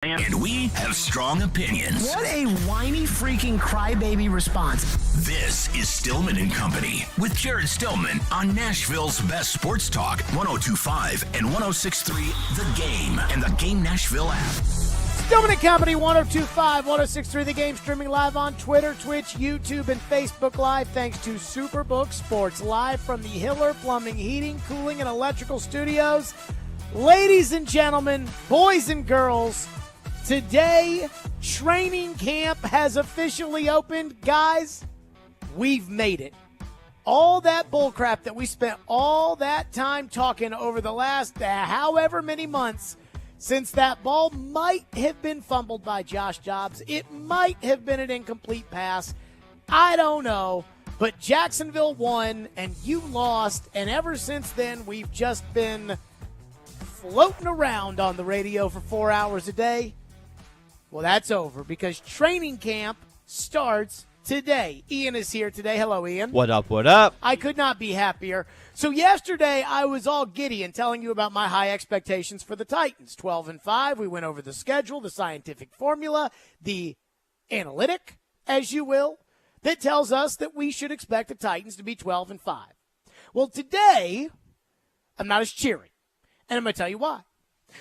And we have strong opinions. What a whiny freaking crybaby response. This is Stillman and Company with Jared Stillman on Nashville's best sports talk, 102.5 and 106.3 The Game and the Game Nashville app. Stillman and Company, 102.5, 106.3 The Game, streaming live on Twitter, Twitch, YouTube, and Facebook Live, thanks to Superbook Sports, live from the Hiller Plumbing, Heating, Cooling, and Electrical Studios. Ladies and gentlemen, boys and girls, today, training camp has officially opened. Guys, we've made it. All that bullcrap that we spent all that time talking over the last however many months since that ball might have been fumbled by Josh Dobbs. It might have been an incomplete pass. I don't know. But Jacksonville won and you lost. And ever since then, we've just been floating around on the radio for 4 hours a day. Well, that's over because training camp starts today. Ian is here today. Hello, Ian. What up, what up? I could not be happier. So yesterday I was all giddy and telling you about my high expectations for the Titans. 12-5, we went over the schedule, the scientific formula, the analytic, as you will, that tells us that we should expect the Titans to be 12-5. Well, today I'm not as cheery, and I'm going to tell you why.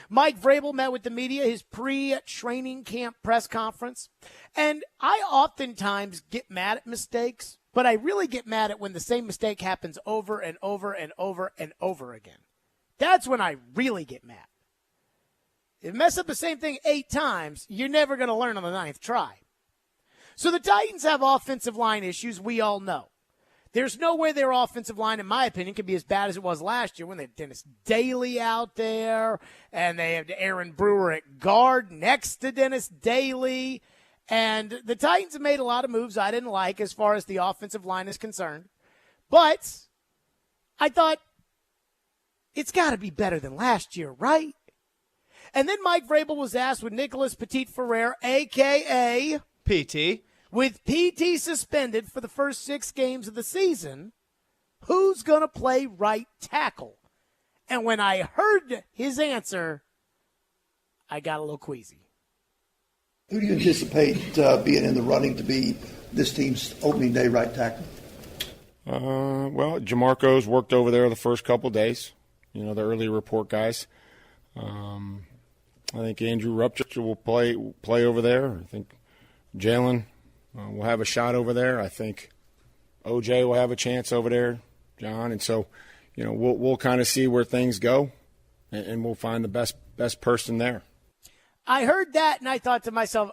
Mike Vrabel met with the media, his pre-training camp press conference, and I oftentimes get mad at mistakes, but I really get mad at when the same mistake happens over and over and over and over again. That's when I really get mad. If you mess up the same thing 8 times, you're never going to learn on the 9th try. So the Titans have offensive line issues, we all know. There's no way their offensive line, in my opinion, can be as bad as it was last year when they had Dennis Daly out there and they had Aaron Brewer at guard next to Dennis Daly. And the Titans have made a lot of moves I didn't like as far as the offensive line is concerned. But I thought it's got to be better than last year, right? And then Mike Vrabel was asked with Nicholas Petit-Ferrer, a.k.a. PT. With PT suspended for the first 6 games of the season, who's going to play right tackle? And when I heard his answer, I got a little queasy. Who do you anticipate being in the running to be this team's opening day right tackle? Well, Jamarco's worked over there the first couple days, the early report guys. I think Andrew Rupchich will play over there. I think Jalen we'll have a shot over there. I think OJ will have a chance over there, John. And so, we'll kind of see where things go, and we'll find the best person there. I heard that, and I thought to myself,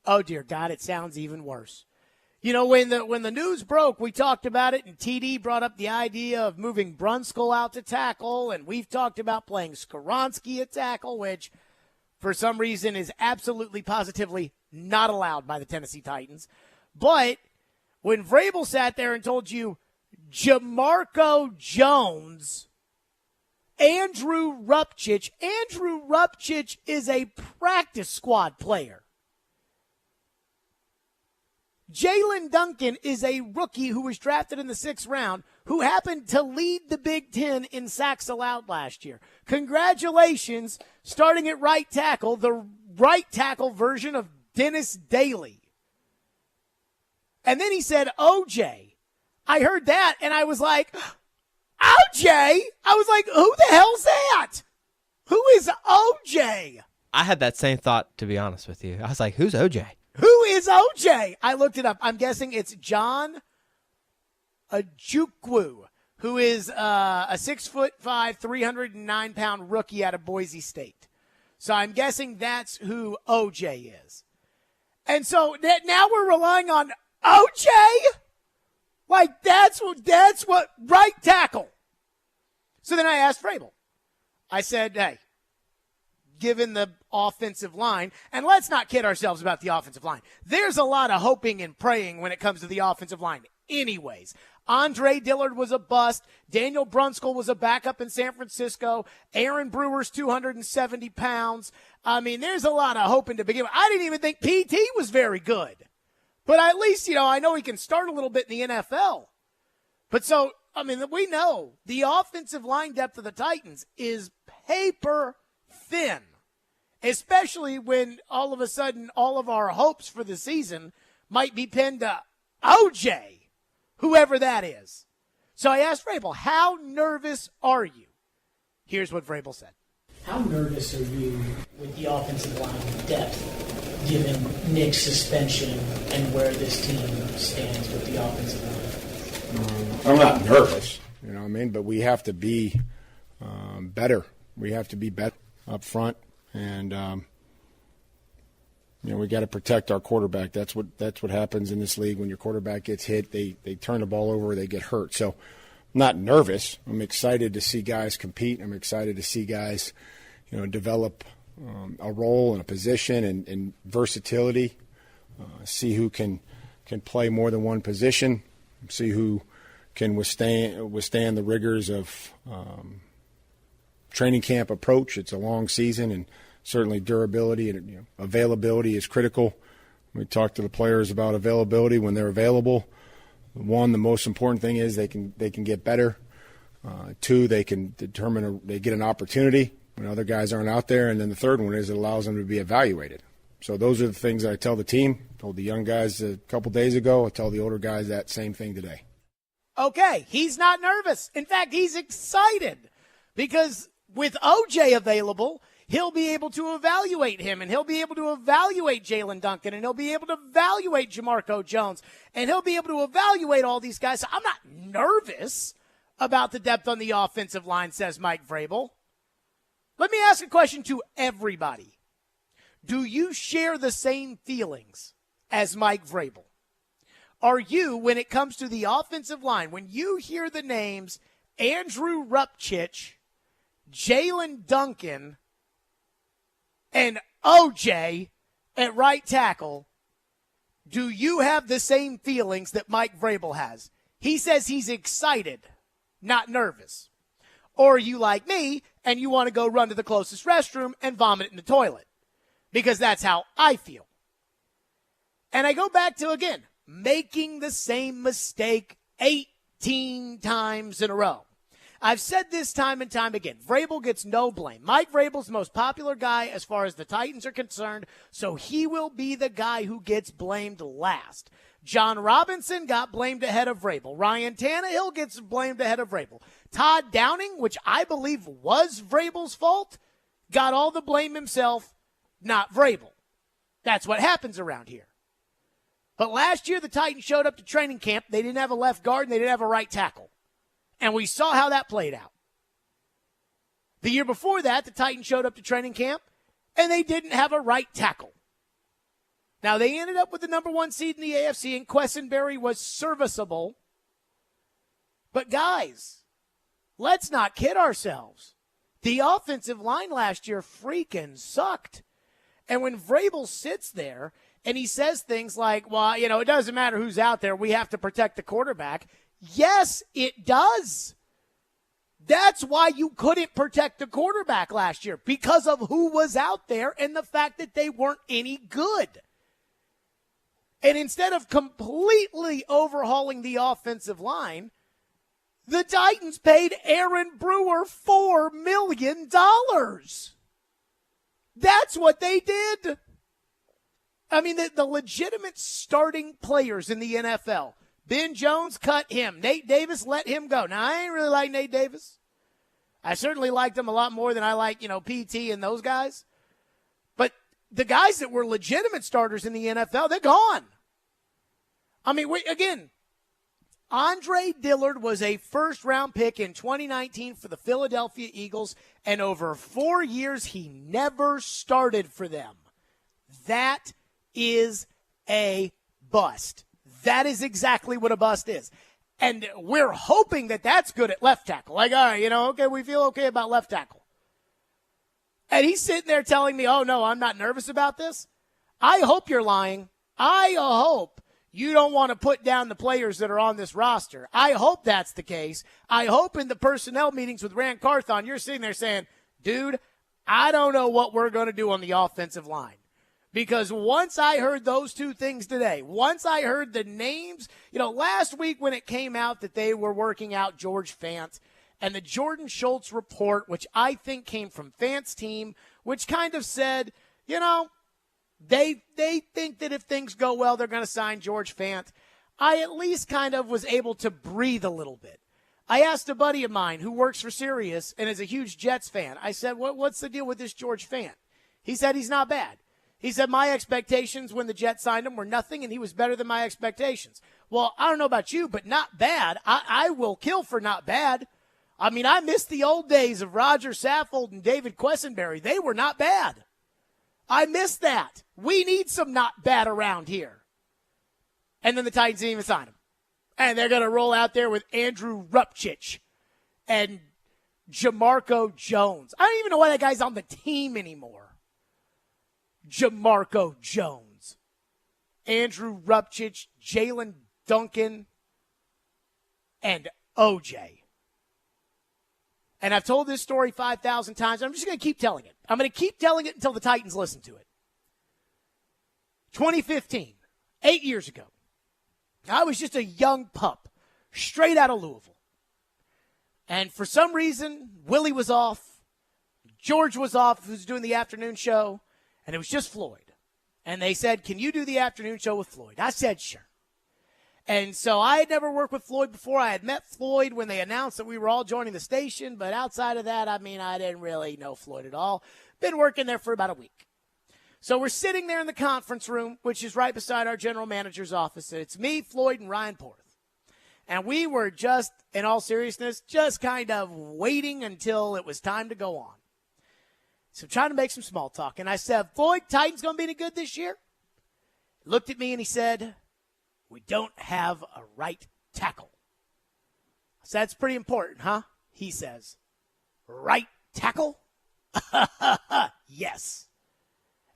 oh, dear God, it sounds even worse. When the news broke, we talked about it, and TD brought up the idea of moving Brunskill out to tackle, and we've talked about playing Skoronski at tackle, which for some reason is absolutely positively not allowed by the Tennessee Titans. But when Vrabel sat there and told you Jamarco Jones, Andrew Rupchich is a practice squad player. Jalen Duncan is a rookie who was drafted in the 6th round who happened to lead the Big Ten in sacks allowed last year. Congratulations, starting at right tackle, the right tackle version of Dennis Daly. And then he said, OJ. I heard that, and I was like, OJ? I was like, who the hell's that? Who is OJ? I had that same thought, to be honest with you. I was like, who's OJ? Who is OJ? I looked it up. I'm guessing it's John Ojukwu, who is a 6'5", 309-pound rookie out of Boise State. So I'm guessing that's who OJ is. And so now we're relying on OJ? Like, that's what right tackle. So then I asked Vrabel. I said, hey, given the offensive line, and let's not kid ourselves about the offensive line. There's a lot of hoping and praying when it comes to the offensive line anyways. Andre Dillard was a bust. Daniel Brunskill was a backup in San Francisco. Aaron Brewer's 270 pounds. I mean, there's a lot of hoping to begin with. I didn't even think PT was very good. But at least, I know he can start a little bit in the NFL. But so, we know the offensive line depth of the Titans is paper thin. especially when all of a sudden all of our hopes for the season might be pinned to OJ, whoever that is. So I asked Vrabel, how nervous are you? Here's what Vrabel said. How nervous are you with the offensive line depth, given Nick's suspension and where this team stands with the offensive line? I'm not nervous, you know what I mean? But we have to be better. We have to be better up front, and we got to protect our quarterback. That's what happens in this league when your quarterback gets hit. They turn the ball over, they get hurt. So I'm not nervous. I'm excited to see guys compete. I'm excited to see guys, develop a role and a position and versatility. See who can play more than one position. See who can withstand the rigors of training camp approach. It's a long season, and certainly durability and availability is critical. We talk to the players about availability when they're available. One, the most important thing is they can get better. Two, they can they get an opportunity when other guys aren't out there. And then the third one is it allows them to be evaluated. So those are the things that I tell the team. I told the young guys a couple days ago. I tell the older guys that same thing today. Okay, he's not nervous. In fact, he's excited because with OJ available, he'll be able to evaluate him, and he'll be able to evaluate Jalen Duncan, and he'll be able to evaluate Jamarco Jones, and he'll be able to evaluate all these guys. So I'm not nervous about the depth on the offensive line, says Mike Vrabel. Let me ask a question to everybody. Do you share the same feelings as Mike Vrabel? Are you, when it comes to the offensive line, when you hear the names Andrew Rupchich, Jalen Duncan, and OJ at right tackle, do you have the same feelings that Mike Vrabel has? He says he's excited, not nervous. Or are you like me and you want to go run to the closest restroom and vomit in the toilet? Because that's how I feel. And I go back to, again, making the same mistake 18 times in a row. I've said this time and time again. Vrabel gets no blame. Mike Vrabel's the most popular guy as far as the Titans are concerned, so he will be the guy who gets blamed last. John Robinson got blamed ahead of Vrabel. Ryan Tannehill gets blamed ahead of Vrabel. Todd Downing, which I believe was Vrabel's fault, got all the blame himself, not Vrabel. That's what happens around here. But last year, the Titans showed up to training camp. They didn't have a left guard, and they didn't have a right tackle. And we saw how that played out. The year before that, the Titans showed up to training camp, and they didn't have a right tackle. Now, they ended up with the number one seed in the AFC, and Quessenberry was serviceable. But, guys, let's not kid ourselves. The offensive line last year freaking sucked. And when Vrabel sits there and he says things like, well, it doesn't matter who's out there. We have to protect the quarterback. Yes, it does. That's why you couldn't protect the quarterback last year, because of who was out there and the fact that they weren't any good. And instead of completely overhauling the offensive line, the Titans paid Aaron Brewer $4 million. That's what they did. I mean, the legitimate starting players in the NFL. Ben Jones, cut him. Nate Davis, let him go. Now, I ain't really like Nate Davis. I certainly liked him a lot more than I like, PT and those guys. But the guys that were legitimate starters in the NFL, they're gone. I mean, again, Andre Dillard was a first-round pick in 2019 for the Philadelphia Eagles, and over 4 years, he never started for them. That is a bust. That is exactly what a bust is. And we're hoping that that's good at left tackle. Like, all right, okay, we feel okay about left tackle. And he's sitting there telling me, oh, no, I'm not nervous about this. I hope you're lying. I hope you don't want to put down the players that are on this roster. I hope that's the case. I hope in the personnel meetings with Rand Carthon, you're sitting there saying, dude, I don't know what we're going to do on the offensive line. Because once I heard those two things today, once I heard the names, last week when it came out that they were working out George Fant and the Jordan Schultz report, which I think came from Fant's team, which kind of said, they think that if things go well, they're going to sign George Fant. I at least kind of was able to breathe a little bit. I asked a buddy of mine who works for Sirius and is a huge Jets fan. I said, what's the deal with this George Fant? He said he's not bad. He said my expectations when the Jets signed him were nothing, and he was better than my expectations. Well, I don't know about you, but not bad. I will kill for not bad. I mean, I miss the old days of Roger Saffold and David Quessenberry. They were not bad. I miss that. We need some not bad around here. And then the Titans didn't even sign him. And they're going to roll out there with Andrew Rupchich and Jamarco Jones. I don't even know why that guy's on the team anymore. Jamarco Jones, Andrew Rupchich, Jalen Duncan, and OJ. And I've told this story 5,000 times. I'm just going to keep telling it. I'm going to keep telling it until the Titans listen to it. 2015, 8 years ago, I was just a young pup, straight out of Louisville. And for some reason, Willie was off. George was off, who was doing the afternoon show. And it was just Floyd. And they said, can you do the afternoon show with Floyd? I said, sure. And so I had never worked with Floyd before. I had met Floyd when they announced that we were all joining the station. But outside of that, I didn't really know Floyd at all. Been working there for about a week. So we're sitting there in the conference room, which is right beside our general manager's office. And it's me, Floyd, and Ryan Porth. And we were just, in all seriousness, just kind of waiting until it was time to go on. So trying to make some small talk. And I said, Floyd, Titans going to be any good this year? He looked at me and he said, we don't have a right tackle. I said, that's pretty important, huh? He says, right tackle? Yes.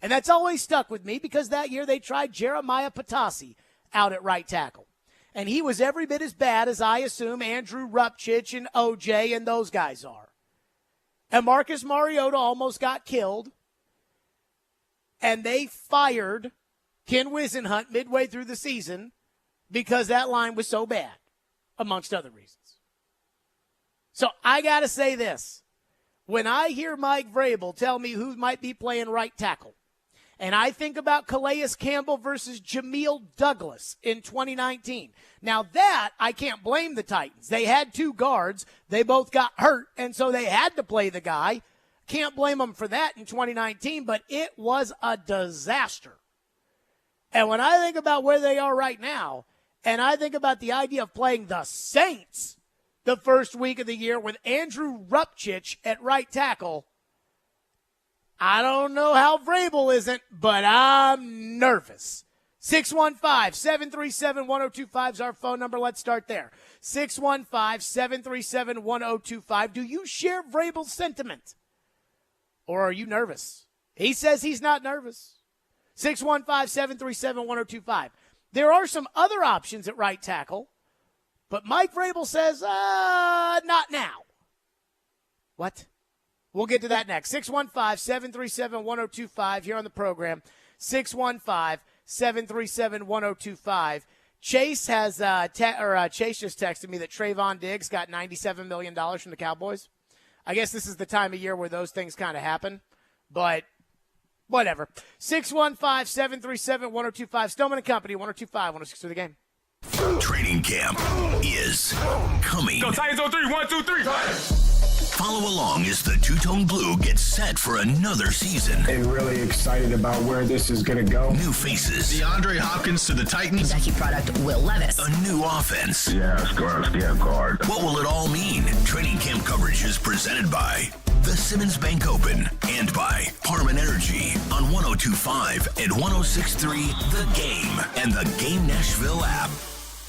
And that's always stuck with me because that year they tried Jeremiah Patasi out at right tackle. And he was every bit as bad as I assume Andrew Rupchich and OJ and those guys are. And Marcus Mariota almost got killed. And they fired Ken Wisenhunt midway through the season because that line was so bad, amongst other reasons. So I got to say this. When I hear Mike Vrabel tell me who might be playing right tackle, and I think about Calais Campbell versus Jameel Douglas in 2019. Now that, I can't blame the Titans. They had two guards. They both got hurt, and so they had to play the guy. Can't blame them for that in 2019, but it was a disaster. And when I think about where they are right now, and I think about the idea of playing the Saints the first week of the year with Andrew Rupchich at right tackle, I don't know how Vrabel isn't, but I'm nervous. 615-737-1025 is our phone number. Let's start there. 615-737-1025. Do you share Vrabel's sentiment? Or are you nervous? He says he's not nervous. 615-737-1025. There are some other options at right tackle, but Mike Vrabel says, not now. What? We'll get to that next. 615-737-1025 here on the program. 615-737-1025. Chase has Chase just texted me that Trayvon Diggs got $97 million from the Cowboys. I guess this is the time of year where those things kind of happen, but whatever. 615-737-1025. Stillman and Company, 102.5, 106.3 The Game. Training camp is coming. Go Titans on 3, 1, 2, 3. Follow along as the Two-Tone Blue gets set for another season. And really excited about where this is going to go. New faces. DeAndre Hopkins to the Titans. Kentucky product Will Levis. A new offense. Yeah, scared card. What will it all mean? Training camp coverage is presented by the Simmons Bank Open and by Harman Energy on 102.5 and 106.3 The Game and the Game Nashville app.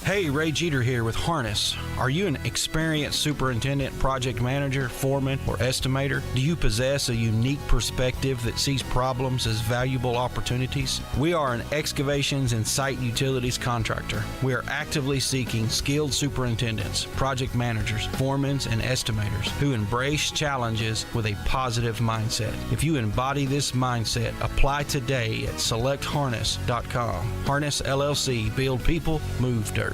Hey, Ray Jeter here with Harness. Are you an experienced superintendent, project manager, foreman, or estimator? Do you possess a unique perspective that sees problems as valuable opportunities? We are an excavations and site utilities contractor. We are actively seeking skilled superintendents, project managers, foremen, and estimators who embrace challenges with a positive mindset. If you embody this mindset, apply today at selectharness.com. Harness LLC, build people, move dirt.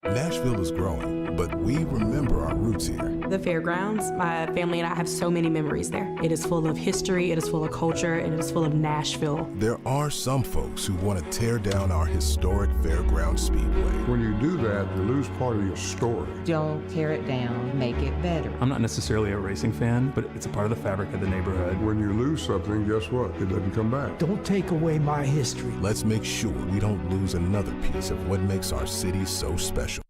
Nashville is growing, but we remember our roots here. The fairgrounds, my family and I have so many memories there. It is full of history, it is full of culture, and it is full of Nashville. There are some folks who want to tear down our historic fairground speedway. When you do that, you lose part of your story. Don't tear it down, make it better. I'm not necessarily a racing fan, but it's a part of the fabric of the neighborhood. When you lose something, guess what? It doesn't come back. Don't take away my history. Let's make sure we don't lose another piece of what makes our city so special.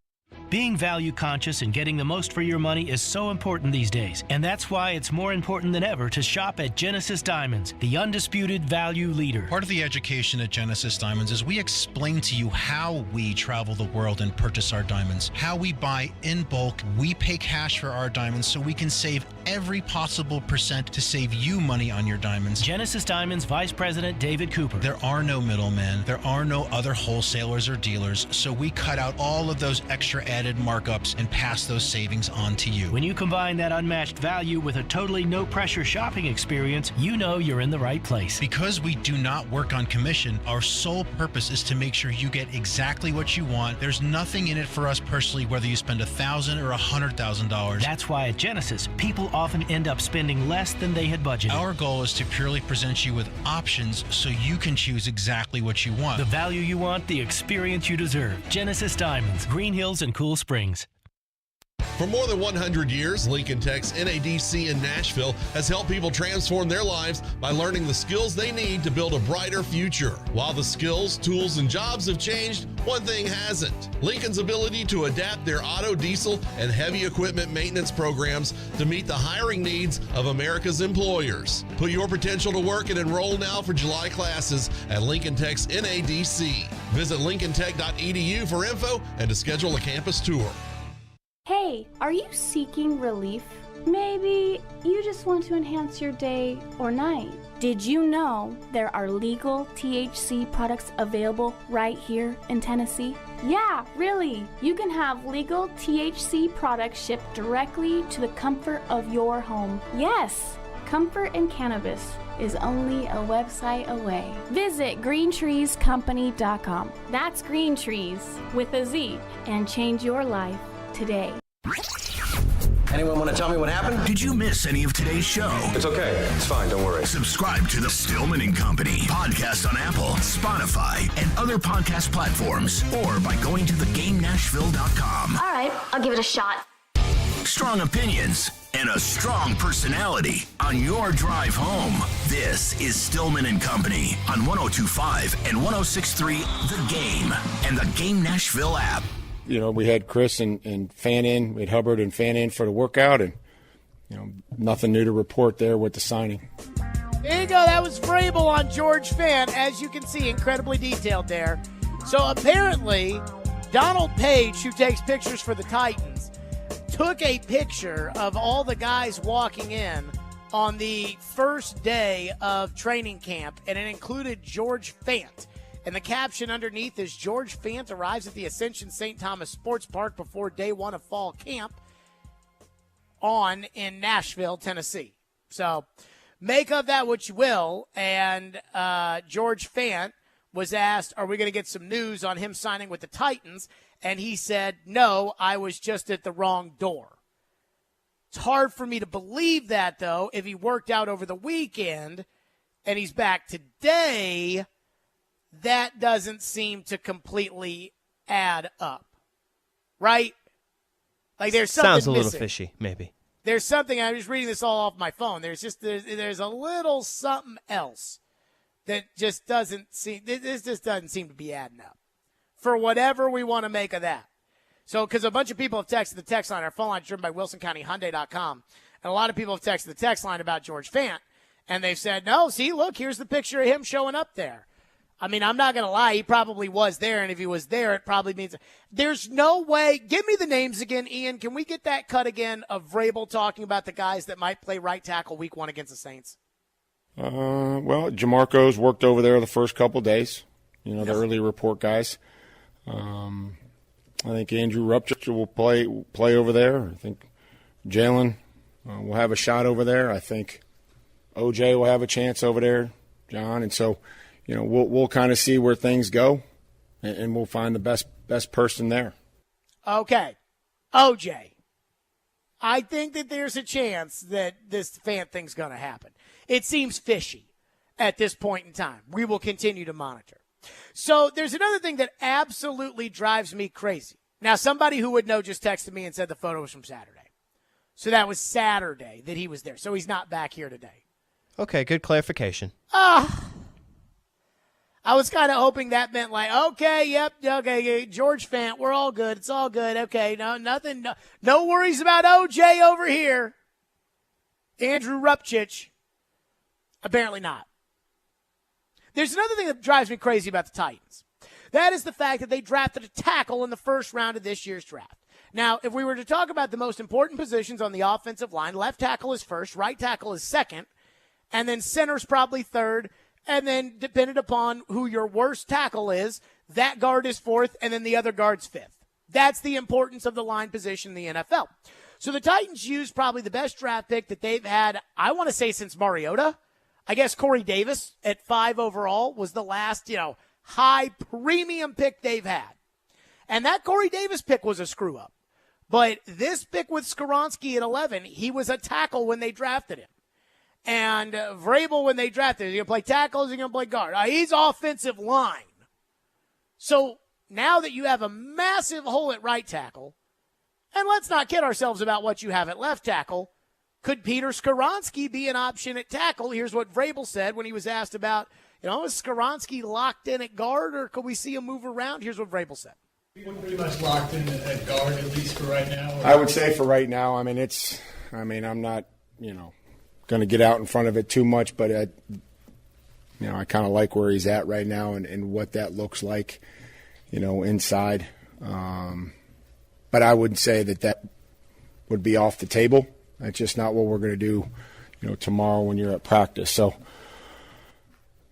Being value conscious and getting the most for your money is so important these days, and that's why it's more important than ever to shop at Genesis Diamonds, the undisputed value leader. Part of the education at Genesis Diamonds is we explain to you how we travel the world and purchase our diamonds, how we buy in bulk, we pay cash for our diamonds so we can save every possible percent to save you money on your diamonds. Genesis Diamonds Vice President David Cooper. There are no middlemen, there are no other wholesalers or dealers, so we cut out all of those extra added markups and pass those savings on to you. When you combine that unmatched value with a totally no-pressure shopping experience, you know you're in the right place. Because we do not work on commission, our sole purpose is to make sure you get exactly what you want. There's nothing in it for us personally, whether you spend $1,000 or $100,000. That's why at Genesis, people often end up spending less than they had budgeted. Our goal is to purely present you with options so you can choose exactly what you want. The value you want, the experience you deserve. Genesis Diamonds, Green Hills and Cool Springs. For more than 100 years, Lincoln Tech's NADC in Nashville has helped people transform their lives by learning the skills they need to build a brighter future. While the skills, tools, and jobs have changed, one thing hasn't: Lincoln's ability to adapt their auto, diesel, and heavy equipment maintenance programs to meet the hiring needs of America's employers. Put your potential to work and enroll now for July classes at Lincoln Tech's NADC. Visit lincolntech.edu for info and to schedule a campus tour. Hey, are you seeking relief? Maybe you just want to enhance your day or night. Did you know there are legal THC products available right here in Tennessee? Yeah, really. You can have legal THC products shipped directly to the comfort of your home. Yes, comfort in cannabis is only a website away. Visit greentreescompany.com. That's Green Trees with a Z, and change your life today. Anyone want to tell me what happened? Did you miss any of today's show? It's okay. It's fine. Don't worry. Subscribe to the Stillman and Company podcast on Apple, Spotify, and other podcast platforms, or by going to thegamenashville.com. All right, I'll give it a shot. Strong opinions and a strong personality on your drive home. This is Stillman and Company on 102.5 and 106.3 The Game and the Game Nashville app. You know, we had Chris and Fan In, we had Hubbard and Fan In for the workout, and, you know, nothing new to report there with the signing. There you go. That was Vrabel on George Fan. As you can see, incredibly detailed there. So apparently, Donald Page, who takes pictures for the Titans, took a picture of all the guys walking in on the first day of training camp, and it included George Fant. And the caption underneath is, George Fant arrives at the Ascension St. Thomas Sports Park before day one of fall camp in Nashville, Tennessee. So make of that what you will. And George Fant was asked, are we going to get some news on him signing with the Titans? And he said, no, I was just at the wrong door. It's hard for me to believe that, though, if he worked out over the weekend and he's back today. That doesn't seem to completely add up, right? Like there's something sounds a little missing. fishy, maybe. There's something. I'm just reading this all off my phone. There's a little something else that just doesn't seem. This just doesn't seem to be adding up. For whatever we want to make of that. So, because a bunch of people have texted the text line. Our phone line is driven by WilsonCountyHyundai.com, and a lot of people have texted the text line about George Fant, and they've said, "No, see, look, here's the picture of him showing up there." I mean, I'm not going to lie. He probably was there, and if he was there, it probably means there's no way. Give me the names again, Ian. Can we get that cut again of Vrabel talking about the guys that might play right tackle week 1 against the Saints? Well, Jamarco's worked over there the first couple days, you know, the early report guys. I think Andrew Rupchich will play over there. I think Jalen will have a shot over there. I think OJ will have a chance over there, John, and so – you know, we'll kind of see where things go, and we'll find the best person there. Okay. OJ. I think that there's a chance that this Fant thing's going to happen. It seems fishy at this point in time. We will continue to monitor. So there's another thing that absolutely drives me crazy. Now, somebody who would know just texted me and said the photo was from Saturday. So that was Saturday that he was there. So he's not back here today. Okay, good clarification. I was kind of hoping that meant like, okay, yep, okay, George Fant, we're all good. It's all good. Okay, nothing, no worries about OJ over here. Andrew Rupchich, apparently not. There's another thing that drives me crazy about the Titans. That is the fact that they drafted a tackle in the first round of this year's draft. Now, if we were to talk about the most important positions on the offensive line, left tackle is first, right tackle is second, and then center's probably third, and then depending upon who your worst tackle is, that guard is fourth, and then the other guard's fifth. That's the importance of the line position in the NFL. So the Titans used probably the best draft pick that they've had, I want to say, since Mariota. I guess Corey Davis at 5 overall was the last, high premium pick they've had. And that Corey Davis pick was a screw-up. But this pick with Skoronski at 11, he was a tackle when they drafted him. And Vrabel, when they drafted him, is he going to play tackle? Is he going to play guard? He's offensive line. So now that you have a massive hole at right tackle, and let's not kid ourselves about what you have at left tackle, could Peter Skoronski be an option at tackle? Here's what Vrabel said when he was asked about, is Skoronski locked in at guard, or could we see him move around? Here's what Vrabel said. Pretty much locked in at guard, at least for right now? Or? I would say for right now. I'm not, going to get out in front of it too much, but, I kind of like where he's at right now and what that looks like, inside. But I would say that would be off the table. That's just not what we're going to do, tomorrow when you're at practice. So,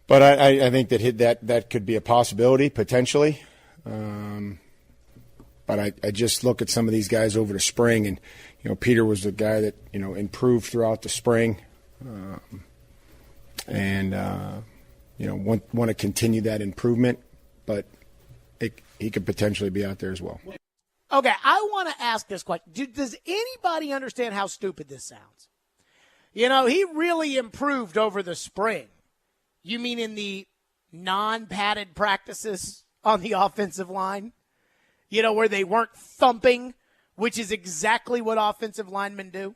but I think that could be a possibility potentially. But I just look at some of these guys over the spring, and Peter was the guy that improved throughout the spring, and want to continue that improvement, but he could potentially be out there as well. Okay, I want to ask this question. Does anybody understand how stupid this sounds? He really improved over the spring. You mean in the non-padded practices on the offensive line? Where they weren't thumping, which is exactly what offensive linemen do.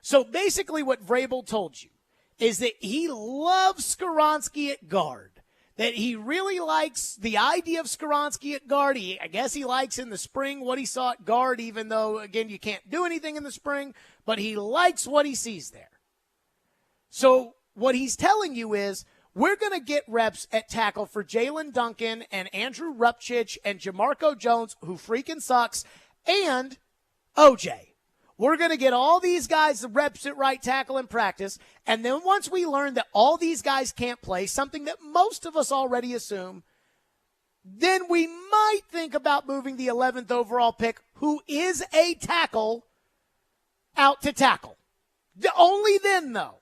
So basically what Vrabel told you is that he loves Skoronski at guard, that he really likes the idea of Skoronski at guard. I guess he likes in the spring what he saw at guard, even though, again, you can't do anything in the spring, but he likes what he sees there. So what he's telling you is, we're going to get reps at tackle for Jalen Duncan and Andrew Rupchich and Jamarco Jones, who freaking sucks, and OJ. We're going to get all these guys the reps at right tackle in practice, and then once we learn that all these guys can't play, something that most of us already assume, then we might think about moving the 11th overall pick, who is a tackle, out to tackle. Only then, though.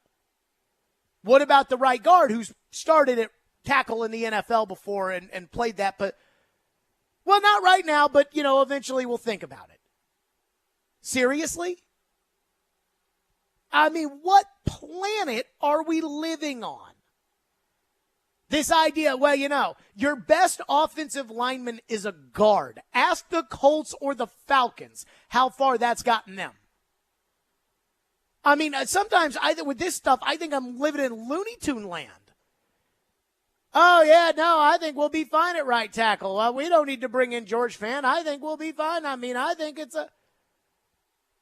What about the right guard who's started at tackle in the NFL before and played that? But, well, not right now, but, eventually we'll think about it. Seriously? What planet are we living on? This idea, your best offensive lineman is a guard. Ask the Colts or the Falcons how far that's gotten them. Sometimes with this stuff, I think I'm living in Looney Tune land. Oh, yeah, no, I think we'll be fine at right tackle. We don't need to bring in George Fant. I think we'll be fine. I think it's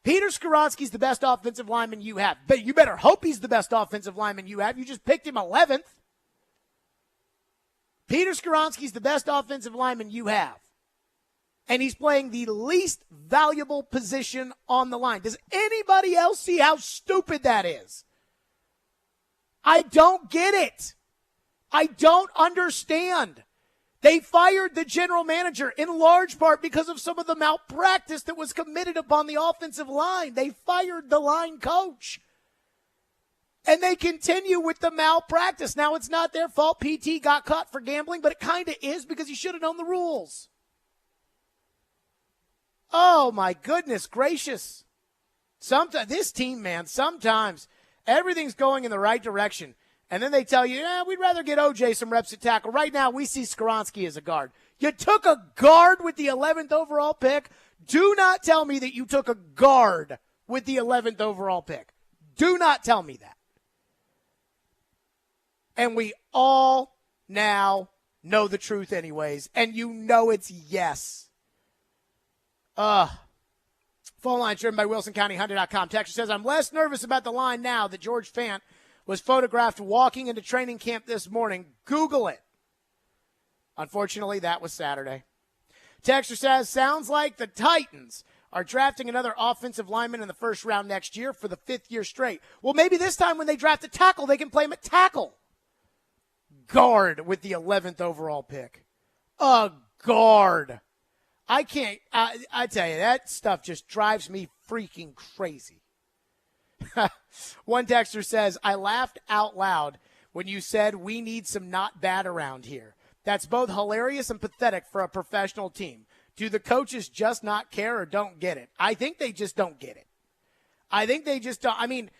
Peter Skoronski's the best offensive lineman you have. But you better hope he's the best offensive lineman you have. You just picked him 11th. Peter Skoronski's the best offensive lineman you have. And he's playing the least valuable position on the line. Does anybody else see how stupid that is? I don't get it. I don't understand. They fired the general manager in large part because of some of the malpractice that was committed upon the offensive line. They fired the line coach. And they continue with the malpractice. Now, it's not their fault. PT got caught for gambling, but it kind of is because he should have known the rules. Oh, my goodness gracious. Sometimes this team, man, sometimes everything's going in the right direction, and then they tell you, we'd rather get OJ some reps at tackle. Right now, we see Skoronski as a guard. You took a guard with the 11th overall pick. Do not tell me that you took a guard with the 11th overall pick. Do not tell me that. And we all now know the truth anyways, and you know it's yes. Phone line driven by WilsonCountyHunter.com. Texture says, I'm less nervous about the line now that George Fant was photographed walking into training camp this morning. Google it. Unfortunately, that was Saturday. Texture says, sounds like the Titans are drafting another offensive lineman in the first round next year for the 5th year straight. Well, maybe this time when they draft a tackle, they can play him at tackle. Guard with the 11th overall pick. A guard. I can't, I tell you, that stuff just drives me freaking crazy. One texter says, I laughed out loud when you said we need some not bad around here. That's both hilarious and pathetic for a professional team. Do the coaches just not care or don't get it? I think they just don't get it. I think they just don't. I mean,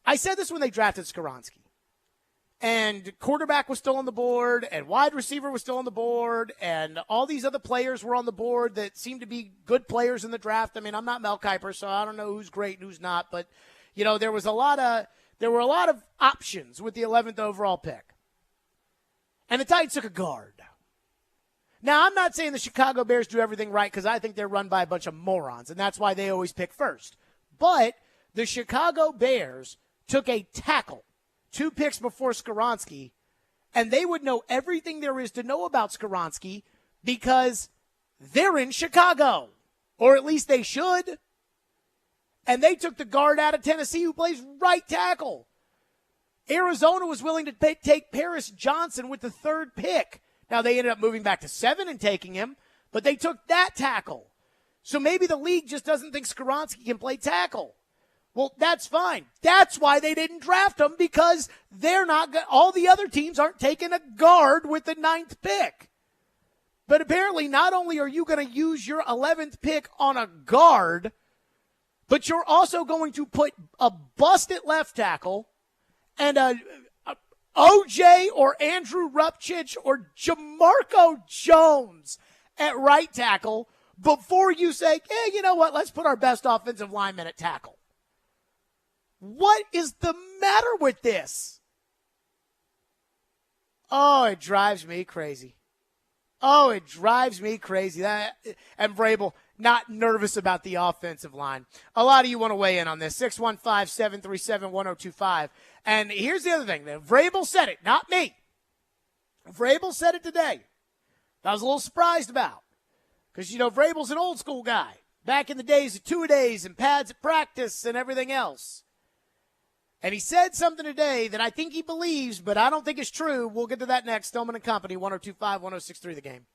I said this when they drafted Skoronski. And quarterback was still on the board, and wide receiver was still on the board, and all these other players were on the board that seemed to be good players in the draft. I mean, I'm not Mel Kiper, so I don't know who's great and who's not. But, you know, there were a lot of options with the 11th overall pick. And the Titans took a guard. Now, I'm not saying the Chicago Bears do everything right because I think they're run by a bunch of morons, and that's why they always pick first. But the Chicago Bears took a tackle 2 picks before Skoronski, and they would know everything there is to know about Skoronski because they're in Chicago, or at least they should. And they took the guard out of Tennessee who plays right tackle. Arizona was willing to take Paris Johnson with the 3rd pick. Now, they ended up moving back to 7 and taking him, but they took that tackle. So maybe the league just doesn't think Skoronski can play tackle. Well, that's fine. That's why they didn't draft him, because they're not all the other teams aren't taking a guard with the 9th pick. But apparently not only are you going to use your 11th pick on a guard, but you're also going to put a busted left tackle and a OJ or Andrew Rupchich or Jamarco Jones at right tackle before you say, hey, you know what, let's put our best offensive lineman at tackle. What is the matter with this? Oh, it drives me crazy. Oh, it drives me crazy. And Vrabel, not nervous about the offensive line. A lot of you want to weigh in on this. 615-737-1025. And here's the other thing. Vrabel said it, not me. Vrabel said it today. I was a little surprised about. Because, you know, Vrabel's an old school guy. Back in the days of two-a-days and pads at practice and everything else. And he said something today that I think he believes, but I don't think it's true. We'll get to that next. Stillman and Company, 102.5, 106.3 The Game.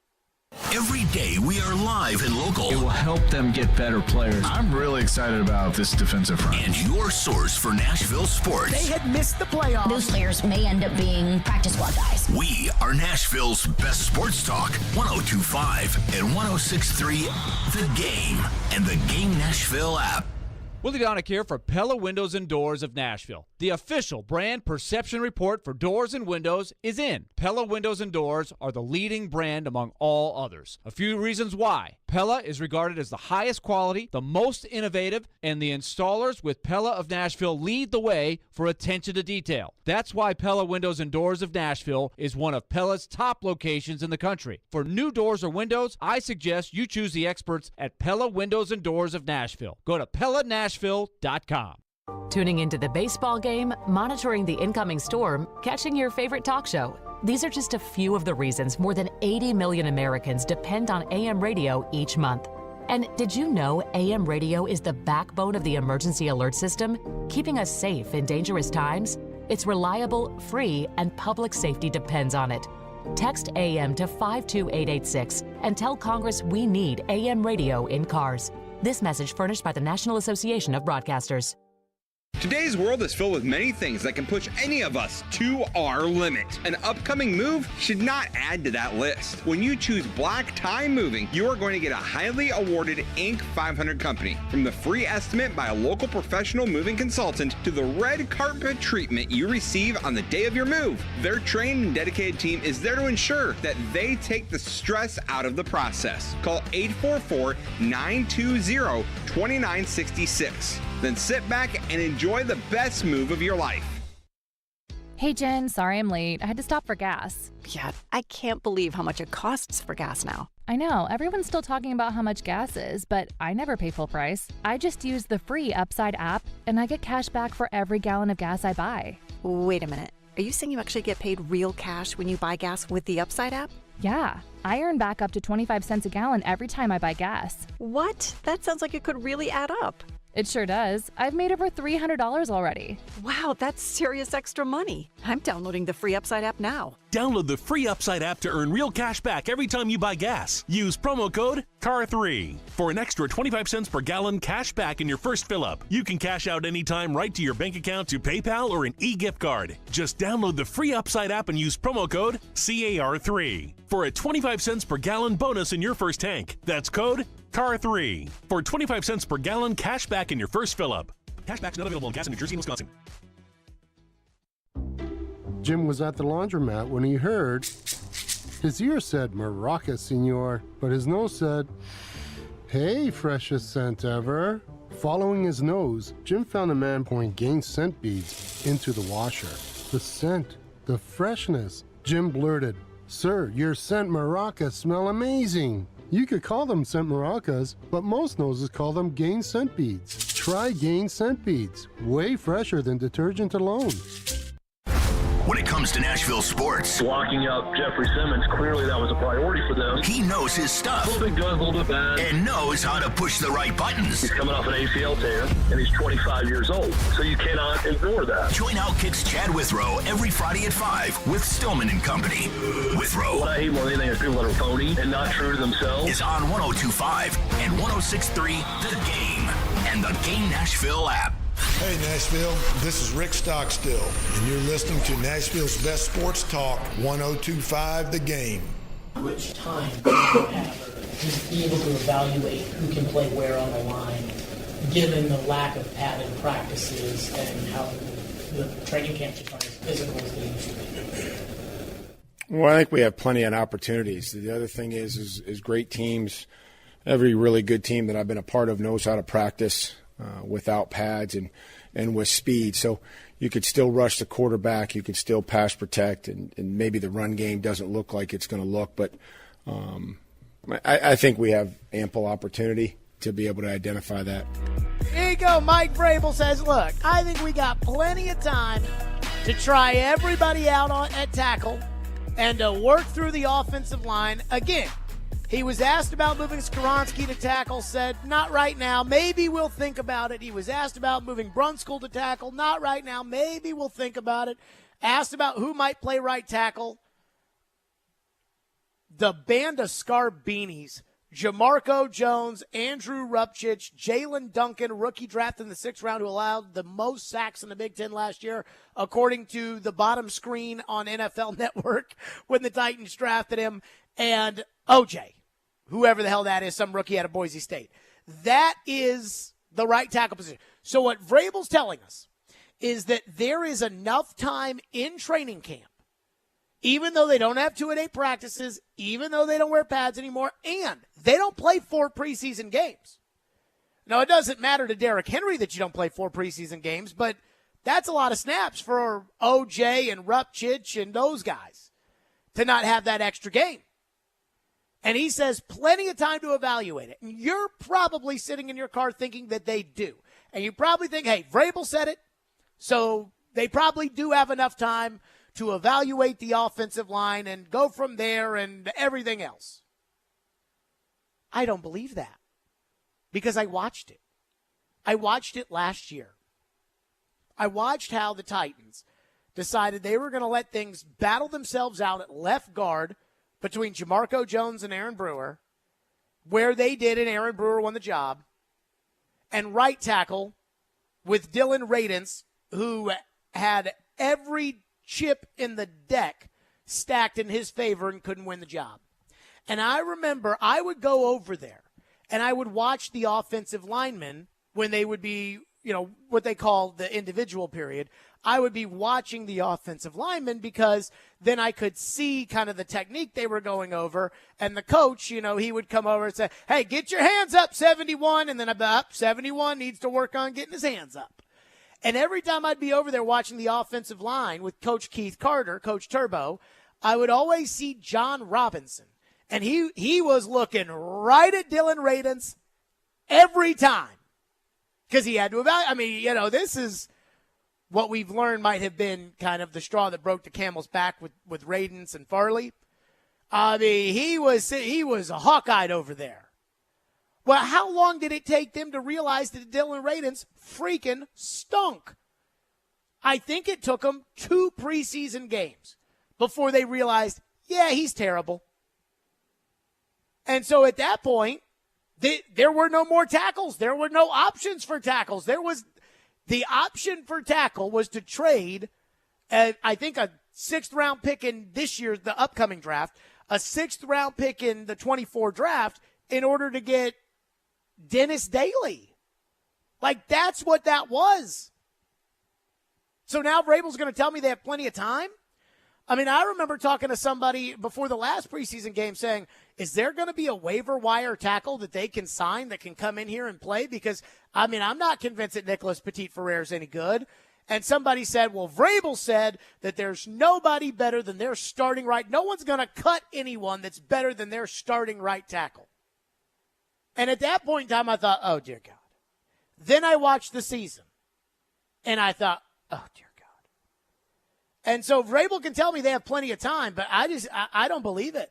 Every day we are live and local. It will help them get better players. I'm really excited about this defensive front. And your source for Nashville sports. They had missed the playoffs. Those players may end up being practice squad guys. We are Nashville's best sports talk. 102.5 and 106.3 The Game and the Game Nashville app. Willie Donick here for Pella Windows and Doors of Nashville. The official brand perception report for doors and windows is in. Pella Windows and Doors are the leading brand among all others. A few reasons why. Pella is regarded as the highest quality, the most innovative, and the installers with Pella of Nashville lead the way for attention to detail. That's why Pella Windows and Doors of Nashville is one of Pella's top locations in the country. For new doors or windows, I suggest you choose the experts at Pella Windows and Doors of Nashville. Go to PellaNashville.com. Tuning into the baseball game, monitoring the incoming storm, catching your favorite talk show. These are just a few of the reasons more than 80 million Americans depend on AM radio each month. And did you know AM radio is the backbone of the emergency alert system, keeping us safe in dangerous times? It's reliable, free, and public safety depends on it. Text AM to 52886 and tell Congress we need AM radio in cars. This message furnished by the National Association of Broadcasters. Today's world is filled with many things that can push any of us to our limit. An upcoming move should not add to that list. When you choose Black Tie Moving, you are going to get a highly awarded Inc. 500 company. From the free estimate by a local professional moving consultant to the red carpet treatment you receive on the day of your move, their trained and dedicated team is there to ensure that they take the stress out of the process. Call 844-920-2966. Then sit back and enjoy the best move of your life. Hey, Jen, sorry I'm late. I had to stop for gas. Yeah, I can't believe how much it costs for gas now. I know, everyone's still talking about how much gas is, but I never pay full price. I just use the free Upside app, and I get cash back for every gallon of gas I buy. Wait a minute. Are you saying you actually get paid real cash when you buy gas with the Upside app? Yeah, I earn back up to 25 cents a gallon every time I buy gas. What? That sounds like it could really add up. It sure does. I've made over $300 already. Wow, that's serious extra money. I'm downloading the free Upside app now. Download the free Upside app to earn real cash back every time you buy gas. Use promo code CAR3 for an extra 25 cents per gallon cash back in your first fill up. You can cash out anytime right to your bank account, to PayPal, or an e-gift card. Just download the free Upside app and use promo code CAR3 for a 25 cents per gallon bonus in your first tank. That's code CAR3 for 25 cents per gallon cash back in your first fill up. Cashback's not available in gas in New Jersey and Wisconsin. Jim was at the laundromat when he heard. His ear said, "Maraca, senor," but his nose said, "Hey, freshest scent ever." Following his nose, Jim found a man pouring Gain scent beads into the washer. The scent, the freshness. Jim blurted, "Sir, your scent maracas smell amazing." You could call them scent maracas, but most noses call them Gain scent beads. Try Gain scent beads. Way fresher than detergent alone. When it comes to Nashville sports, locking up Jeffrey Simmons, clearly that was a priority for them. He knows his stuff. A little bit good, a little bit bad. And knows how to push the right buttons. He's coming off an ACL tear, and he's 25 years old, so you cannot ignore that. Join Outkick's Chad Withrow every Friday at 5 with Stillman and Company. Withrow. What I hate more than anything is people that are phony and not true to themselves. Is on 102.5 and 106.3 The Game and the Game Nashville app. Hey Nashville, this is Rick Stockstill, and you're listening to Nashville's best sports talk, 102.5 The Game. Which time do you have to be able to evaluate who can play where on the line, given the lack of padded practices and how the training camps are as physical as they used to be? Well, I think we have plenty of opportunities. The other thing is great teams. Every really good team that I've been a part of knows how to practice without pads and with speed. So you could still rush the quarterback. You could still pass protect, and maybe the run game doesn't look like it's going to look. But I think we have ample opportunity to be able to identify that. Here you go. Mike Vrabel says, look, I think we got plenty of time to try everybody out at tackle and to work through the offensive line. Again, he was asked about moving Skoronski to tackle, said, not right now. Maybe we'll think about it. He was asked about moving Brunskill to tackle. Not right now. Maybe we'll think about it. Asked about who might play right tackle. The band of Scarbeanies, Jamarco Jones, Andrew Rupchich, Jalen Duncan, rookie drafted in the 6th round, who allowed the most sacks in the Big Ten last year, according to the bottom screen on NFL Network when the Titans drafted him, and OJ, whoever the hell that is, some rookie out of Boise State. That is the right tackle position. So what Vrabel's telling us is that there is enough time in training camp, even though they don't have 2-a-day practices, even though they don't wear pads anymore, and they don't play 4 preseason games. Now, it doesn't matter to Derrick Henry that you don't play 4 preseason games, but that's a lot of snaps for OJ and Rupchich and those guys to not have that extra game. And he says plenty of time to evaluate it. And you're probably sitting in your car thinking that they do. And you probably think, hey, Vrabel said it, so they probably do have enough time to evaluate the offensive line and go from there and everything else. I don't believe that because I watched it. I watched it last year. I watched how the Titans decided they were going to let things battle themselves out at left guard between Jamarco Jones and Aaron Brewer, where they did, and Aaron Brewer won the job, and right tackle, with Dylan Radins, who had every chip in the deck stacked in his favor and couldn't win the job. And I remember I would go over there and I would watch the offensive linemen when they would be, what they call the individual period. I would be watching the offensive linemen because then I could see kind of the technique they were going over. And the coach, he would come over and say, hey, get your hands up, 71. And then up, 71 needs to work on getting his hands up. And every time I'd be over there watching the offensive line with Coach Keith Carter, Coach Turbo, I would always see John Robinson. And he was looking right at Dylan Radins every time because he had to evaluate. This is what we've learned might have been kind of the straw that broke the camel's back with Radins and Farley. He was a hawk-eyed over there. Well, how long did it take them to realize that Dylan Radins freaking stunk? I think it took them 2 preseason games before they realized, yeah, he's terrible. And so at that point, there were no more tackles. There were no options for tackles. The option for tackle was to trade, I think, a 6th-round pick in this year's, the upcoming draft, a 6th-round pick in the 24 draft in order to get Dennis Daly. Like, that's what that was. So now Vrabel's going to tell me they have plenty of time? I mean, I remember talking to somebody before the last preseason game saying, is there going to be a waiver wire tackle that they can sign that can come in here and play? Because, I'm not convinced that Nicholas Petit-Frere is any good. And somebody said, well, Vrabel said that there's nobody better than their starting right. No one's going to cut anyone that's better than their starting right tackle. And at that point in time, I thought, oh, dear God. Then I watched the season, and I thought, oh, dear God. And so Vrabel can tell me they have plenty of time, but I don't believe it.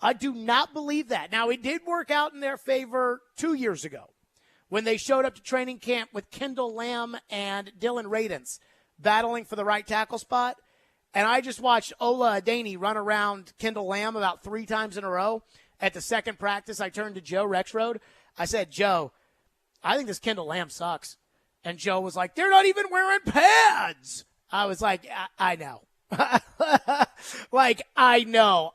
I do not believe that. Now, it did work out in their favor 2 years ago when they showed up to training camp with Kendall Lamb and Dylan Radins battling for the right tackle spot. And I just watched Ola Adeni run around Kendall Lamb about 3 times in a row. At the second practice, I turned to Joe Rexroad. I said, Joe, I think this Kendall Lamb sucks. And Joe was like, they're not even wearing pads. I was like, I know. I know.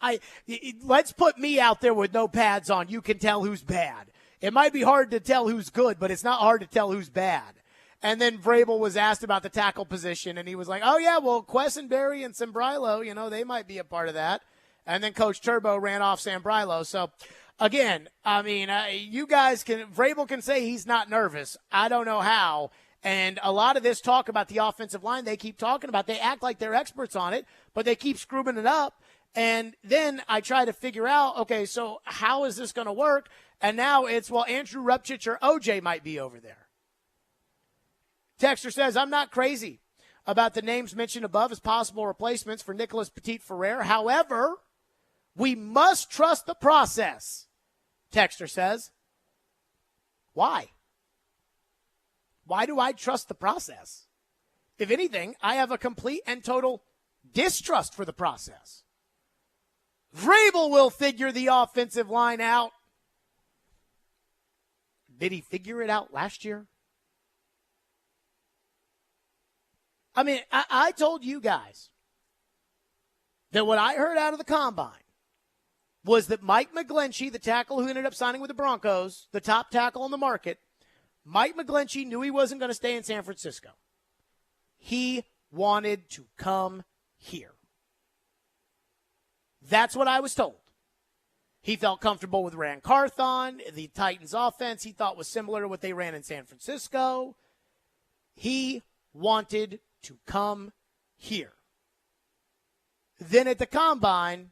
Let's put me out there with no pads on. You can tell who's bad. It might be hard to tell who's good, but it's not hard to tell who's bad. And then Vrabel was asked about the tackle position, and he was like, oh, yeah, well, Quessenberry and Sambrilo, they might be a part of that. And then Coach Turbo ran off Sambrilo. So, again, you guys Vrabel can say he's not nervous. I don't know how. And a lot of this talk about the offensive line they keep talking about, they act like they're experts on it, but they keep screwing it up. And then I try to figure out, okay, so how is this going to work? And now it's, well, Andrew Rupchich or OJ might be over there. Texter says, I'm not crazy about the names mentioned above as possible replacements for Nicholas Petit-Frere. However, we must trust the process, Texter says. Why? Why do I trust the process? If anything, I have a complete and total distrust for the process. Vrabel will figure the offensive line out. Did he figure it out last year? I told you guys that what I heard out of the combine was that Mike McGlinchey, the tackle who ended up signing with the Broncos, the top tackle on the market, Mike McGlinchey knew he wasn't going to stay in San Francisco. He wanted to come here. That's what I was told. He felt comfortable with Ran Carthon, the Titans offense he thought was similar to what they ran in San Francisco. He wanted to come here. Then at the combine,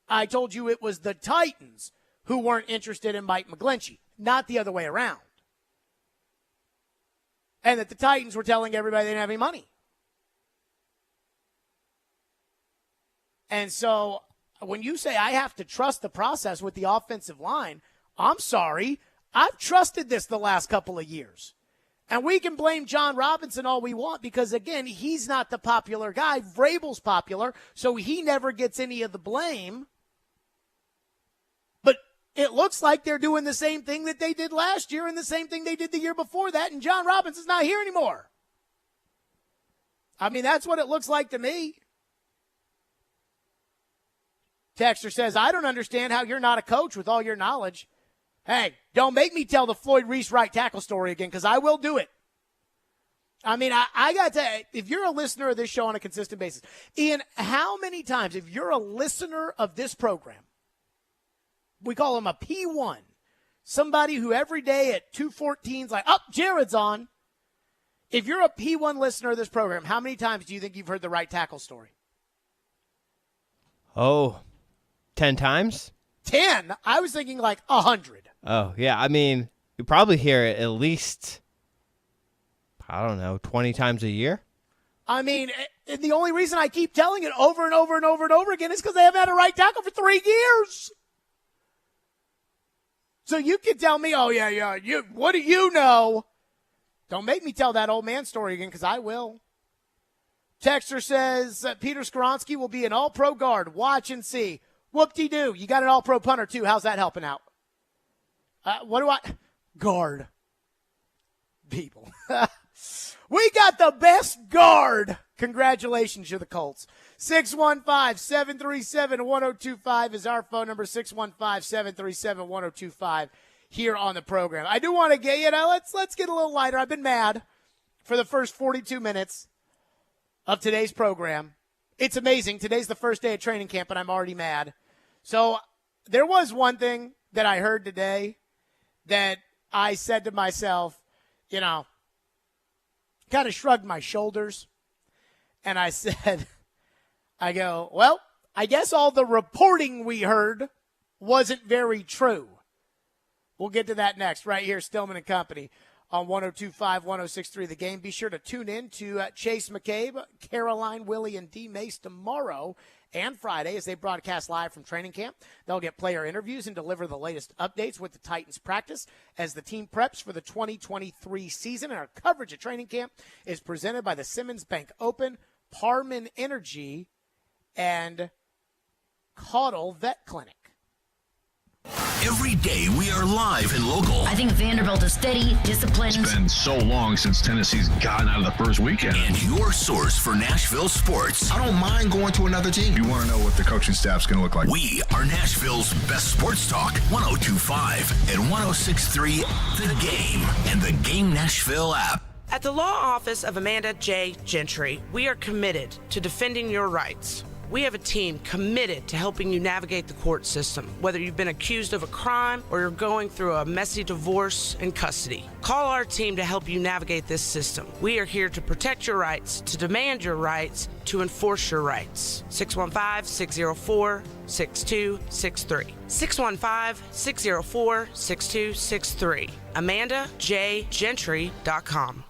I told you it was the Titans who weren't interested in Mike McGlinchey, not the other way around. And that the Titans were telling everybody they didn't have any money. And so when you say I have to trust the process with the offensive line, I'm sorry. I've trusted this the last couple of years. And we can blame John Robinson all we want because, again, he's not the popular guy. Vrabel's popular, so he never gets any of the blame. But it looks like they're doing the same thing that they did last year and the same thing they did the year before that, and John Robbins is not here anymore. I mean, that's what it looks like to me. Texter says, I don't understand how you're not a coach with all your knowledge. Hey, don't make me tell the Floyd Reese right tackle story again, because I will do it. I mean, I got to, if you're a listener of this show on a consistent basis, Ian, how many times, if you're a listener of this program, we call him a P1, somebody who every day at 2:14 is like, oh, Jared's on. If you're a P1 listener of this program, how many times do you think you've heard the right tackle story? Oh, 10 times? 10? I was thinking like 100. Oh, yeah. I mean, you probably hear it at least, I don't know, 20 times a year. I mean, and the only reason I keep telling it over and over and over and over again is because they haven't had a right tackle for 3 years. So you can tell me, oh, yeah, what do you know? Don't make me tell that old man story again, because I will. Texter says Peter Skoronski will be an all-pro guard. Watch and see. Whoop-de-doo. You got an all-pro punter, too. How's that helping out? Guard. People. We got the best guard. Congratulations, you're the Colts. 615-737-1025 is our phone number, 615-737-1025 here on the program. I do want to get, let's get a little lighter. I've been mad for the first 42 minutes of today's program. It's amazing. Today's the first day of training camp, and I'm already mad. So there was one thing that I heard today that I said to myself, kind of shrugged my shoulders. And I said, I guess all the reporting we heard wasn't very true. We'll get to that next right here, Stillman and Company on 102.5, 106.3 The Game. Be sure to tune in to Chase McCabe, Caroline, Willie, and D. Mace tomorrow and Friday as they broadcast live from training camp. They'll get player interviews and deliver the latest updates with the Titans practice as the team preps for the 2023 season. And our coverage at training camp is presented by the Simmons Bank Open, Parman Energy, and Caudle Vet Clinic. Every day we are live and local. I think Vanderbilt is steady, disciplined. It's been so long since Tennessee's gotten out of the first weekend. And your source for Nashville sports. I don't mind going to another team. You want to know what the coaching staff's going to look like. We are Nashville's best sports talk. 102.5 and 106.3 The Game and the Game Nashville app. At the law office of Amanda J. Gentry, we are committed to defending your rights. We have a team committed to helping you navigate the court system, whether you've been accused of a crime or you're going through a messy divorce in custody. Call our team to help you navigate this system. We are here to protect your rights, to demand your rights, to enforce your rights. 615-604-6263. 615-604-6263. AmandaJGentry.com.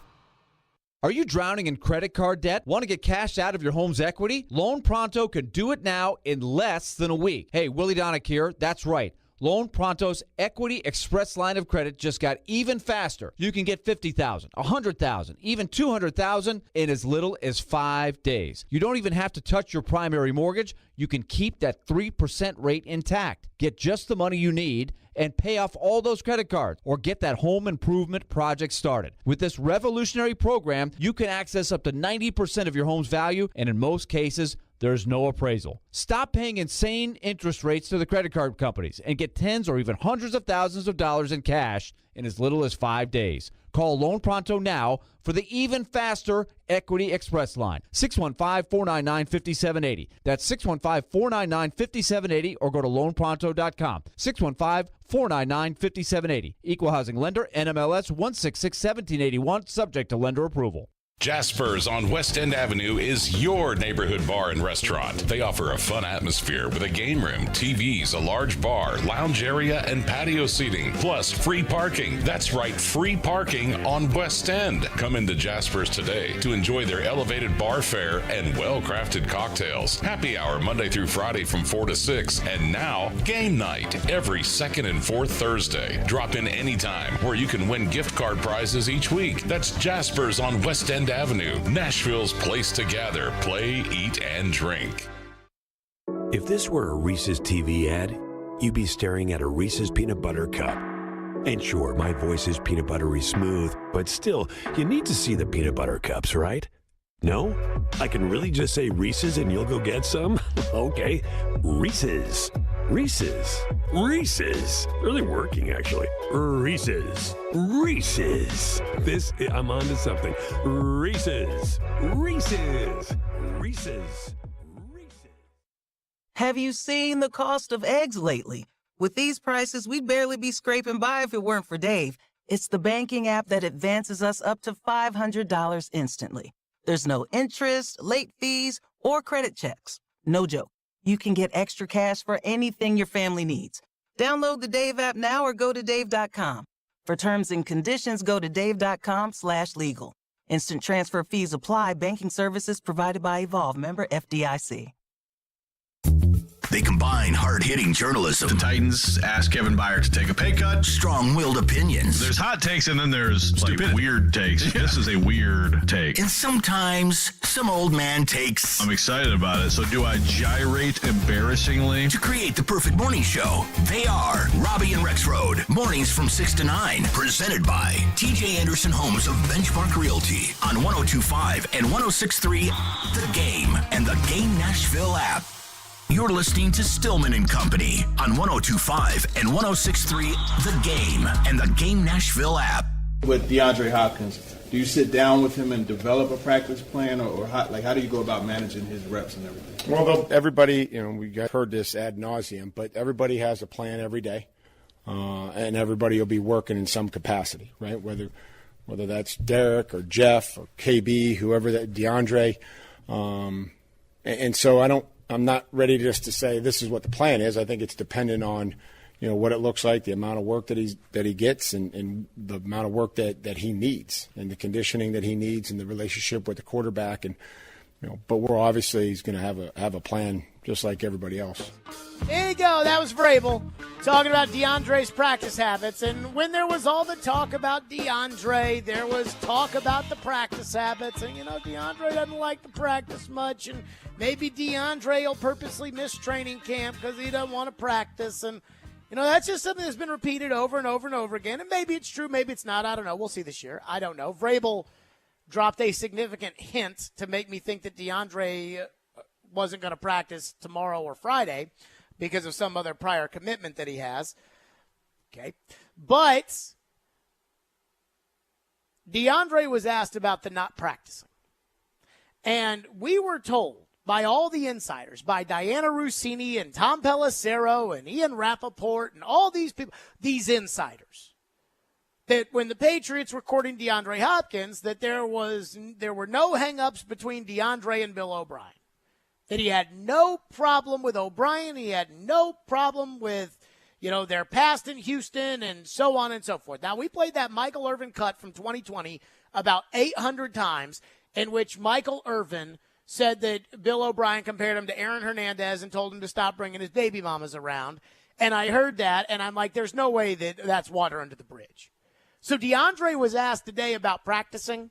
Are you drowning in credit card debt? Want to get cash out of your home's equity? Loan Pronto can do it now in less than a week. Hey, Willie Donick here. That's right. Loan Pronto's Equity Express line of credit just got even faster. You can get $50,000, $100,000, even $200,000 in as little as 5 days. You don't even have to touch your primary mortgage. You can keep that 3% rate intact. Get just the money you need and pay off all those credit cards or get that home improvement project started. With this revolutionary program, you can access up to 90% of your home's value, and in most cases, there's no appraisal. Stop paying insane interest rates to the credit card companies and get tens or even hundreds of thousands of dollars in cash in as little as 5 days. Call Loan Pronto now for the even faster Equity Express line. 615-499-5780. That's 615-499-5780 or go to loanpronto.com. 615-499-5780. Equal Housing Lender, NMLS 1661781, subject to lender approval. Jasper's on West End Avenue is your neighborhood bar and restaurant. They offer a fun atmosphere with a game room, TVs, a large bar, lounge area, and patio seating, plus free parking. That's right, free parking on West End. Come into Jasper's today to enjoy their elevated bar fare and well-crafted cocktails. Happy hour Monday through Friday from 4 to 6, and now game night every second and fourth Thursday. Drop in anytime where you can win gift card prizes each week. That's Jasper's on West End Avenue, Nashville's place to gather, play, eat, and drink. If this were a Reese's TV ad, you'd be staring at a Reese's Peanut Butter Cup. And sure, my voice is peanut buttery smooth, but still, you need to see the peanut butter cups, right? No? I can really just say Reese's and you'll go get some? Okay, Reese's. Reese's. Reese's. Really working, actually. Reese's. Reese's. I'm on to something. Reese's. Reese's. Reese's. Have you seen the cost of eggs lately? With these prices, we'd barely be scraping by if it weren't for Dave. It's the banking app that advances us up to $500 instantly. There's no interest, late fees, or credit checks. No joke. You can get extra cash for anything your family needs. Download the Dave app now or go to dave.com. For terms and conditions, go to dave.com/legal. Instant transfer fees apply. Banking services provided by Evolve. Member FDIC. They combine hard-hitting journalism. The Titans asked Kevin Byard to take a pay cut. Strong-willed opinions. There's hot takes and then there's like weird takes. Yeah. This is a weird take. And sometimes some old man takes. I'm excited about it. So do I gyrate embarrassingly? To create the perfect morning show, they are Robbie and Rex Road. Mornings from 6 to 9. Presented by TJ Anderson Homes of Benchmark Realty on 102.5 and 106.3 The Game and the Game Nashville app. You're listening to Stillman and Company on 102.5 and 106.3 The Game and the Game Nashville app. With DeAndre Hopkins, do you sit down with him and develop a practice plan, or how do you go about managing his reps and everything? Well, everybody, we heard this ad nauseum, but everybody has a plan every day, and everybody will be working in some capacity, right? Whether that's Derek or Jeff or KB, whoever that DeAndre, and so I'm not ready just to say this is what the plan is. I think it's dependent on, what it looks like, the amount of work that he gets, and the amount of work that he needs, and the conditioning that he needs, and the relationship with the quarterback, and But we're obviously he's going to have a plan just like everybody else. There you go. That was Vrabel talking about DeAndre's practice habits. And when there was all the talk about DeAndre, there was talk about the practice habits. And, DeAndre doesn't like to practice much. And maybe DeAndre will purposely miss training camp because he doesn't want to practice. And, that's just something that's been repeated over and over and over again. And maybe it's true, maybe it's not. I don't know. We'll see this year. I don't know. Vrabel dropped a significant hint to make me think that DeAndre wasn't going to practice tomorrow or Friday because of some other prior commitment that he has. Okay. But DeAndre was asked about the not practicing. And we were told by all the insiders, by Diana Rossini and Tom Pelissero and Ian Rappaport and all these people, these insiders, that when the Patriots were courting DeAndre Hopkins, that there were no hang-ups between DeAndre and Bill O'Brien. That he had no problem with O'Brien. He had no problem with, their past in Houston and so on and so forth. Now, we played that Michael Irvin cut from 2020 about 800 times in which Michael Irvin said that Bill O'Brien compared him to Aaron Hernandez and told him to stop bringing his baby mamas around. And I heard that, and I'm like, there's no way that that's water under the bridge. So DeAndre was asked today about practicing,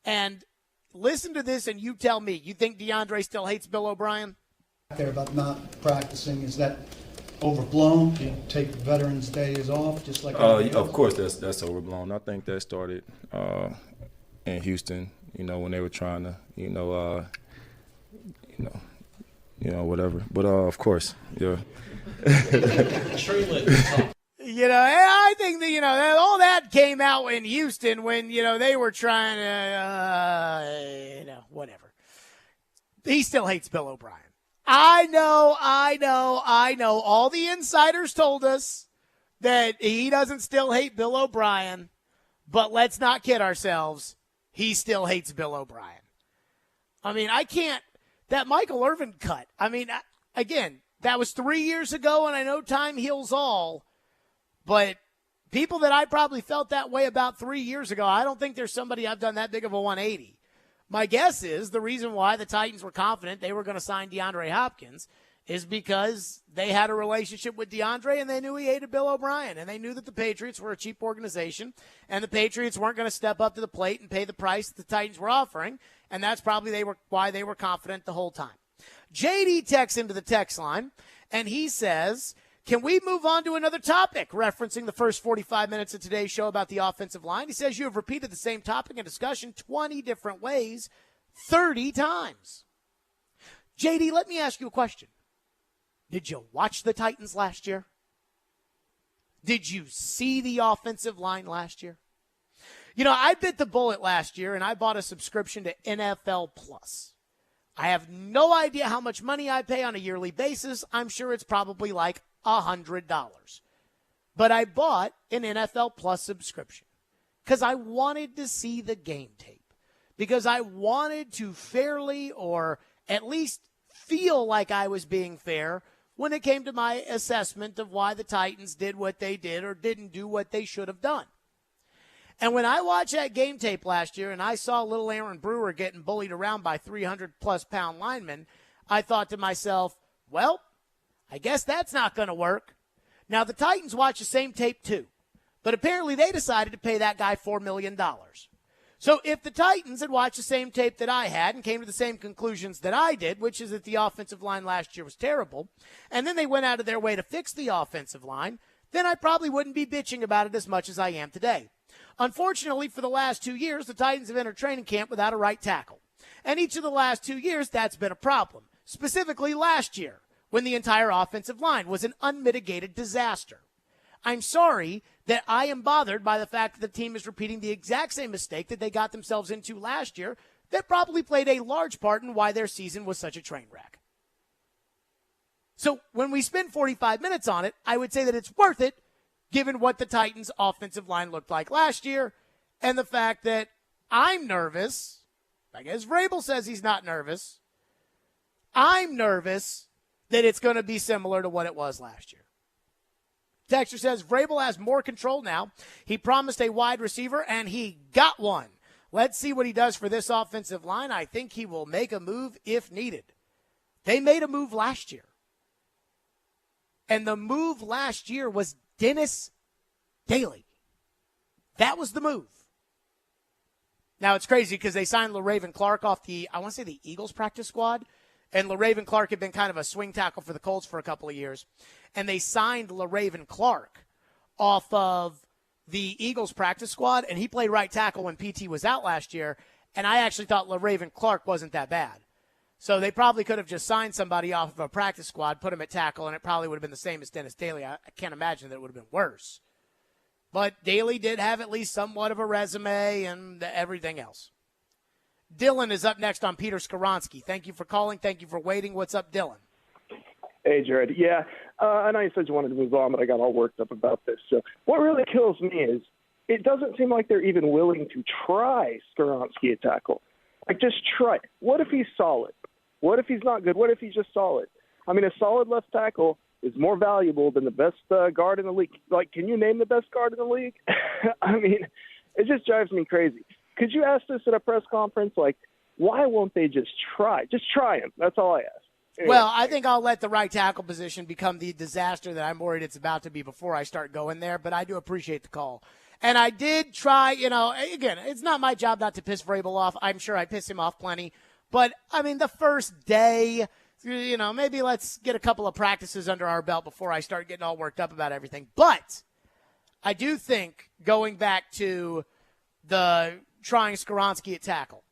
and listen to this and you tell me, you think DeAndre still hates Bill O'Brien? There about not practicing, is that overblown? Do you take Veterans Days off just like of course that's overblown. I think that started in Houston, when they were trying to, whatever. But of course, yeah. I think that, all that came out in Houston when, they were trying to, whatever. He still hates Bill O'Brien. I know. All the insiders told us that he doesn't still hate Bill O'Brien, but let's not kid ourselves. He still hates Bill O'Brien. I mean, that Michael Irvin cut. I mean, again, that was 3 years ago, and I know time heals all. But people that I probably felt that way about 3 years ago, I don't think there's somebody I've done that big of a 180. My guess is the reason why the Titans were confident they were going to sign DeAndre Hopkins is because they had a relationship with DeAndre and they knew he hated Bill O'Brien. And they knew that the Patriots were a cheap organization and the Patriots weren't going to step up to the plate and pay the price that the Titans were offering. And that's probably why they were confident the whole time. JD texts into the text line and he says, Can we move on to another topic? Referencing the first 45 minutes of today's show about the offensive line, he says you have repeated the same topic and discussion 20 different ways, 30 times. JD, let me ask you a question. Did you watch the Titans last year? Did you see the offensive line last year? You know, I bit the bullet last year, and I bought a subscription to NFL Plus. I have no idea how much money I pay on a yearly basis. I'm sure it's probably like $100. But I bought an NFL Plus subscription because I wanted to see the game tape, because I wanted to fairly, or at least feel like I was being fair when it came to my assessment of why the Titans did what they did or didn't do what they should have done. And when I watched that game tape last year and I saw little Aaron Brewer getting bullied around by 300-plus pound linemen, I thought to myself, well, I guess that's not going to work. Now, the Titans watch the same tape too, but apparently they decided to pay that guy $4 million. So if the Titans had watched the same tape that I had and came to the same conclusions that I did, which is that the offensive line last year was terrible, and then they went out of their way to fix the offensive line, then I probably wouldn't be bitching about it as much as I am today. Unfortunately, for the last 2 years, the Titans have entered training camp without a right tackle. And each of the last 2 years, that's been a problem. Specifically last year, when the entire offensive line was an unmitigated disaster. I'm sorry that I am bothered by the fact that the team is repeating the exact same mistake that they got themselves into last year that probably played a large part in why their season was such a train wreck. So when we spend 45 minutes on it, I would say that it's worth it given what the Titans' offensive line looked like last year and the fact that I'm nervous. I guess Vrabel says he's not nervous. I'm nervous that it's going to be similar to what it was last year. Texter says, Vrabel has more control now. He promised a wide receiver, and he got one. Let's see what he does for this offensive line. I think he will make a move if needed. They made a move last year. And the move last year was Dennis Daly. That was the move. Now, it's crazy because they signed LaRaven Clark off the Eagles practice squad. And LaRaven Clark had been kind of a swing tackle for the Colts for a couple of years. And they signed LaRaven Clark off of the Eagles practice squad, and he played right tackle when PT was out last year. And I actually thought LaRaven Clark wasn't that bad. So they probably could have just signed somebody off of a practice squad, put him at tackle, and it probably would have been the same as Dennis Daly. I can't imagine that it would have been worse. But Daly did have at least somewhat of a resume and everything else. Dylan is up next on Peter Skoronsky. Thank you for calling. Thank you for waiting. What's up, Dylan? Hey, Jared. Yeah, I know you said you wanted to move on, but I got all worked up about this. So what really kills me is it doesn't seem like they're even willing to try Skoronsky at tackle. Like, just try. What if he's solid? What if he's not good? What if he's just solid? I mean, a solid left tackle is more valuable than the best guard in the league. Like, can you name the best guard in the league? I mean, it just drives me crazy. Could you ask this at a press conference? Like, why won't they just try? Just try him. That's all I ask. Anyway. Well, I think I'll let the right tackle position become the disaster that I'm worried it's about to be before I start going there, but I do appreciate the call. And I did try, again, it's not my job not to piss Vrabel off. I'm sure I piss him off plenty. But, I mean, the first day, maybe let's get a couple of practices under our belt before I start getting all worked up about everything. But I do think, going back to the trying Skoronsky at tackle,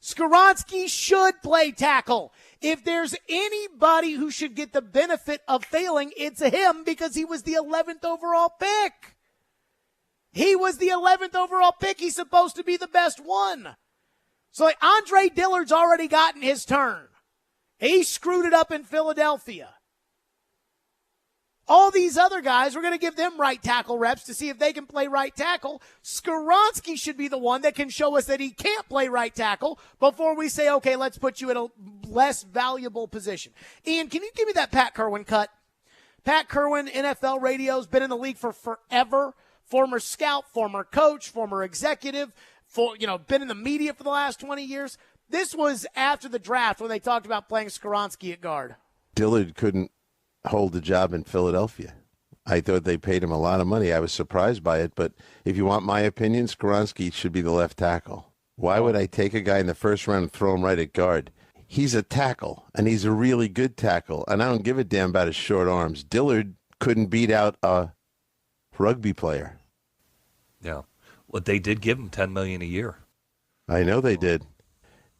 Skoronsky should play tackle. If there's anybody who should get the benefit of failing, it's him, because he was the 11th overall pick. He was the 11th overall pick. He's supposed to be the best one. So Andre Dillard's already gotten his turn. He screwed it up in Philadelphia. All these other guys, we're going to give them right tackle reps to see if they can play right tackle. Skoronsky should be the one that can show us that he can't play right tackle before we say, okay, let's put you in a less valuable position. Ian, can you give me that Pat Kerwin cut? Pat Kerwin, NFL radio, has been in the league for forever. Former scout, former coach, former executive, been in the media for the last 20 years. This was after the draft when they talked about playing Skoronsky at guard. Dillard couldn't hold the job in Philadelphia. I thought they paid him a lot of money. I was surprised by it, but if you want my opinion, Skoronsky should be the left tackle. Why would I take a guy in the first round and throw him right at guard? He's a tackle, and he's a really good tackle, and I don't give a damn about his short arms. Dillard couldn't beat out a rugby player. Yeah. Well, they did give him $10 million a year. I know they did.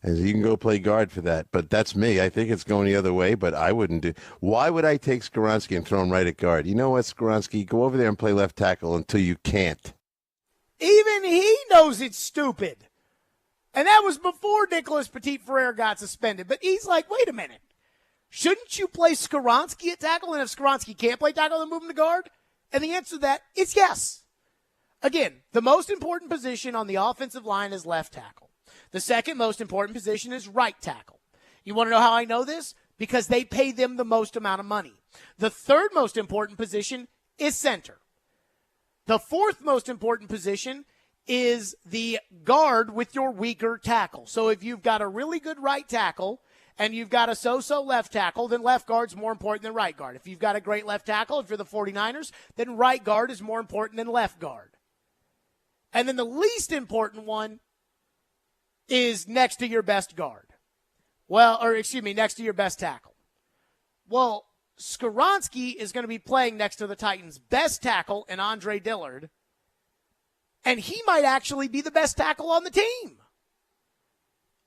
And you can go play guard for that. But that's me. I think it's going the other way, but I wouldn't do. Why would I take Skoronski and throw him right at guard? You know what, Skoronski? Go over there and play left tackle until you can't. Even he knows it's stupid. And that was before Nicholas Petit-Frere got suspended. But he's like, wait a minute. Shouldn't you play Skoronski at tackle? And if Skoronski can't play tackle, then move him to guard? And the answer to that is yes. Again, the most important position on the offensive line is left tackle. The second most important position is right tackle. You want to know how I know this? Because they pay them the most amount of money. The third most important position is center. The fourth most important position is the guard with your weaker tackle. So if you've got a really good right tackle and you've got a so-so left tackle, then left guard's more important than right guard. If you've got a great left tackle, if you're the 49ers, then right guard is more important than left guard. And then the least important one is next to your best guard. Next to your best tackle. Well, Skoronski is going to be playing next to the Titans' best tackle in Andre Dillard, and he might actually be the best tackle on the team.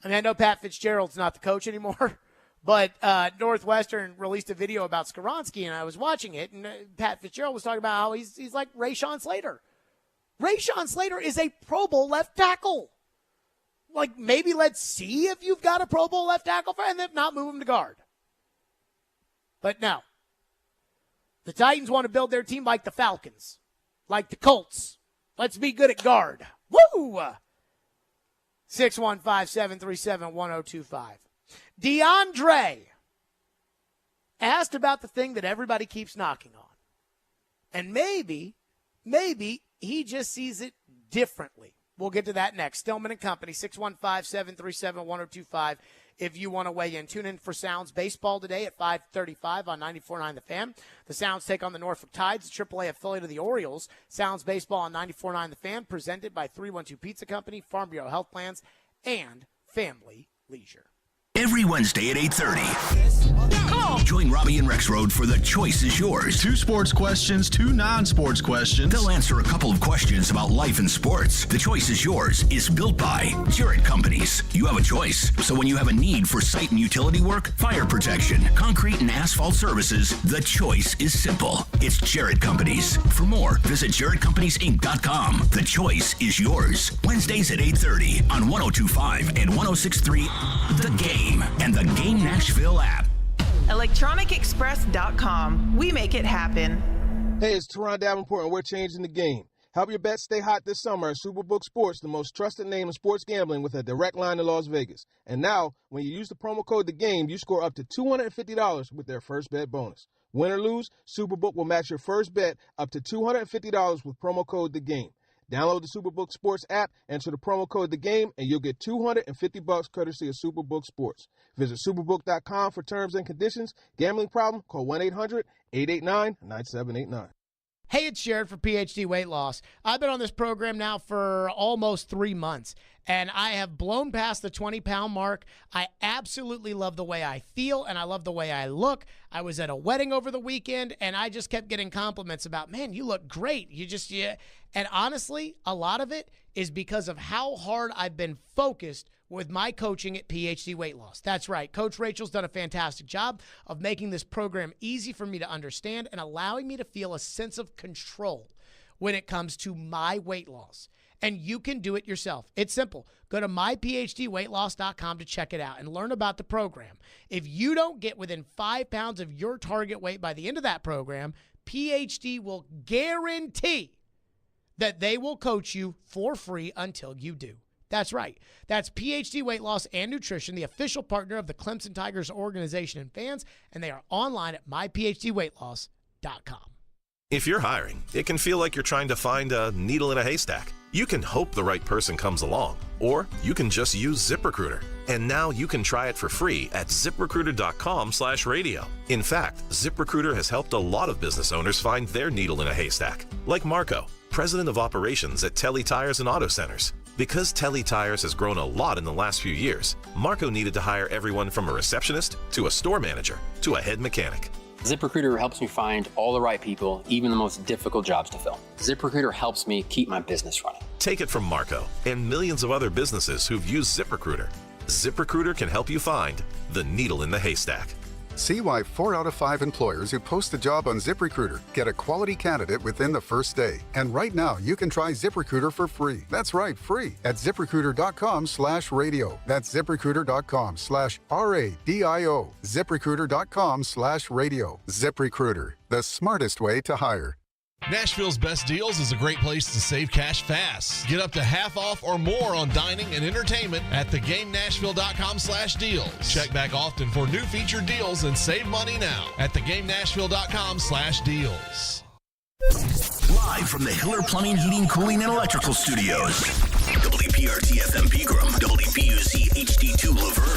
I mean, I know Pat Fitzgerald's not the coach anymore, but Northwestern released a video about Skoronski, and I was watching it, and Pat Fitzgerald was talking about how he's like Rashawn Slater. Rashawn Slater is a Pro Bowl left tackle. Like, maybe let's see if you've got a Pro Bowl left tackle, and if not, move him to guard. But no. The Titans want to build their team like the Falcons, like the Colts. Let's be good at guard. Woo! 615-737-1025. DeAndre asked about the thing that everybody keeps knocking on. And maybe he just sees it differently. We'll get to that next. Stillman and Company, 615-737-1025. If you want to weigh in, tune in for Sounds Baseball today at 5:35 on 94.9 The Fan. The Sounds take on the Norfolk Tides, AAA affiliate of the Orioles. Sounds Baseball on 94.9 The Fan, presented by 312 Pizza Company, Farm Bureau Health Plans, and Family Leisure. Every Wednesday at 8:30. Come on. Join Robbie and Rex Road for The Choice is Yours. 2 sports questions, 2 non-sports questions. They'll answer a couple of questions about life and sports. The Choice is Yours is built by Jarrett Companies. You have a choice. So when you have a need for site and utility work, fire protection, concrete and asphalt services, the choice is simple. It's Jarrett Companies. For more, visit JarrettCompaniesInc.com. The choice is yours. Wednesdays at 8:30 on 102.5 and 106.3 The Game and the Game Nashville app. ElectronicExpress.com. We make it happen. Hey, it's Teron Davenport, and we're changing the game. Help your bets stay hot this summer at Superbook Sports, the most trusted name in sports gambling with a direct line to Las Vegas. And now, when you use the promo code The Game, you score up to $250 with their first bet bonus. Win or lose, Superbook will match your first bet up to $250 with promo code The Game. Download the Superbook Sports app, enter the promo code The Game, and you'll get $250 courtesy of Superbook Sports. Visit superbook.com for terms and conditions. Gambling problem? Call 1-800-889-9789. Hey, it's Jared for PhD Weight Loss. I've been on this program now for almost 3 months, and I have blown past the 20-pound mark. I absolutely love the way I feel, and I love the way I look. I was at a wedding over the weekend, and I just kept getting compliments about, man, you look great. And honestly, a lot of it is because of how hard I've been focused with my coaching at PhD Weight Loss. That's right. Coach Rachel's done a fantastic job of making this program easy for me to understand and allowing me to feel a sense of control when it comes to my weight loss. And you can do it yourself. It's simple. Go to myphdweightloss.com to check it out and learn about the program. If you don't get within 5 pounds of your target weight by the end of that program, PhD will guarantee that they will coach you for free until you do. That's right. That's PhD Weight Loss and Nutrition, the official partner of the Clemson Tigers organization and fans, and they are online at myphdweightloss.com. If you're hiring, it can feel like you're trying to find a needle in a haystack. You can hope the right person comes along, or you can just use ZipRecruiter. And now you can try it for free at ZipRecruiter.com/radio. In fact, ZipRecruiter has helped a lot of business owners find their needle in a haystack, like Marco, president of operations at Telly Tires and Auto Centers. Because Telly Tires has grown a lot in the last few years, Marco needed to hire everyone from a receptionist to a store manager to a head mechanic. ZipRecruiter helps me find all the right people, even the most difficult jobs to fill. ZipRecruiter helps me keep my business running. Take it from Marco and millions of other businesses who've used ZipRecruiter. ZipRecruiter can help you find the needle in the haystack. See why 4 out of 5 employers who post a job on ZipRecruiter get a quality candidate within the first day. And right now, you can try ZipRecruiter for free. That's right, free at ZipRecruiter.com/radio. That's ZipRecruiter.com/RADIO. ZipRecruiter.com/radio. ZipRecruiter, the smartest way to hire. Nashville's Best Deals is a great place to save cash fast. Get up to half off or more on dining and entertainment at thegamenashville.com/deals. Check back often for new featured deals and save money now at thegamenashville.com/deals. Live from the Hiller Plumbing, Heating, Cooling, and Electrical Studios. WPRT-FM Pegram, WPUC HD2 Laverne.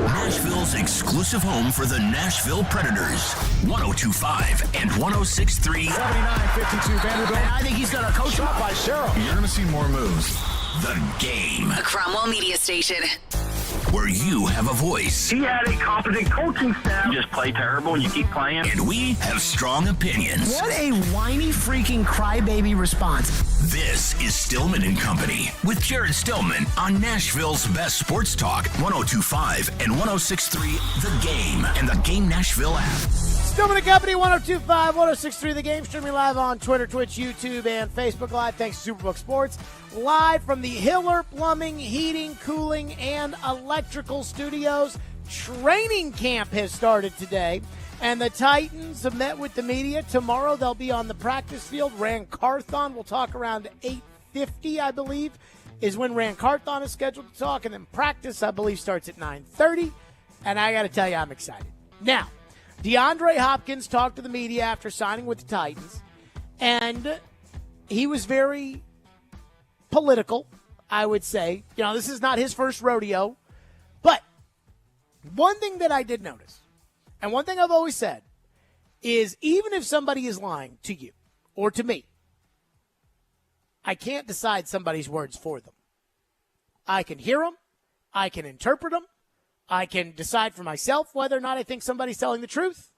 Nashville's exclusive home for the Nashville Predators. 102.5 and 106.3. 79-52 Vanderbilt. I think he's going to coach him up by Cheryl. You're going to see more moves. The Game. A Cromwell Media Station. Where you have a voice. He had a competent coaching staff. You just play terrible and you keep playing. And we have strong opinions. What a whiny freaking crybaby response. This is Stillman and Company with Jared Stillman on Nashville's best sports talk, 102.5 and 106.3 The Game and the Game Nashville app. Stillman and Company, 102.5, 106.3 The Game, streaming live on Twitter, Twitch, YouTube, and Facebook Live. Thanks to Superbook Sports. Live from the Hiller Plumbing, Heating, Cooling, and Electrical Studios. Training camp has started today, and the Titans have met with the media. Tomorrow they'll be on the practice field. Rand Carthon will talk around 8:50, I believe, is when Rand Carthon is scheduled to talk, and then practice, I believe, starts at 9:30, and I got to tell you, I'm excited. Now, DeAndre Hopkins talked to the media after signing with the Titans, and he was very political, I would say. You know, this is not his first rodeo, but one thing that I did notice, and one thing I've always said, is even if somebody is lying to you or to me, I can't decide somebody's words for them. I can hear them, I can interpret them, I can decide for myself whether or not I think somebody's telling the truth,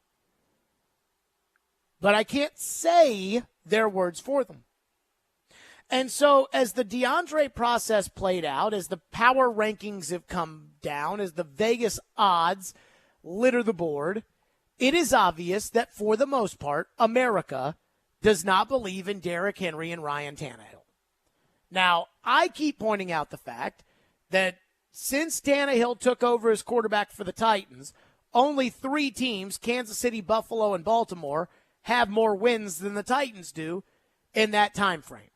but I can't say their words for them. And so as the DeAndre process played out, as the power rankings have come down, as the Vegas odds litter the board, it is obvious that for the most part, America does not believe in Derrick Henry and Ryan Tannehill. Now, I keep pointing out the fact that since Tannehill took over as quarterback for the Titans, only 3 teams, Kansas City, Buffalo, and Baltimore, have more wins than the Titans do in that time frame.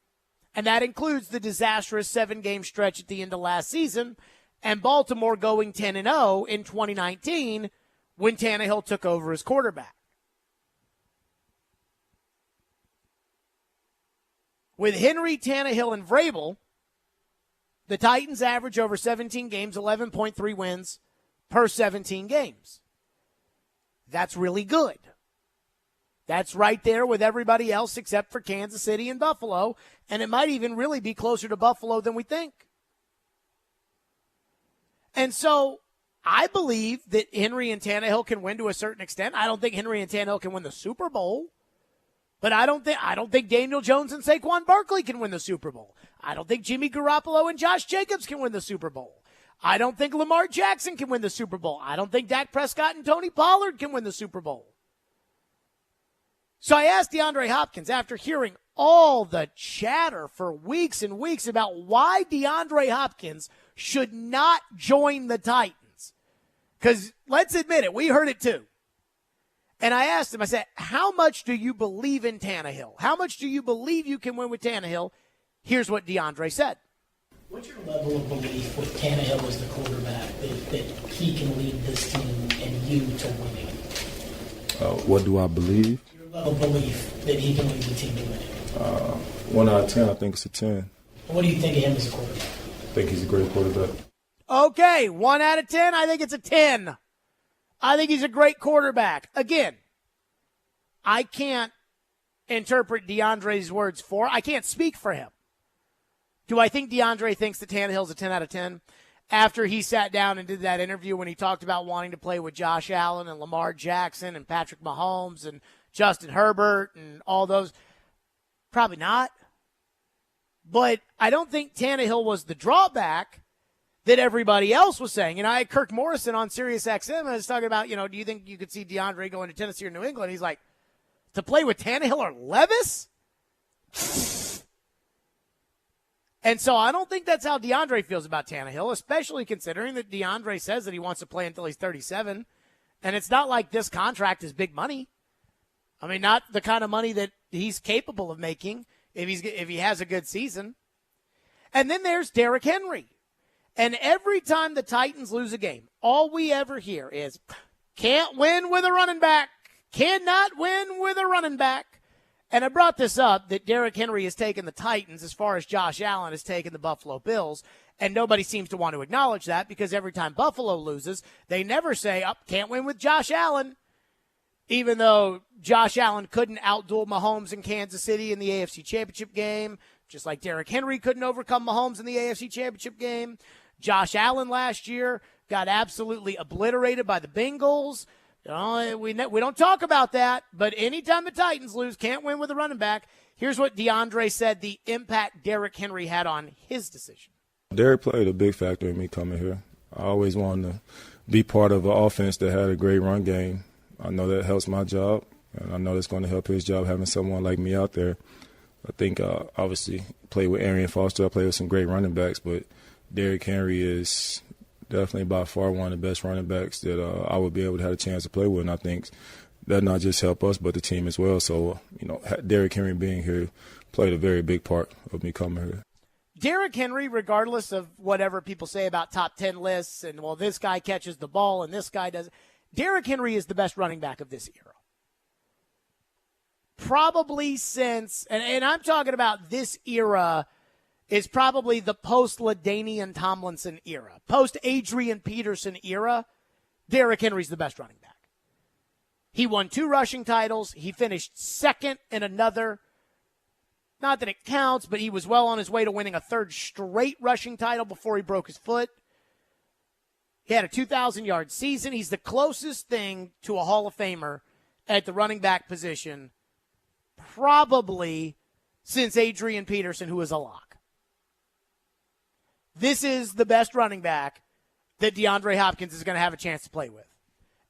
And that includes the disastrous 7-game stretch at the end of last season and Baltimore going 10-0 in 2019 when Tannehill took over as quarterback. With Henry, Tannehill, and Vrabel, the Titans average over 17 games, 11.3 wins per 17 games. That's really good. That's right there with everybody else except for Kansas City and Buffalo, and it might even really be closer to Buffalo than we think. And so I believe that Henry and Tannehill can win to a certain extent. I don't think Henry and Tannehill can win the Super Bowl. But I don't think Daniel Jones and Saquon Barkley can win the Super Bowl. I don't think Jimmy Garoppolo and Josh Jacobs can win the Super Bowl. I don't think Lamar Jackson can win the Super Bowl. I don't think Dak Prescott and Tony Pollard can win the Super Bowl. So I asked DeAndre Hopkins, after hearing all the chatter for weeks and weeks about why DeAndre Hopkins should not join the Titans. Because let's admit it, we heard it too. And I asked him, I said, how much do you believe in Tannehill? How much do you believe you can win with Tannehill? Here's what DeAndre said. What's your level of belief with Tannehill as the quarterback that he can lead this team and you to winning? What do I believe? Your level of belief that he can lead the team to winning. 1 out of 10, I think it's a 10. What do you think of him as a quarterback? I think he's a great quarterback. Okay, 1 out of 10, I think it's a 10. I think he's a great quarterback. Again, I can't interpret DeAndre's words I can't speak for him. Do I think DeAndre thinks that Tannehill's a 10 out of 10? after he sat down and did that interview when he talked about wanting to play with Josh Allen and Lamar Jackson and Patrick Mahomes and Justin Herbert and all those? Probably not. But I don't think Tannehill was the drawback that everybody else was saying. I had Kirk Morrison on Sirius XM, and I was talking about, do you think you could see DeAndre going to Tennessee or New England? He's like, to play with Tannehill or Levis? And so I don't think that's how DeAndre feels about Tannehill, especially considering that DeAndre says that he wants to play until he's 37. And it's not like this contract is big money. I mean, not the kind of money that he's capable of making if he has a good season. And then there's Derrick Henry. And every time the Titans lose a game, all we ever hear is, can't win with a running back. Cannot win with a running back. And I brought this up that Derrick Henry has taken the Titans as far as Josh Allen has taken the Buffalo Bills. And nobody seems to want to acknowledge that because every time Buffalo loses, they never say, can't win with Josh Allen. Even though Josh Allen couldn't outduel Mahomes in Kansas City in the AFC Championship game, just like Derrick Henry couldn't overcome Mahomes in the AFC Championship game. Josh Allen last year got absolutely obliterated by the Bengals. We don't talk about that, but anytime the Titans lose, can't win with a running back. Here's what DeAndre said the impact Derrick Henry had on his decision. Derrick played a big factor in me coming here. I always wanted to be part of an offense that had a great run game. I know that helps my job, and I know that's going to help his job having someone like me out there. I think, obviously, play with Arian Foster. I play with some great running backs, but Derrick Henry is definitely by far one of the best running backs that I would be able to have a chance to play with. And I think that not just help us, but the team as well. So, Derrick Henry being here played a very big part of me coming here. Derrick Henry, regardless of whatever people say about top 10 lists and, this guy catches the ball and this guy does, Derrick Henry is the best running back of this era. Probably since, and I'm talking about this era, is probably the post-LaDainian Tomlinson era. Post-Adrian Peterson era, Derrick Henry's the best running back. He won 2 rushing titles. He finished second in another. Not that it counts, but he was well on his way to winning a 3rd straight rushing title before he broke his foot. He had a 2,000-yard season. He's the closest thing to a Hall of Famer at the running back position probably since Adrian Peterson, who is a lock. This is the best running back that DeAndre Hopkins is going to have a chance to play with.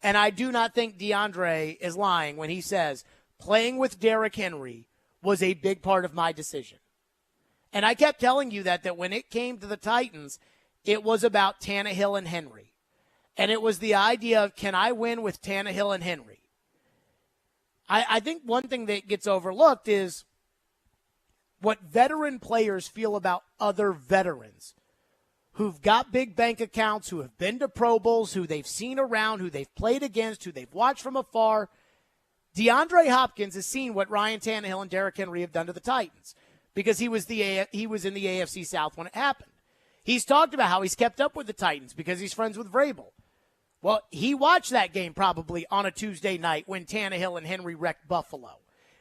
And I do not think DeAndre is lying when he says playing with Derrick Henry was a big part of my decision. And I kept telling you that when it came to the Titans, it was about Tannehill and Henry. And it was the idea of, can I win with Tannehill and Henry? I think one thing that gets overlooked is what veteran players feel about other veterans who've got big bank accounts, who have been to Pro Bowls, who they've seen around, who they've played against, who they've watched from afar. DeAndre Hopkins has seen what Ryan Tannehill and Derrick Henry have done to the Titans because he was in the AFC South when it happened. He's talked about how he's kept up with the Titans because he's friends with Vrabel. Well, he watched that game probably on a Tuesday night when Tannehill and Henry wrecked Buffalo.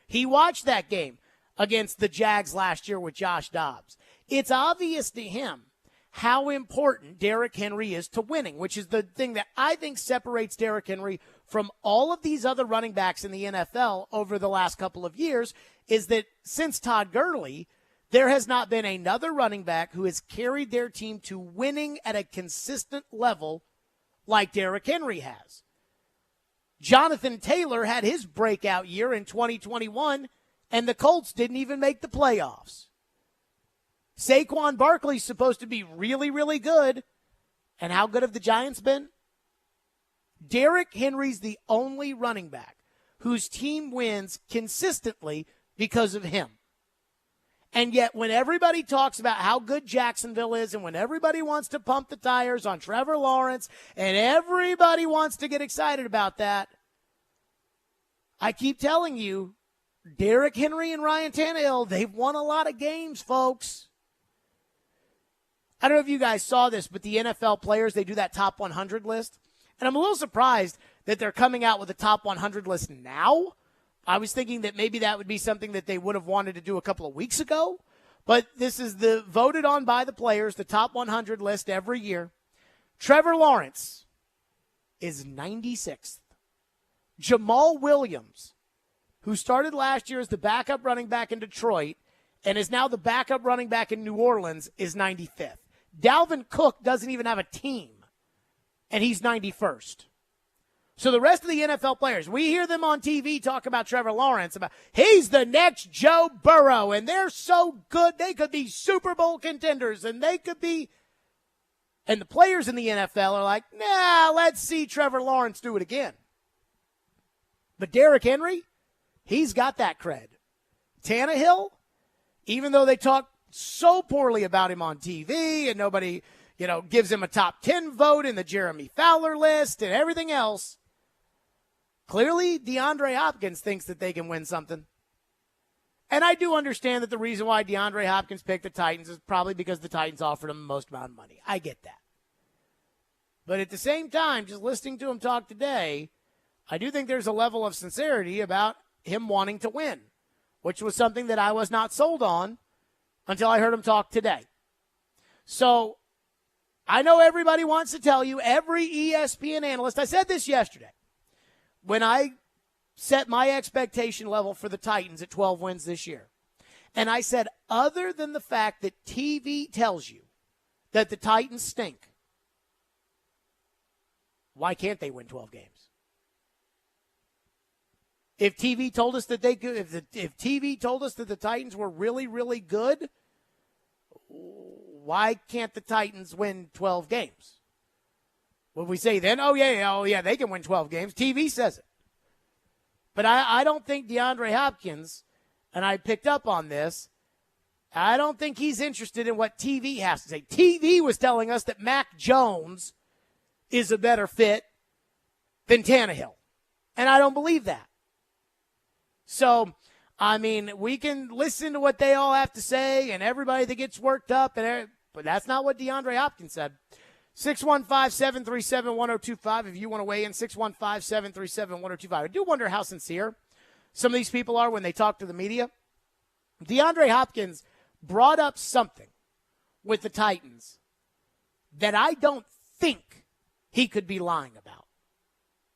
He watched that game against the Jags last year with Josh Dobbs. It's obvious to him how important Derrick Henry is to winning, which is the thing that I think separates Derrick Henry from all of these other running backs in the NFL over the last couple of years, is that since Todd Gurley, there has not been another running back who has carried their team to winning at a consistent level like Derrick Henry has. Jonathan Taylor had his breakout year in 2021, and the Colts didn't even make the playoffs. Saquon Barkley's supposed to be really, really good. And how good have the Giants been? Derrick Henry's the only running back whose team wins consistently because of him. And yet when everybody talks about how good Jacksonville is and when everybody wants to pump the tires on Trevor Lawrence and everybody wants to get excited about that, I keep telling you, Derrick Henry and Ryan Tannehill, they've won a lot of games, folks. I don't know if you guys saw this, but the NFL players, they do that top 100 list. And I'm a little surprised that they're coming out with a top 100 list now. I was thinking that maybe that would be something that they would have wanted to do a couple of weeks ago. But this is the voted on by the players, the top 100 list every year. Trevor Lawrence is 96th. Jamal Williams, who started last year as the backup running back in Detroit and is now the backup running back in New Orleans, is 95th. Dalvin Cook doesn't even have a team, and he's 91st. So the rest of the NFL players, we hear them on TV talk about Trevor Lawrence, about he's the next Joe Burrow, and they're so good, they could be Super Bowl contenders, and they could be. And the players in the NFL are like, nah, let's see Trevor Lawrence do it again. But Derrick Henry, he's got that cred. Tannehill, even though they talk so poorly about him on TV and nobody, gives him a top 10 vote in the Jeremy Fowler list and everything else, clearly DeAndre Hopkins thinks that they can win something. And I do understand that the reason why DeAndre Hopkins picked the Titans is probably because the Titans offered him the most amount of money. I get that. But at the same time, just listening to him talk today, I do think there's a level of sincerity about him wanting to win, which was something that I was not sold on until I heard him talk today. So I know everybody wants to tell you, every ESPN analyst, I said this yesterday, when I set my expectation level for the Titans at 12 wins this year. And I said, other than the fact that TV tells you that the Titans stink, why can't they win 12 games? If TV told us that they could, if TV told us that the Titans were really, really good, why can't the Titans win 12 games? Would we say then, oh yeah, they can win 12 games? TV says it. But I don't think DeAndre Hopkins, and I picked up on this, I don't think he's interested in what TV has to say. TV was telling us that Mac Jones is a better fit than Tannehill. And I don't believe that. So, I mean, we can listen to what they all have to say and everybody that gets worked up, but that's not what DeAndre Hopkins said. 615-737-1025 if you want to weigh in, 615-737-1025. I do wonder how sincere some of these people are when they talk to the media. DeAndre Hopkins brought up something with the Titans that I don't think he could be lying about.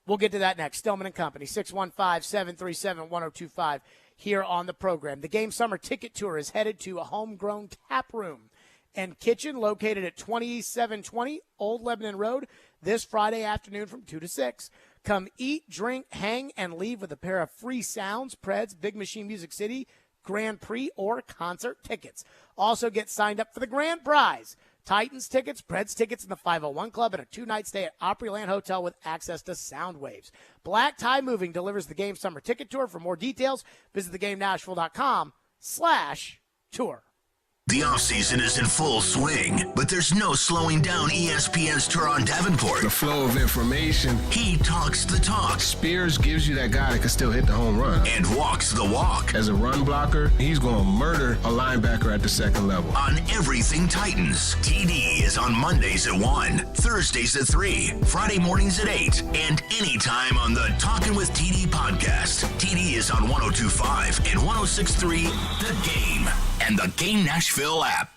We'll get to that next. Stillman and Company, 615-737-1025 here on the program. The Game Summer Ticket Tour is headed to a homegrown tap room and kitchen located at 2720 Old Lebanon Road this Friday afternoon from 2 to 6. Come eat, drink, hang, and leave with a pair of free Sounds, Preds, Big Machine Music City, Grand Prix, or concert tickets. Also get signed up for the grand prize. Titans tickets, Preds tickets in the 501 Club, and a 2-night stay at Opryland Hotel with access to sound waves. Black Tie Moving delivers the Game Summer Ticket Tour. For more details, visit thegamenashville.com/tour. The offseason is in full swing, but there's no slowing down ESPN's Teron Davenport. The flow of information. He talks the talk. Spears gives you that guy that can still hit the home run. And walks the walk. As a run blocker, he's going to murder a linebacker at the second level. On everything Titans, TD is on Mondays at 1, Thursdays at 3, Friday mornings at 8, and anytime on the Talkin' with TD podcast. TD is on 102.5 and 106.3 The Game and the Game Nashville app.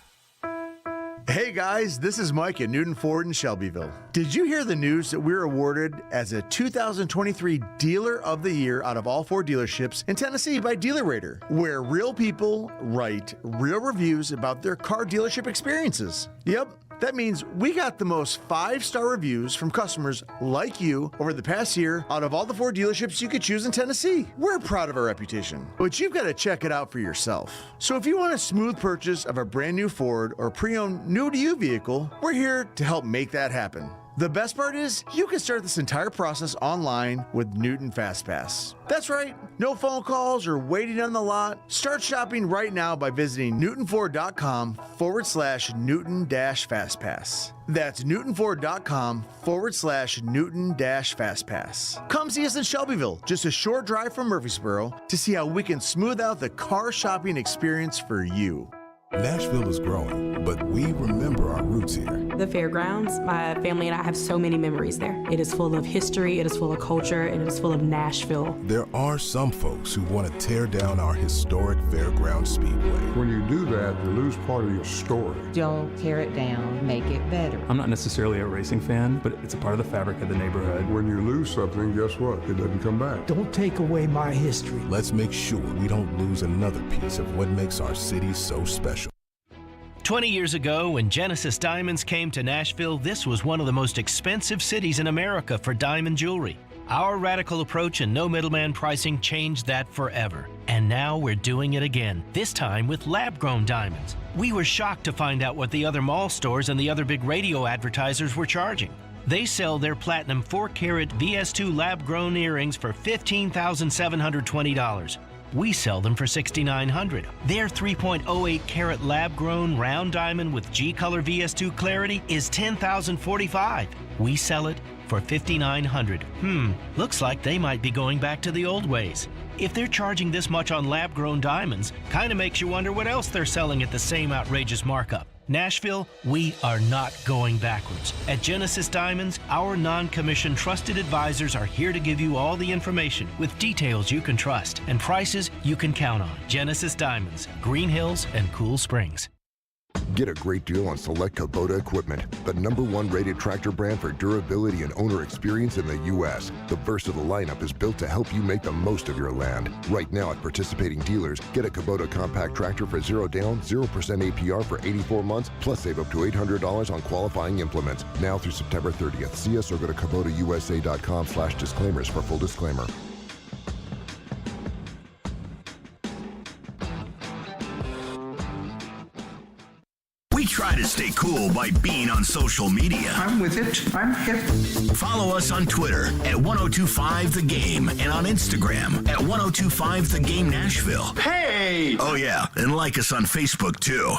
Hey guys, this is Mike at Newton Ford in Shelbyville. Did you hear the news that we're awarded as a 2023 Dealer of the Year out of all 4 dealerships in Tennessee by Dealer Rater, where real people write real reviews about their car dealership experiences? Yep. That means we got the most 5-star reviews from customers like you over the past year out of all the 4 dealerships you could choose in Tennessee. We're proud of our reputation, but you've got to check it out for yourself. So if you want a smooth purchase of a brand new Ford or pre-owned new-to-you vehicle, we're here to help make that happen. The best part is, you can start this entire process online with Newton FastPass. That's right, no phone calls or waiting on the lot. Start shopping right now by visiting newtonford.com/Newton-FastPass. That's newtonford.com/Newton-FastPass. Come see us in Shelbyville, just a short drive from Murfreesboro, to see how we can smooth out the car shopping experience for you. Nashville is growing, but we remember our roots here. The fairgrounds, my family and I have so many memories there. It is full of history, it is full of culture, and it is full of Nashville. There are some folks who want to tear down our historic fairground speedway. When you do that, you lose part of your story. Don't tear it down, make it better. I'm not necessarily a racing fan, but it's a part of the fabric of the neighborhood. When you lose something, guess what? It doesn't come back. Don't take away my history. Let's make sure we don't lose another piece of what makes our city so special. 20 years ago, when Genesis Diamonds came to Nashville, this was one of the most expensive cities in America for diamond jewelry. Our radical approach and no middleman pricing changed that forever. And now we're doing it again, this time with lab-grown diamonds. We were shocked to find out what the other mall stores and the other big radio advertisers were charging. They sell their platinum 4-carat VS2 lab-grown earrings for $15,720. We sell them for $6,900. Their 3.08 carat lab-grown round diamond with G-Color VS2 clarity is $10,045. We sell it for $5,900. Looks like they might be going back to the old ways. If they're charging this much on lab-grown diamonds, kind of makes you wonder what else they're selling at the same outrageous markup. Nashville, we are not going backwards. At Genesis Diamonds, our non-commissioned trusted advisors are here to give you all the information with details you can trust and prices you can count on. Genesis Diamonds, Green Hills and Cool Springs. Get a great deal on select Kubota equipment, the #1 rated tractor brand for durability and owner experience in the U.S. The versatile lineup is built to help you make the most of your land. Right now at participating dealers, get a Kubota compact tractor for 0 down, 0% APR for 84 months, plus save up to $800 on qualifying implements. Now through September 30th. See us or go to KubotaUSA.com/disclaimers for full disclaimer. We try to stay cool by being on social media. I'm with it. I'm hip. Follow us on Twitter at 1025thegame and on Instagram at 1025thegame Nashville. Hey! Oh yeah, and like us on Facebook too.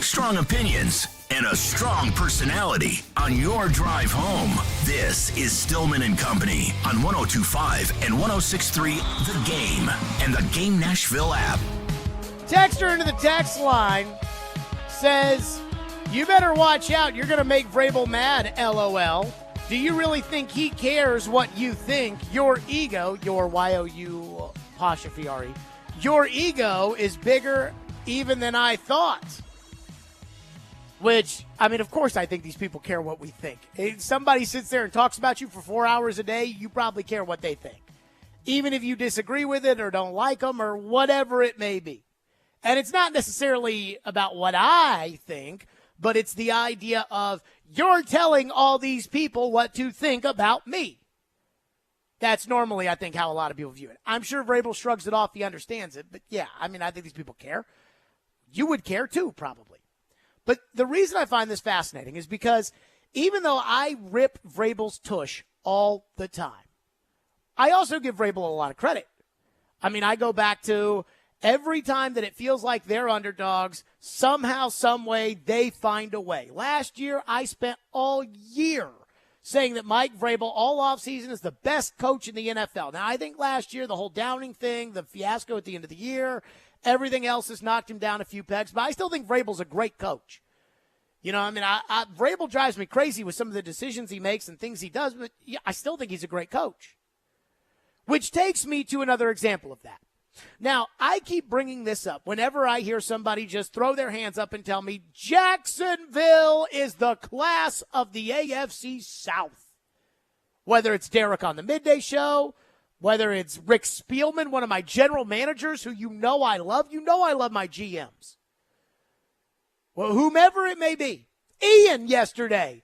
Strong opinions and a strong personality on your drive home. This is Stillman and Company on 1025 and 1063 The Game and the Game Nashville app. Texter into the text line says, you better watch out. You're going to make Vrabel mad, LOL. Do you really think he cares what you think? Your ego, your Y-O-U apostrophe R-E, your ego is bigger even than I thought. Which, I mean, of course I think these people care what we think. If somebody sits there and talks about you for 4 hours a day, you probably care what they think. Even if you disagree with it or don't like them or whatever it may be. And it's not necessarily about what I think, but it's the idea of you're telling all these people what to think about me. That's normally, I think, how a lot of people view it. I'm sure Vrabel shrugs it off. He understands it. But, yeah, I mean, I think these people care. You would care, too, probably. But the reason I find this fascinating is because even though I rip Vrabel's tush all the time, I also give Vrabel a lot of credit. I mean, I go back to every time that it feels like they're underdogs, somehow, some way, they find a way. Last year, I spent all year saying that Mike Vrabel all offseason is the best coach in the NFL. Now, I think last year, the whole Downing thing, the fiasco at the end of the year, everything else has knocked him down a few pegs, but I still think Vrabel's a great coach. You know, I mean, Vrabel drives me crazy with some of the decisions he makes and things he does, but yeah, I still think he's a great coach. Which takes me to another example of that. Now, I keep bringing this up whenever I hear somebody just throw their hands up and tell me Jacksonville is the class of the AFC South. Whether it's Derek on the Midday Show, whether it's Rick Spielman, one of my general managers who you know I love my GMs. Well, whomever it may be. Ian yesterday.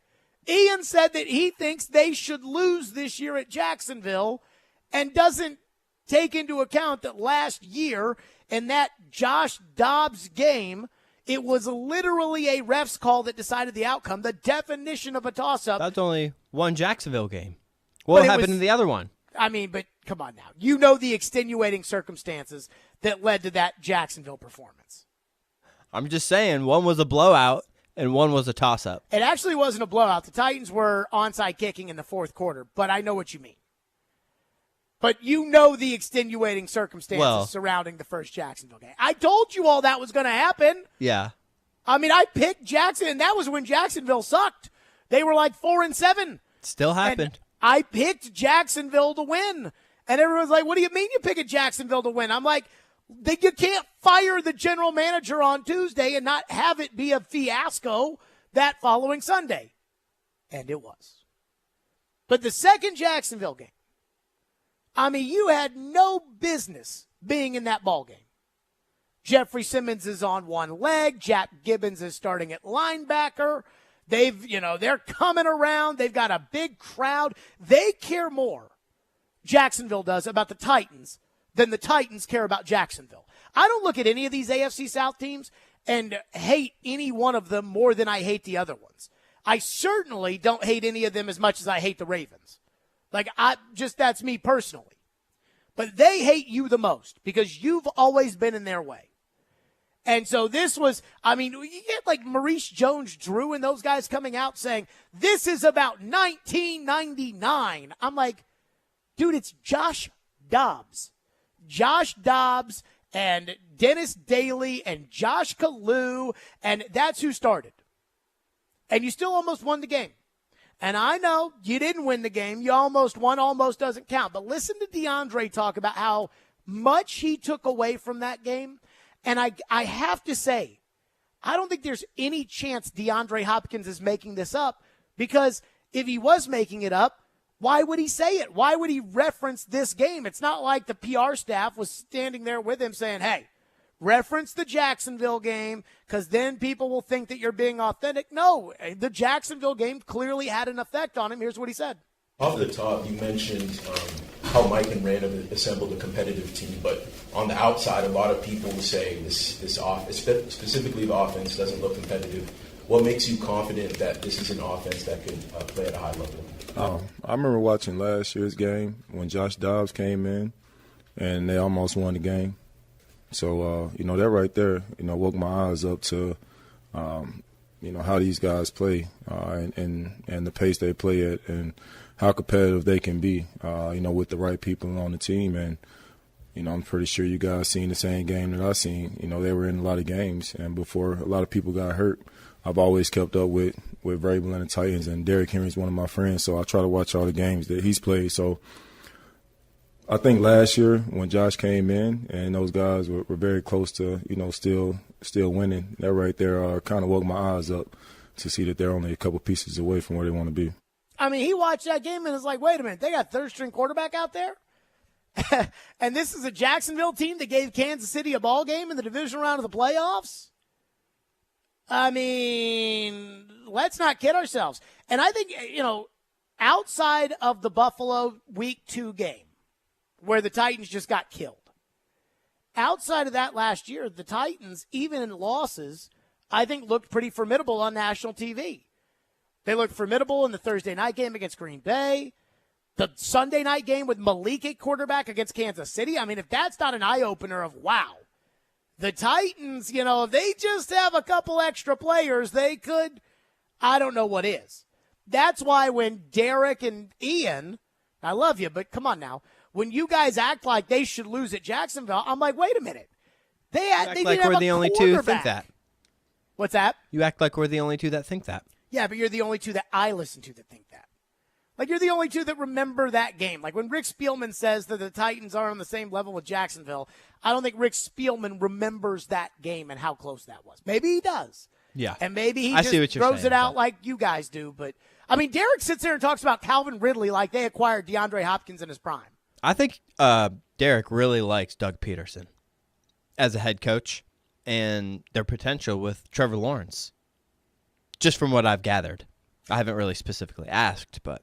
Ian said that he thinks they should lose this year at Jacksonville and doesn't take into account that last year in that Josh Dobbs game, it was literally a ref's call that decided the outcome, the definition of a toss-up. That's only one Jacksonville game. What happened in the other one? I mean, but come on now. You know the extenuating circumstances that led to that Jacksonville performance. I'm just saying, one was a blowout and one was a toss-up. It actually wasn't a blowout. The Titans were onside kicking in the fourth quarter, but I know what you mean. But you know the extenuating circumstances surrounding the first Jacksonville game. I told you all that was going to happen. Yeah. I mean, I picked Jackson, and that was when Jacksonville sucked. They were like 4-7. Still happened. And I picked Jacksonville to win. And everyone's like, what do you mean you picked Jacksonville to win? I'm like, you can't fire the general manager on Tuesday and not have it be a fiasco that following Sunday. And it was. But the second Jacksonville game, I mean, you had no business being in that ball game. Jeffrey Simmons is on one leg. Jack Gibbons is starting at linebacker. They're coming around. They've got a big crowd. They care more, Jacksonville does, about the Titans than the Titans care about Jacksonville. I don't look at any of these AFC South teams and hate any one of them more than I hate the other ones. I certainly don't hate any of them as much as I hate the Ravens. That's me personally. But they hate you the most because you've always been in their way. And so this was, you get like Maurice Jones-Drew and those guys coming out saying, this is about 1999. I'm like, dude, it's Josh Dobbs. Josh Dobbs and Dennis Daly and Josh Kalu, and that's who started. And you still almost won the game. And I know you didn't win the game. You almost won. Almost doesn't count. But listen to DeAndre talk about how much he took away from that game. And I have to say, I don't think there's any chance DeAndre Hopkins is making this up, because if he was making it up, why would he say it? Why would he reference this game? It's not like the PR staff was standing there with him saying, hey, reference the Jacksonville game because then people will think that you're being authentic. No, the Jacksonville game clearly had an effect on him. Here's what he said. Off the top, you mentioned how Mike and Rand have assembled a competitive team, but on the outside, a lot of people say this offense, specifically the offense, doesn't look competitive. What makes you confident that this is an offense that could play at a high level? I remember watching last year's game when Josh Dobbs came in, and they almost won the game. So, that right there, woke my eyes up to, how these guys play and the pace they play at and how competitive they can be, with the right people on the team. And, I'm pretty sure you guys seen the same game that I seen. They were in a lot of games. And before a lot of people got hurt, I've always kept up with Vrabel and the Titans. And Derrick Henry's one of my friends, so I try to watch all the games that he's played. So I think last year when Josh came in and those guys were very close to, still winning, that right there kind of woke my eyes up to see that they're only a couple pieces away from where they want to be. He watched that game and was like, wait a minute, they got third-string quarterback out there? And this is a Jacksonville team that gave Kansas City a ball game in the divisional round of the playoffs? Let's not kid ourselves. And I think, outside of the Buffalo Week 2 game, where the Titans just got killed, outside of that last year, the Titans, even in losses, I think looked pretty formidable on national TV. They looked formidable in the Thursday night game against Green Bay. The Sunday night game with Malik at quarterback against Kansas City. If that's not an eye-opener of, wow, the Titans, if they just have a couple extra players, they could, I don't know what is. That's why when Derek and Ian, I love you, but come on now, when you guys act like they should lose at Jacksonville, I'm like, wait a minute. They act like we're the only two that think that. What's that? You act like we're the only two that think that. Yeah, but you're the only two that I listen to that think that. Like, you're the only two that remember that game. Like, when Rick Spielman says that the Titans are on the same level with Jacksonville, I don't think Rick Spielman remembers that game and how close that was. Maybe he does. Yeah. And maybe he just throws it out like you guys do. But, Derek sits there and talks about Calvin Ridley like they acquired DeAndre Hopkins in his prime. I think Derek really likes Doug Peterson as a head coach and their potential with Trevor Lawrence, just from what I've gathered. I haven't really specifically asked, but.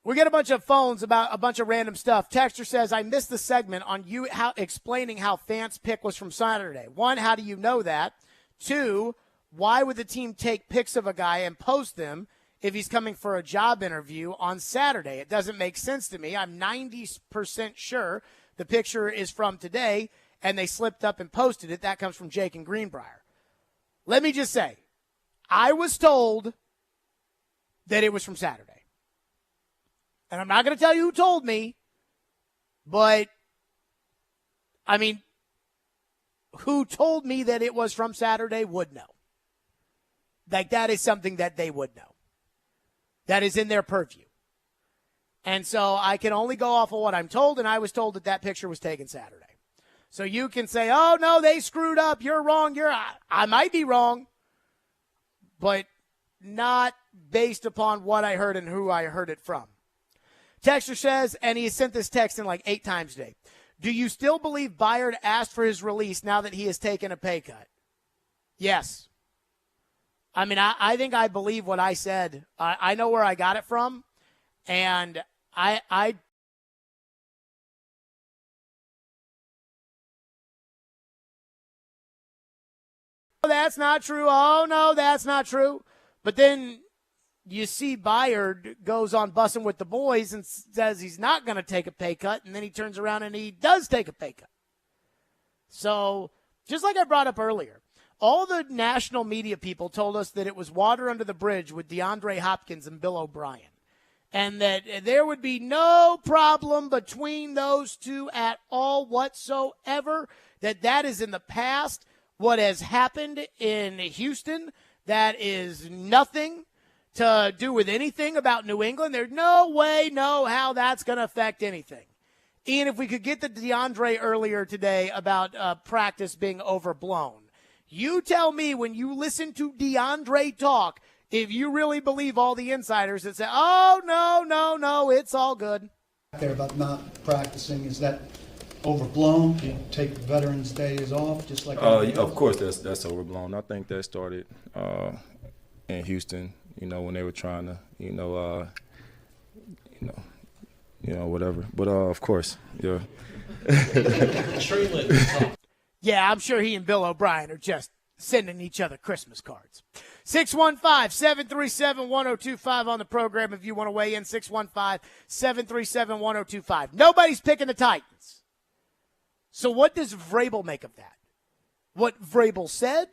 We get a bunch of phones about a bunch of random stuff. Texter says, I missed the segment on you explaining how Fant's pick was from Saturday. 1, how do you know that? 2, why would the team take pics of a guy and post them if he's coming for a job interview on Saturday? It doesn't make sense to me. I'm 90% sure the picture is from today, and they slipped up and posted it. That comes from Jake and Greenbrier. Let me just say, I was told that it was from Saturday. And I'm not going to tell you who told me, But, I mean, who told me that it was from Saturday would know. Like, that is something that they would know. That is in their purview. And so I can only go off of what I'm told, and I was told that that picture was taken Saturday. So you can say, oh, no, they screwed up. You're wrong. I might be wrong, but not based upon what I heard and who I heard it from. Texter says, and he has sent this text in like 8 times today, do you still believe Byard asked for his release now that he has taken a pay cut? Yes. I mean, I think I believe what I said. I know where I got it from, and I that's not true. Oh, no, that's not true. But then you see Byard goes on Bussin' with the Boys and says he's not going to take a pay cut, and then he turns around and he does take a pay cut. So just like I brought up earlier, all the national media people told us that it was water under the bridge with DeAndre Hopkins and Bill O'Brien, and that there would be no problem between those two at all whatsoever, that is in the past. What has happened in Houston, that is nothing to do with anything about New England. There's no way, no how that's going to affect anything. Ian, if we could get the DeAndre earlier today about practice being overblown. You tell me when you listen to DeAndre talk, if you really believe all the insiders that say, oh, no, it's all good. There about not practicing, is that overblown? Do you take Veterans Days off just like of course that's overblown. I think that started in Houston, when they were trying to, whatever. But of course, yeah. Yeah, I'm sure he and Bill O'Brien are just sending each other Christmas cards. 615-737-1025 on the program if you want to weigh in. 615-737-1025. Nobody's picking the Titans. So what does Vrabel make of that? What Vrabel said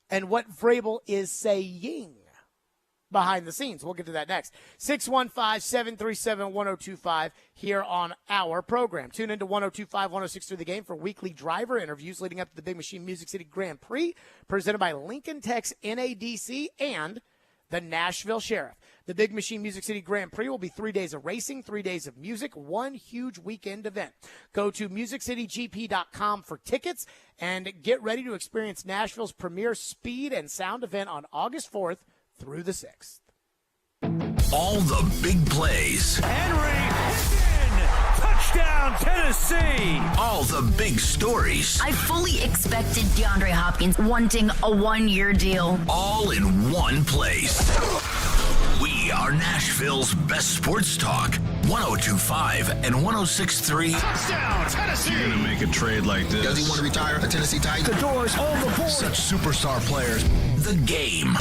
and what Vrabel is saying behind the scenes. We'll get to that next. 615-737-1025 here on our program. Tune into 102.5, 106.3 The Game for weekly driver interviews leading up to the Big Machine Music City Grand Prix presented by Lincoln Tech's NADC and the Nashville Sheriff. The Big Machine Music City Grand Prix will be 3 days of racing, 3 days of music, one huge weekend event. Go to MusicCityGP.com for tickets and get ready to experience Nashville's premier speed and sound event on August 4th through the 6th. All the big plays. Henry, touchdown, Tennessee. All the big stories. I fully expected DeAndre Hopkins wanting a one-year deal. All in one place. We are Nashville's best sports talk. 102.5 and 106.3. Touchdown, Tennessee. You're going to make a trade like this. Does he want to retire a Tennessee Titan? The door's on the board. Such superstar players. The Game.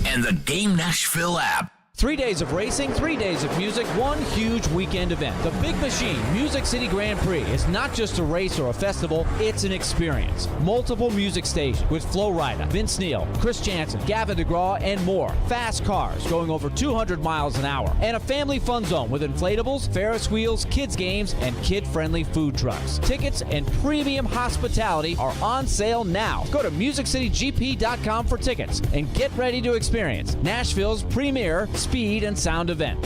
And the Game Nashville app. 3 days of racing, 3 days of music, one huge weekend event. The Big Machine Music City Grand Prix is not just a race or a festival, it's an experience. Multiple music stations with Flo Rida, Vince Neil, Chris Jansen, Gavin DeGraw, and more. Fast cars going over 200 miles an hour. And a family fun zone with inflatables, Ferris wheels, kids games, and kid-friendly food trucks. Tickets and premium hospitality are on sale now. Go to MusicCityGP.com for tickets and get ready to experience Nashville's premier speed and sound event.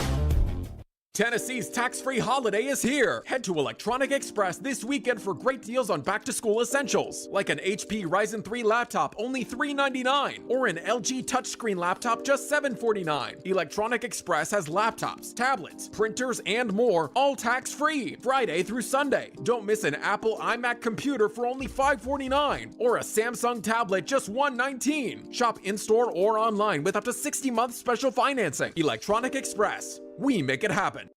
Tennessee's tax-free holiday is here. Head to Electronic Express this weekend for great deals on back-to-school essentials, like an HP Ryzen 3 laptop, only $399, or an LG touchscreen laptop, just $749. Electronic Express has laptops, tablets, printers, and more, all tax-free, Friday through Sunday. Don't miss an Apple iMac computer for only $549, or a Samsung tablet, just $119. Shop in-store or online with up to 60-month special financing. Electronic Express. We make it happen.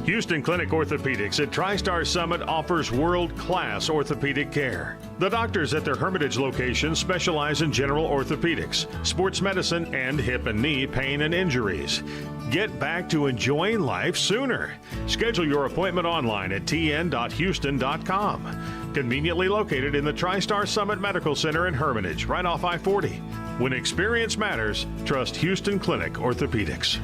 Houston Clinic Orthopedics at TriStar Summit offers world-class orthopedic care. The doctors at their Hermitage location specialize in general orthopedics, sports medicine, and hip and knee pain and injuries. Get back to enjoying life sooner. Schedule your appointment online at tn.houston.com. Conveniently located in the TriStar Summit Medical Center in Hermitage, right off I-40. When experience matters, trust Houston Clinic Orthopedics.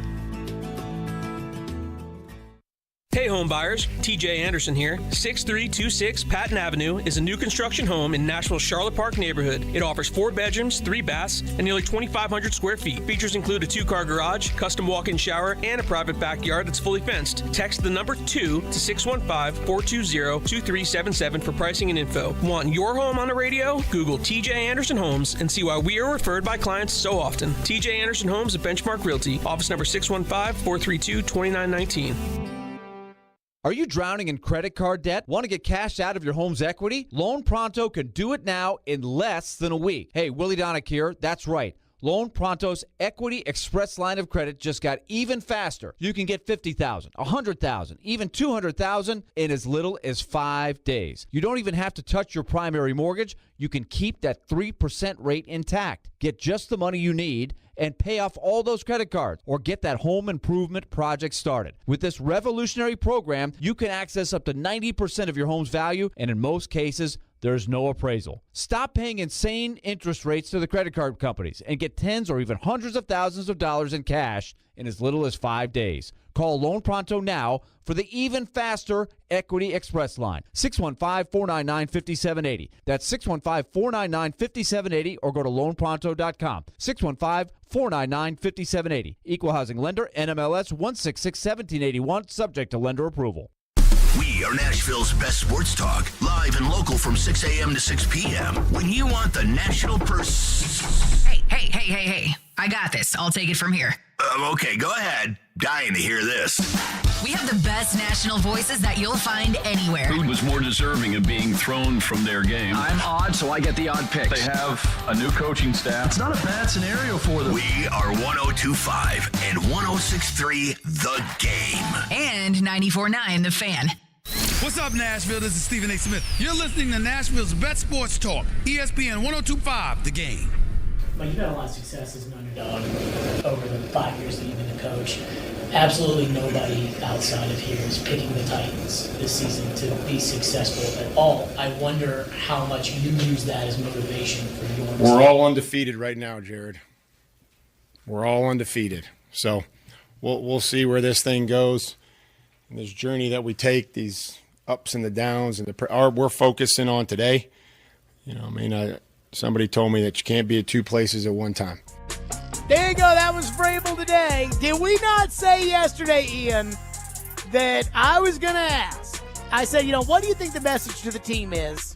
Hey home buyers, TJ Anderson here. 6326 Patton Avenue is a new construction home in Nashville's Charlotte Park neighborhood. It offers 4 bedrooms, 3 baths, and nearly 2,500 square feet. Features include a 2-car garage, custom walk-in shower, and a private backyard that's fully fenced. Text the number 2 to 615-420-2377 for pricing and info. Want your home on the radio? Google TJ Anderson Homes and see why we are referred by clients so often. TJ Anderson Homes at Benchmark Realty. Office number 615-432-2919. Are you drowning in credit card debt? Want to get cash out of your home's equity? Loan Pronto can do it now in less than a week. Hey, Willie Donick here. That's right. Loan Pronto's Equity Express line of credit just got even faster. You can get $50,000, $100,000, even $200,000 in as little as 5 days. You don't even have to touch your primary mortgage. You can keep that 3% rate intact. Get just the money you need and pay off all those credit cards or get that home improvement project started. With this revolutionary program, you can access up to 90% of your home's value, and in most cases, there's no appraisal. Stop paying insane interest rates to the credit card companies and get tens or even hundreds of thousands of dollars in cash in as little as 5 days. Call Loan Pronto now for the even faster Equity Express line. 615-499-5780. That's 615-499-5780 or go to loanpronto.com. 615-499-5780. Equal Housing Lender, NMLS 166-1781, subject to lender approval. We are Nashville's best sports talk, live and local from 6 a.m. to 6 p.m. When you want the national Hey. I got this. I'll take it from here. Okay, go ahead. Dying to hear this. We have the best national voices that you'll find anywhere. Who was more deserving of being thrown from their game? I'm odd, so I get the odd picks. They have a new coaching staff. It's not a bad scenario for them. We are 102.5 and 106.3 The Game. And 94.9 The Fan. What's up, Nashville? This is Stephen A. Smith. You're listening to Nashville's best sports talk, ESPN 102.5 The Game. But you've had a lot of success as an underdog over the 5 years that you've been the coach. Absolutely nobody outside of here is picking the Titans this season to be successful at all. I wonder how much you use that as motivation for your team. We're all undefeated right now, Jared. We're all undefeated. So we'll see where this thing goes. And this journey that we take, these ups and the downs, and we're focusing on today. You know, I mean, somebody told me that you can't be at two places at one time. There you go. That was Vrabel today. Did we not say yesterday, Ian, that I was going to ask? I said, what do you think the message to the team is?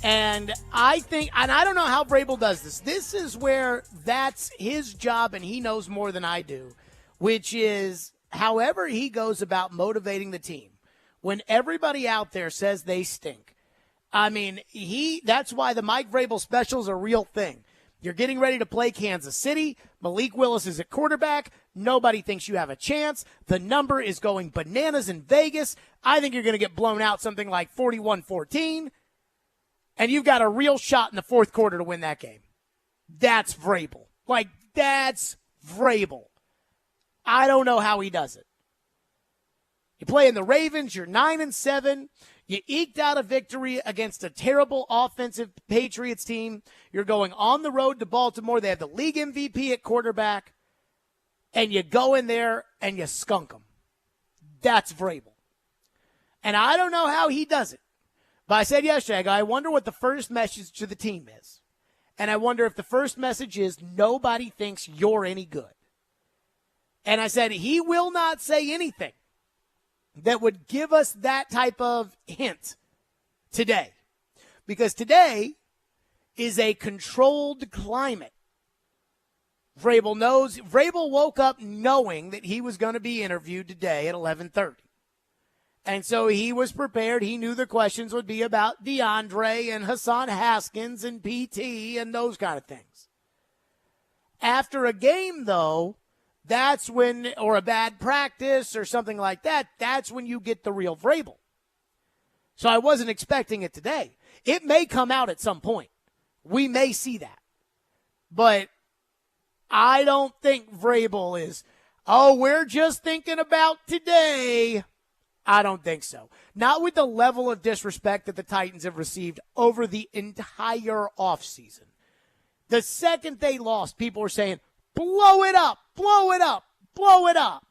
And I think, and I don't know how Vrabel does this. This is where that's his job, and he knows more than I do, which is however he goes about motivating the team. When everybody out there says they stink. I mean, that's why the Mike Vrabel special is a real thing. You're getting ready to play Kansas City. Malik Willis is at quarterback. Nobody thinks you have a chance. The number is going bananas in Vegas. I think you're going to get blown out something like 41-14. And you've got a real shot in the fourth quarter to win that game. That's Vrabel. That's Vrabel. I don't know how he does it. You play in the Ravens. You're 9-7. You eked out a victory against a terrible offensive Patriots team. You're going on the road to Baltimore. They have the league MVP at quarterback. And you go in there and you skunk them. That's Vrabel. And I don't know how he does it. But I said yesterday, I wonder what the first message to the team is. And I wonder if the first message is nobody thinks you're any good. And I said he will not say anything that would give us that type of hint today. Because today is a controlled climate. Vrabel woke up knowing that he was going to be interviewed today at 11:30. And so he was prepared. He knew the questions would be about DeAndre and Hassan Haskins and PT and those kind of things. After a game, though, that's when, or a bad practice or something like that, that's when you get the real Vrabel. So I wasn't expecting it today. It may come out at some point. We may see that. But I don't think Vrabel is, we're just thinking about today. I don't think so. Not with the level of disrespect that the Titans have received over the entire offseason. The second they lost, people were saying, blow it up, blow it up, blow it up.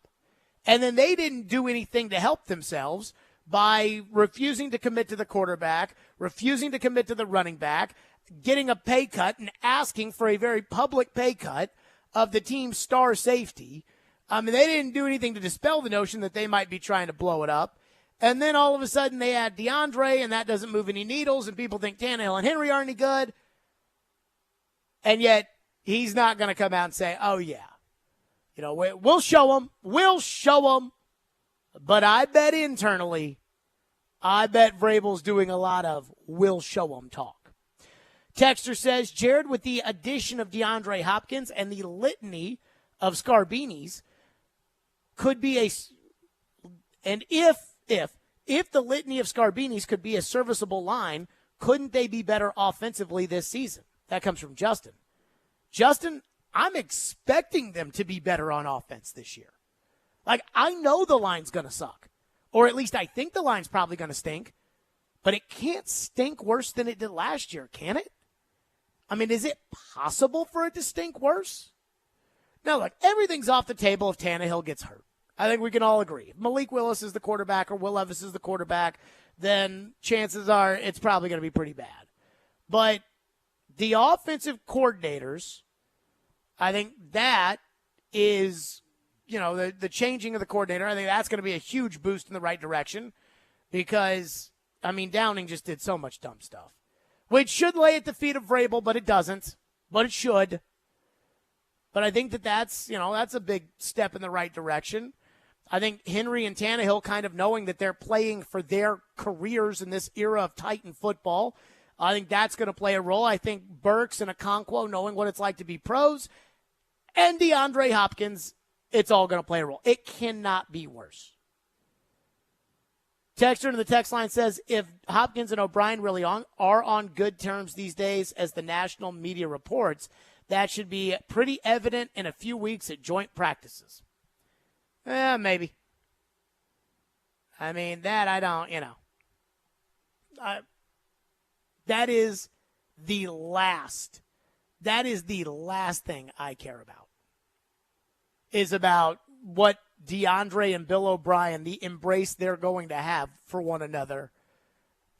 And then they didn't do anything to help themselves by refusing to commit to the quarterback, refusing to commit to the running back, getting a pay cut and asking for a very public pay cut of the team's star safety. I mean, they didn't do anything to dispel the notion that they might be trying to blow it up. And then all of a sudden they add DeAndre, and that doesn't move any needles, and people think Tannehill and Henry aren't any good. And yet he's not going to come out and say, oh, yeah, you know, we'll show them. We'll show them. But I bet internally, I bet Vrabel's doing a lot of we'll show them talk. Texter says, Jared, with the addition of DeAndre Hopkins and the litany of Scarbinis, could be a – and if the litany of Scarbinis could be a serviceable line, couldn't they be better offensively this season? That comes from Justin. Justin, I'm expecting them to be better on offense this year. Like, I know the line's going to suck. Or at least I think the line's probably going to stink. But it can't stink worse than it did last year, can it? I mean, is it possible for it to stink worse? No, look, everything's off the table if Tannehill gets hurt. I think we can all agree. If Malik Willis is the quarterback or Will Levis is the quarterback, then chances are it's probably going to be pretty bad. But the offensive coordinators, I think that is, you know, the changing of the coordinator, I think that's going to be a huge boost in the right direction because, I mean, Downing just did so much dumb stuff, which should lay at the feet of Vrabel, but it doesn't, but it should. But I think that's, you know, that's a big step in the right direction. I think Henry and Tannehill kind of knowing that they're playing for their careers in this era of Titan football, I think that's going to play a role. I think Burks and Okonkwo knowing what it's like to be pros, and DeAndre Hopkins, it's all going to play a role. It cannot be worse. Texter in the text line says, if Hopkins and O'Brien really are on good terms these days, as the national media reports, that should be pretty evident in a few weeks at joint practices. Maybe. I mean, that I don't, you know. That is the last thing I care about. Is about what DeAndre and Bill O'Brien, the embrace they're going to have for one another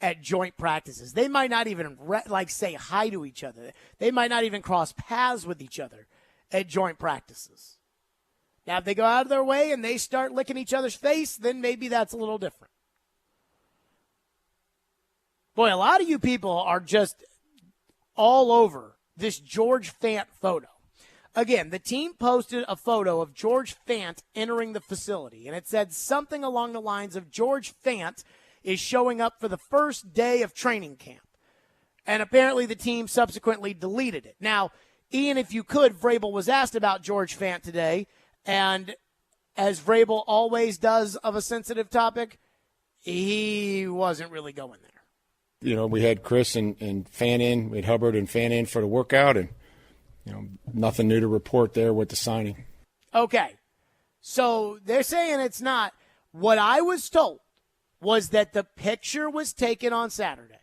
at joint practices. They might not even say hi to each other. They might not even cross paths with each other at joint practices. Now, if they go out of their way and they start licking each other's face, then maybe that's a little different. Boy, a lot of you people are just all over this George Fant photo. Again, the team posted a photo of George Fant entering the facility, and it said something along the lines of George Fant is showing up for the first day of training camp. And apparently the team subsequently deleted it. Now, Ian, if you could, Vrabel was asked about George Fant today, and as Vrabel always does of a sensitive topic, he wasn't really going there. You know, we had Chris and Fant in, we had Hubbard and Fant in for the workout, and you know, nothing new to report there with the signing. Okay. So they're saying it's not. What I was told was that the picture was taken on Saturday.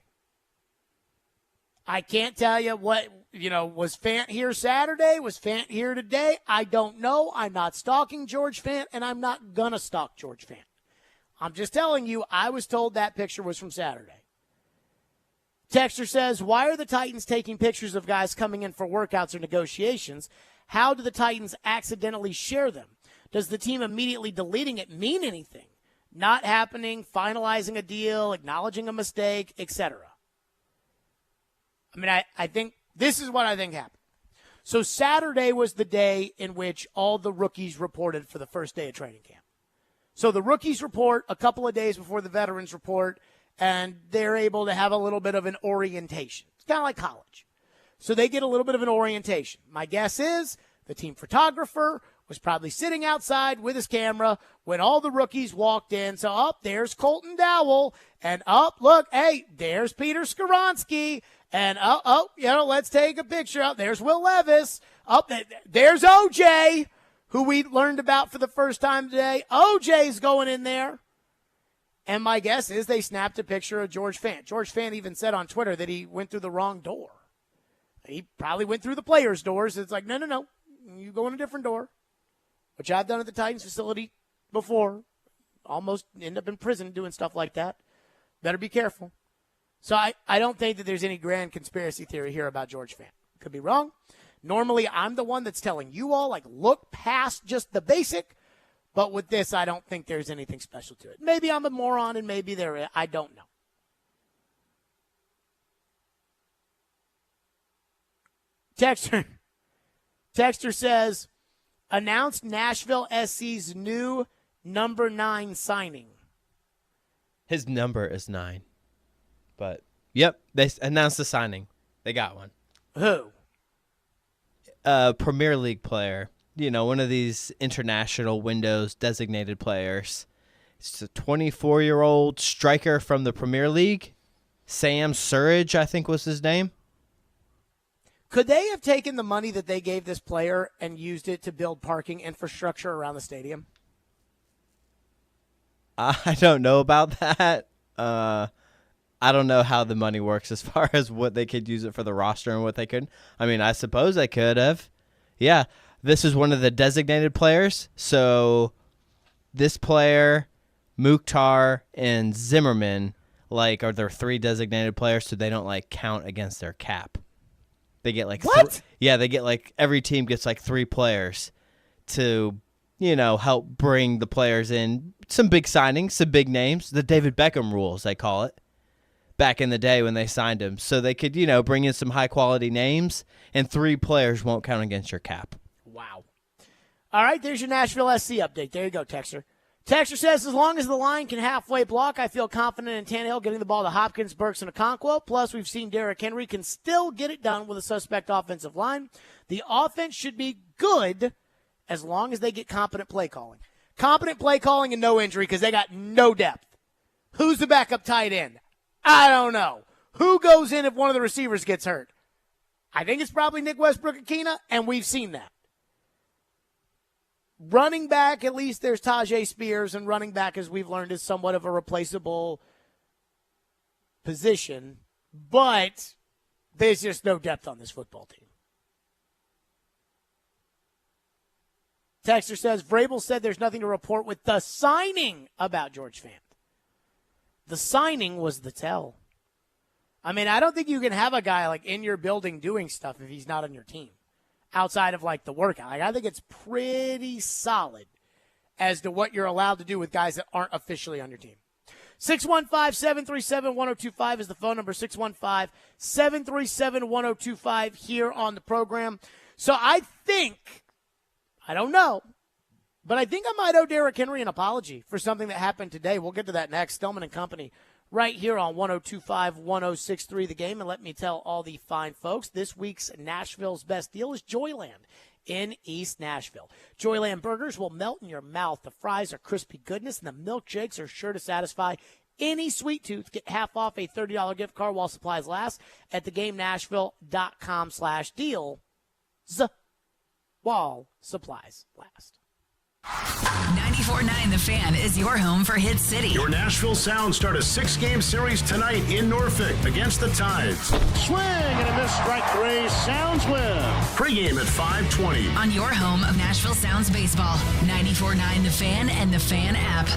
I can't tell you what, you know, was Fant here Saturday? Was Fant here today? I don't know. I'm not stalking George Fant, and I'm not going to stalk George Fant. I'm just telling you, I was told that picture was from Saturday. Texter says, why are the Titans taking pictures of guys coming in for workouts or negotiations? How do the Titans accidentally share them? Does the team immediately deleting it mean anything? Not happening, finalizing a deal, acknowledging a mistake, etc. I mean, I think this is what I think happened. So Saturday was the day in which all the rookies reported for the first day of training camp. So the rookies report a couple of days before the veterans report, and they're able to have a little bit of an orientation. It's kind of like college. So they get a little bit of an orientation. My guess is the team photographer was probably sitting outside with his camera when all the rookies walked in. So up there's Colton Dowell, and look, hey, there's Peter Skoronski, and let's take a picture. Up there's Will Levis. There's OJ, who we learned about for the first time today. OJ's going in there. And my guess is they snapped a picture of George Fant. George Fant even said on Twitter that he went through the wrong door. He probably went through the players' doors. It's like, no, you go in a different door, which I've done at the Titans facility before. Almost end up in prison doing stuff like that. Better be careful. So I don't think that there's any grand conspiracy theory here about George Fant. Could be wrong. Normally, I'm the one that's telling you all, like, look past just the basic. But with this, I don't think there's anything special to it. Maybe I'm a moron and maybe there is. I don't know. Texter says, announced Nashville SC's new number 9 signing. His number is 9. But, yep, they announced the signing. They got one. Who? A Premier League player. You know, one of these international windows designated players. It's a 24-year-old striker from the Premier League. Sam Surridge, I think was his name. Could they have taken the money that they gave this player and used it to build parking infrastructure around the stadium? I don't know about that. I don't know how the money works as far as what they could use it for the roster and what they could. I mean, I suppose they could have. Yeah, this is one of the designated players. So this player, Mukhtar, and Zimmerman, like, are their 3 designated players, so they don't, like, count against their cap. They get like what? They get like every team gets like 3 players to, you know, help bring the players in. Some big signings, some big names. The David Beckham rules, they call it. Back in the day when they signed him, so they could, you know, bring in some high quality names, and 3 players won't count against your cap. Wow. All right, there's your Nashville SC update. There you go, Texter. Texter says, as long as the line can halfway block, I feel confident in Tannehill getting the ball to Hopkins, Burks, and Okonkwo. Plus, we've seen Derrick Henry can still get it done with a suspect offensive line. The offense should be good as long as they get competent play calling. Competent play calling and no injury because they got no depth. Who's the backup tight end? I don't know. Who goes in if one of the receivers gets hurt? I think it's probably Nick Westbrook-Akina, and we've seen that. Running back, at least there's Tajay Spears, and running back, as we've learned, is somewhat of a replaceable position, but there's just no depth on this football team. Texter says, Vrabel said there's nothing to report with the signing about George Fant. The signing was the tell. I mean, I don't think you can have a guy like in your building doing stuff if he's not on your team. Outside of, like, the workout. Like, I think it's pretty solid as to what you're allowed to do with guys that aren't officially on your team. 615-737-1025 is the phone number, 615-737-1025 here on the program. So I think, I don't know, but I think I might owe Derrick Henry an apology for something that happened today. We'll get to that next. Stillman and Company right here on 102.5, 106.3 The Game. And let me tell all the fine folks, this week's Nashville's best deal is Joyland in East Nashville. Joyland burgers will melt in your mouth. The fries are crispy goodness, and the milkshakes are sure to satisfy any sweet tooth. Get half off a $30 gift card while supplies last at thegamenashville.com/deals while supplies last. 94.9 The Fan is your home for Hit City. Your Nashville Sounds start a 6-game series tonight in Norfolk against the Tides. Swing and a miss, strike 3. Sounds win. Pre-game at 5:20. On your home of Nashville Sounds baseball. 94.9 The Fan and The Fan app.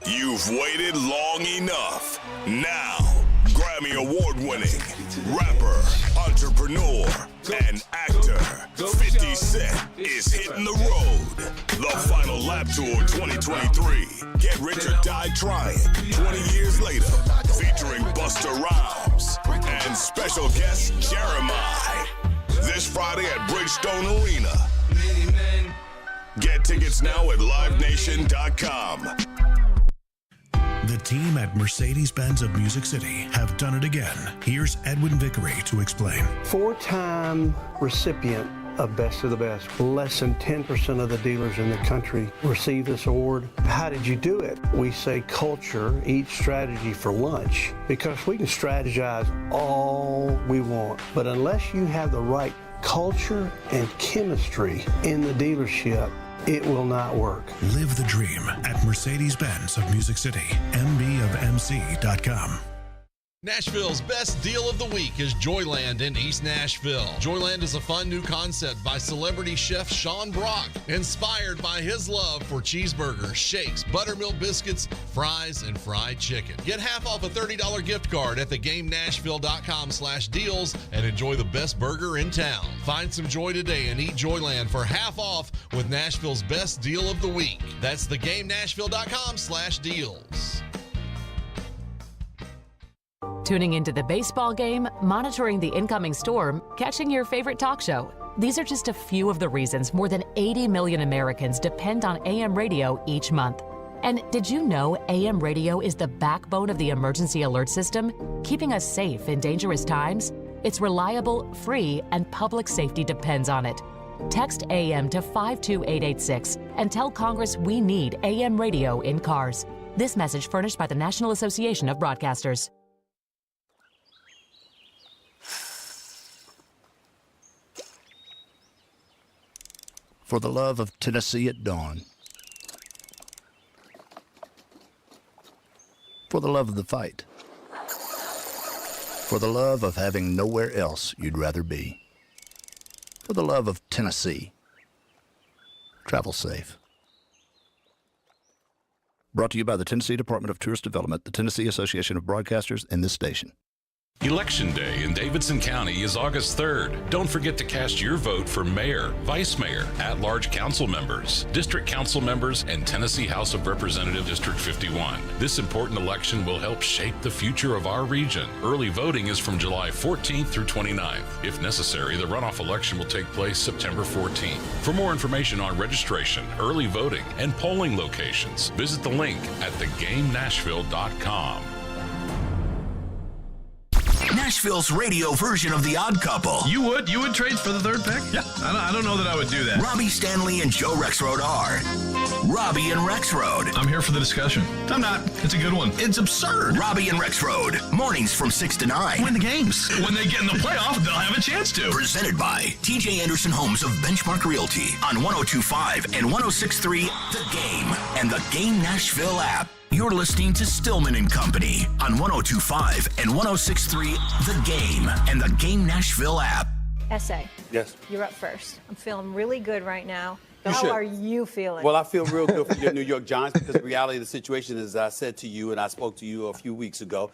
You've waited long enough. Now, Grammy Award-winning rapper, entrepreneur, and actor 50 Cent is hitting the road. The Final Lap Tour 2023. Get Rich or Die Trying 20 years later. Featuring Busta Rhymes and special guest Jeremiah. This Friday at Bridgestone Arena. Get tickets now at livenation.com. The team at Mercedes-Benz of Music City have done it again. Here's Edwin Vickery to explain. 4-time recipient of Best of the Best. Less than 10% of the dealers in the country receive this award. How did you do it? We say culture, eat strategy for lunch, because we can strategize all we want, but unless you have the right culture and chemistry in the dealership, it will not work. Live the dream at Mercedes-Benz of Music City, mbofmc.com. Nashville's best deal of the week is Joyland in East Nashville. Joyland is a fun new concept by celebrity chef Sean Brock, inspired by his love for cheeseburgers, shakes, buttermilk biscuits, fries, and fried chicken. Get half off a $30 gift card at theGameNashville.com/deals and enjoy the best burger in town. Find some joy today and eat Joyland for half off with Nashville's best deal of the week. That's theGameNashville.com/deals. Tuning into the baseball game, monitoring the incoming storm, catching your favorite talk show. These are just a few of the reasons more than 80 million Americans depend on AM radio each month. And did you know AM radio is the backbone of the emergency alert system, keeping us safe in dangerous times? It's reliable, free, and public safety depends on it. Text AM to 52886 and tell Congress we need AM radio in cars. This message furnished by the National Association of Broadcasters. For the love of Tennessee at dawn. For the love of the fight. For the love of having nowhere else you'd rather be. For the love of Tennessee. Travel safe. Brought to you by the Tennessee Department of Tourist Development, the Tennessee Association of Broadcasters, and this station. Election Day in Davidson County is August 3rd. Don't forget to cast your vote for mayor, vice mayor, at-large council members, district council members, and Tennessee House of Representatives District 51. This important election will help shape the future of our region. Early voting is from July 14th through 29th. If necessary, the runoff election will take place September 14th. For more information on registration, early voting, and polling locations, visit the link at thegamenashville.com. Nashville's radio version of The Odd Couple. You would trade for the third pick? Yeah, I don't know that I would do that. Robbie Stanley and Joe Rexrode are Robbie and Rexrode. I'm here for the discussion. I'm not. It's a good one. It's absurd. Robbie and Rexrode, mornings from 6 to 9. Win the games. When they get in the playoff, they'll have a chance to. Presented by TJ Anderson Homes of Benchmark Realty on 102.5 and 106.3 The Game and the Game Nashville app. You're listening to Stillman and Company on 102.5 and 106.3 The Game and the Game Nashville app. Essay. Yes. You're up first. I'm feeling really good right now. You How should. are you feeling? Well, I feel real good for your New York Giants because the reality of the situation is, I said to you, and I spoke to you a few weeks ago,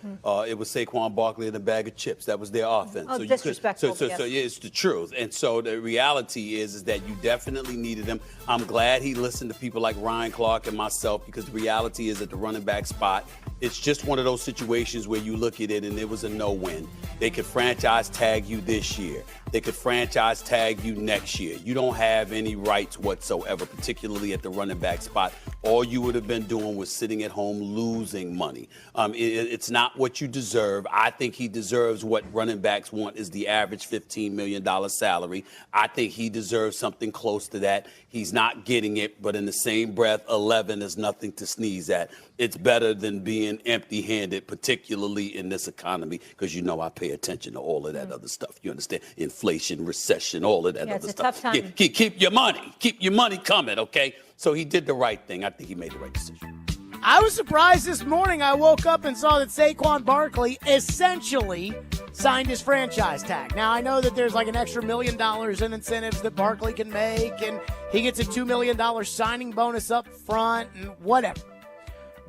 it was Saquon Barkley and a bag of chips. That was their offense. Oh, so disrespectful. So yeah, it's the truth. And so the reality is that you definitely needed him. I'm glad he listened to people like Ryan Clark and myself, because the reality is at the running back spot, it's just one of those situations where you look at it and it was a no-win. They could franchise tag you this year. They could franchise tag you next year. You don't have any rights whatsoever, particularly at the running back spot. All you would have been doing was sitting at home losing money. It's not what you deserve. I think he deserves what running backs want, is the average $15 million salary. I think he deserves something close to that. He's not getting it, but in the same breath, 11 is nothing to sneeze at. It's better than being empty-handed, particularly in this economy, because you know I pay attention to all of that other stuff. You understand? Inflation, recession, all of that other stuff. It's a tough time. Keep your money. Keep your money coming, okay? So he did the right thing. I think he made the right decision. I was surprised this morning. I woke up and saw that Saquon Barkley essentially signed his franchise tag. Now, I know that there's like an extra $1 million in incentives that Barkley can make, and he gets a $2 million signing bonus up front and whatever.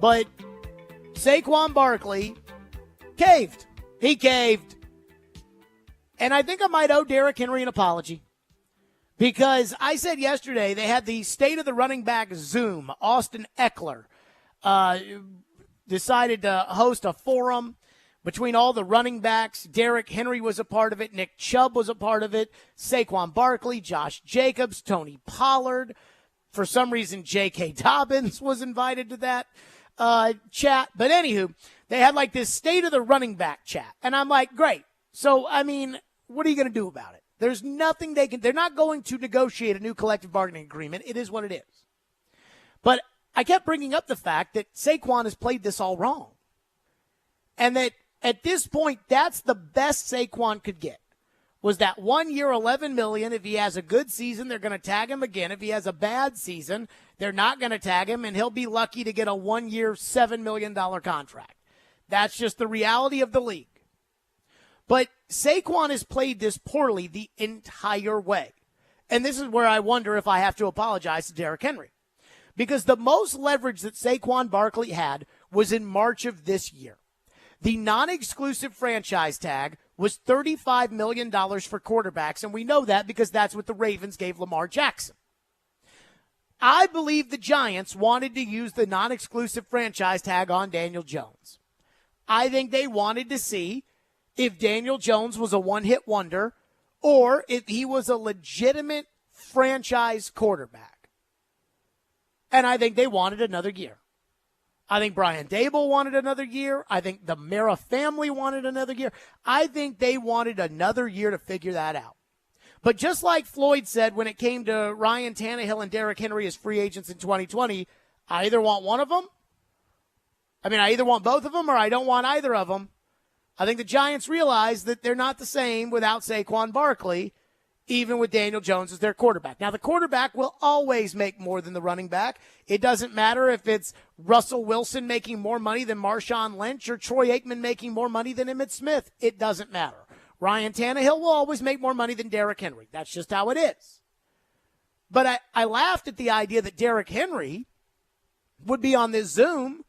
But Saquon Barkley caved. He caved. And I think I might owe Derrick Henry an apology. Because I said yesterday they had the State of the Running Back Zoom. Austin Eckler decided to host a forum between all the running backs. Derrick Henry was a part of it. Nick Chubb was a part of it. Saquon Barkley, Josh Jacobs, Tony Pollard. For some reason, J.K. Dobbins was invited to that chat. But anywho, they had like this State of the Running Back chat. And I'm like, great. So, I mean, what are you going to do about it? There's nothing they're not going to negotiate a new collective bargaining agreement. It is what it is. But I kept bringing up the fact that Saquon has played this all wrong. And that at this point, that's the best Saquon could get. Was that 1 year, $11 million. If he has a good season, they're going to tag him again. If he has a bad season, they're not going to tag him, and he'll be lucky to get a 1 year, $7 million contract. That's just the reality of the league. But Saquon has played this poorly the entire way. And this is where I wonder if I have to apologize to Derrick Henry. Because the most leverage that Saquon Barkley had was in March of this year. The non-exclusive franchise tag was $35 million for quarterbacks, and we know that because that's what the Ravens gave Lamar Jackson. I believe the Giants wanted to use the non-exclusive franchise tag on Daniel Jones. I think they wanted to see if Daniel Jones was a one-hit wonder or if he was a legitimate franchise quarterback. And I think they wanted another year. I think Brian Dable wanted another year. I think the Mara family wanted another year. I think they wanted another year to figure that out. But just like Floyd said when it came to Ryan Tannehill and Derrick Henry as free agents in 2020, I either want one of them. I either want both of them or I don't want either of them. I think the Giants realize that they're not the same without Saquon Barkley, even with Daniel Jones as their quarterback. Now, the quarterback will always make more than the running back. It doesn't matter if it's Russell Wilson making more money than Marshawn Lynch or Troy Aikman making more money than Emmitt Smith. It doesn't matter. Ryan Tannehill will always make more money than Derrick Henry. That's just how it is. But I laughed at the idea that Derrick Henry would be on this Zoom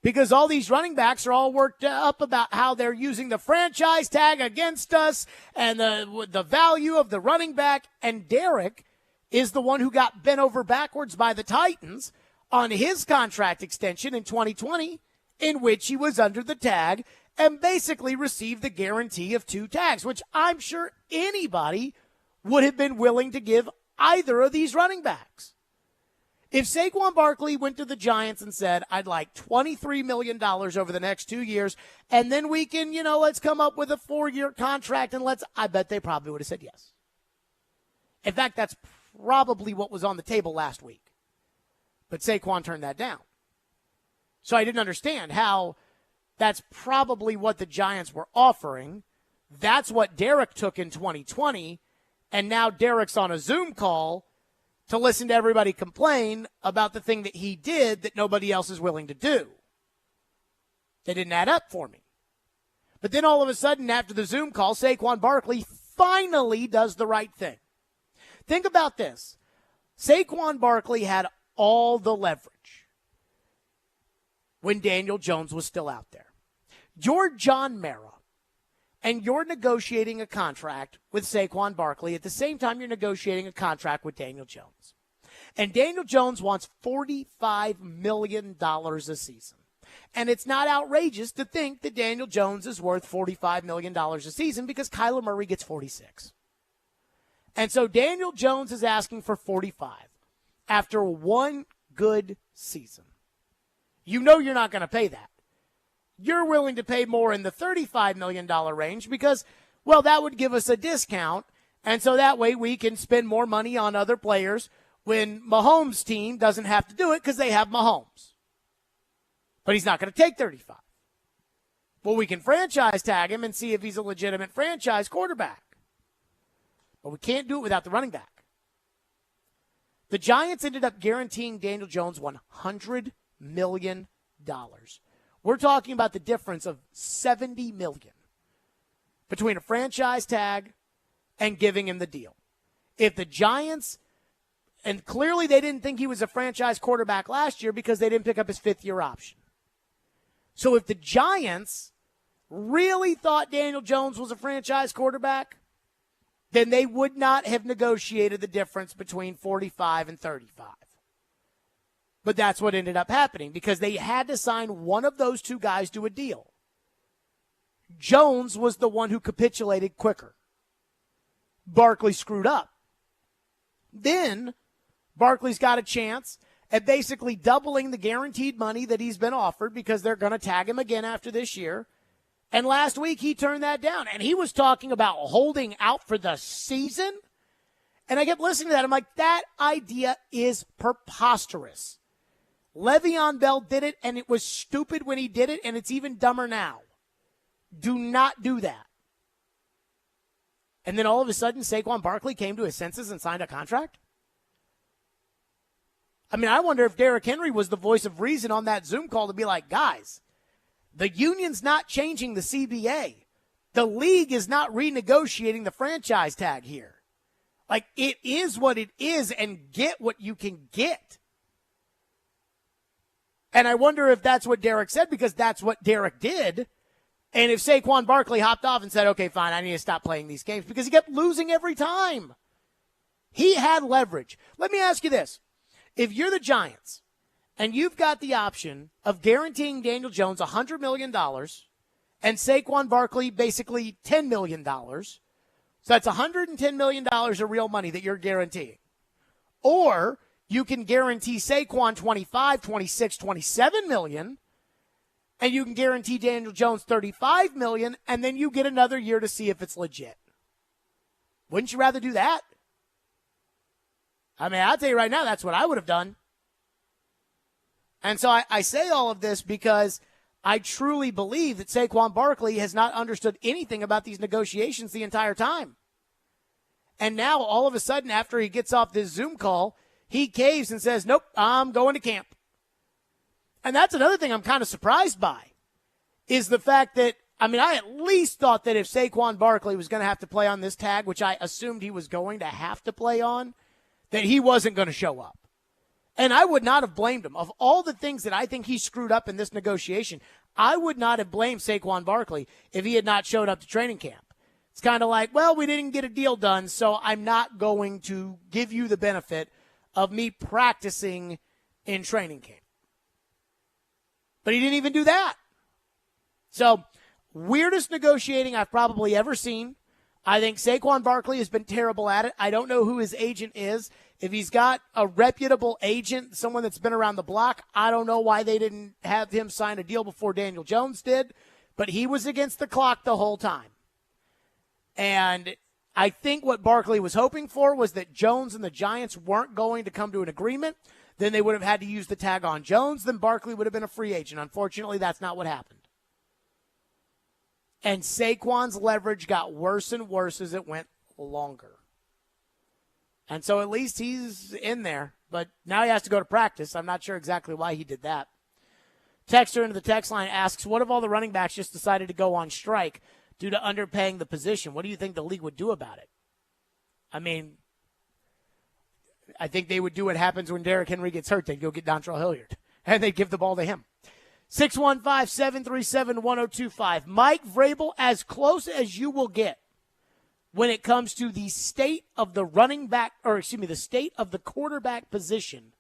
because all these running backs are all worked up about how they're using the franchise tag against us and the value of the running back. And Derrick is the one who got bent over backwards by the Titans on his contract extension in 2020, in which he was under the tag and basically received the guarantee of 2 tags, which I'm sure anybody would have been willing to give either of these running backs. If Saquon Barkley went to the Giants and said, I'd like $23 million over the next 2 years, and then we can, let's come up with a 4-year contract and I bet they probably would have said yes. In fact, that's probably what was on the table last week. But Saquon turned that down. So I didn't understand how that's probably what the Giants were offering. That's what Derrick took in 2020, and now Derrick's on a Zoom call to listen to everybody complain about the thing that he did that nobody else is willing to do. They didn't add up for me. But then all of a sudden, after the Zoom call, Saquon Barkley finally does the right thing. Think about this. Saquon Barkley had all the leverage when Daniel Jones was still out there. You're John Mara, and you're negotiating a contract with Saquon Barkley at the same time you're negotiating a contract with Daniel Jones. And Daniel Jones wants $45 million a season. And it's not outrageous to think that Daniel Jones is worth $45 million a season because Kyler Murray gets 46. And so Daniel Jones is asking for 45 after one good season. You know you're not going to pay that. You're willing to pay more in the $35 million range because, well, that would give us a discount. And so that way we can spend more money on other players when Mahomes' team doesn't have to do it because they have Mahomes. But he's not going to take 35. Well, we can franchise tag him and see if he's a legitimate franchise quarterback. But we can't do it without the running back. The Giants ended up guaranteeing Daniel Jones $100 million. We're talking about the difference of $70 million between a franchise tag and giving him the deal. If the Giants, and clearly they didn't think he was a franchise quarterback last year because they didn't pick up his 5th-year option. So if the Giants really thought Daniel Jones was a franchise quarterback, then they would not have negotiated the difference between 45 and 35. But that's what ended up happening because they had to sign one of those two guys to a deal. Jones was the one who capitulated quicker. Barkley screwed up. Then Barkley's got a chance at basically doubling the guaranteed money that he's been offered because they're going to tag him again after this year. And last week he turned that down. And he was talking about holding out for the season. And I kept listening to that. I'm like, that idea is preposterous. Le'Veon Bell did it, and it was stupid when he did it, and it's even dumber now. Do not do that. And then all of a sudden, Saquon Barkley came to his senses and signed a contract? I mean, I wonder if Derrick Henry was the voice of reason on that Zoom call to be like, guys, The union's not changing the CBA. The league is not renegotiating the franchise tag here. Like, it is what it is, and get what you can get. And I wonder if that's what Derek said, because that's what Derek did. And if Saquon Barkley hopped off and said, okay, fine, I need to stop playing these games, because he kept losing every time. He had leverage. Let me ask you this. If you're the Giants and you've got the option of guaranteeing Daniel Jones $100 million and Saquon Barkley basically $10 million, so that's $110 million of real money that you're guaranteeing. Or you can guarantee Saquon 25, 26, 27 million, and you can guarantee Daniel Jones 35 million, and then you get another year to see if it's legit. Wouldn't you rather do that? I mean, I'll tell you right now, that's what I would have done. And so I say all of this because I truly believe that Saquon Barkley has not understood anything about these negotiations the entire time. And now, all of a sudden, after he gets off this Zoom call, he caves and says, nope, I'm going to camp. And that's another thing I'm kind of surprised by, is the fact that, I mean, I at least thought that if Saquon Barkley was going to have to play on this tag, which I assumed he was going to have to play on, that he wasn't going to show up. And I would not have blamed him. Of all the things that I think he screwed up in this negotiation, I would not have blamed Saquon Barkley if he had not showed up to training camp. It's kind of like, well, we didn't get a deal done, so I'm not going to give you the benefit of me practicing in training camp. But he didn't even do that. So, weirdest negotiating I've probably ever seen. I think Saquon Barkley has been terrible at it. I don't know who his agent is. If he's got a reputable agent, someone that's been around the block, I don't know why they didn't have him sign a deal before Daniel Jones did. But he was against the clock the whole time. And I think what Barkley was hoping for was that Jones and the Giants weren't going to come to an agreement. Then they would have had to use the tag on Jones. Then Barkley would have been a free agent. Unfortunately, that's not what happened. And Saquon's leverage got worse and worse as it went longer. And so at least he's in there. But now he has to go to practice. I'm not sure exactly why he did that. Texter into the text line asks, what if all the running backs just decided to go on strike due to underpaying the position? What do you think the league would do about it? I mean, I think they would do what happens when Derrick Henry gets hurt. They'd go get Dontrell Hilliard, and they'd give the ball to him. 615-737-1025. Mike Vrabel, as close as you will get when it comes to the state of the running back, or excuse me, the state of the quarterback position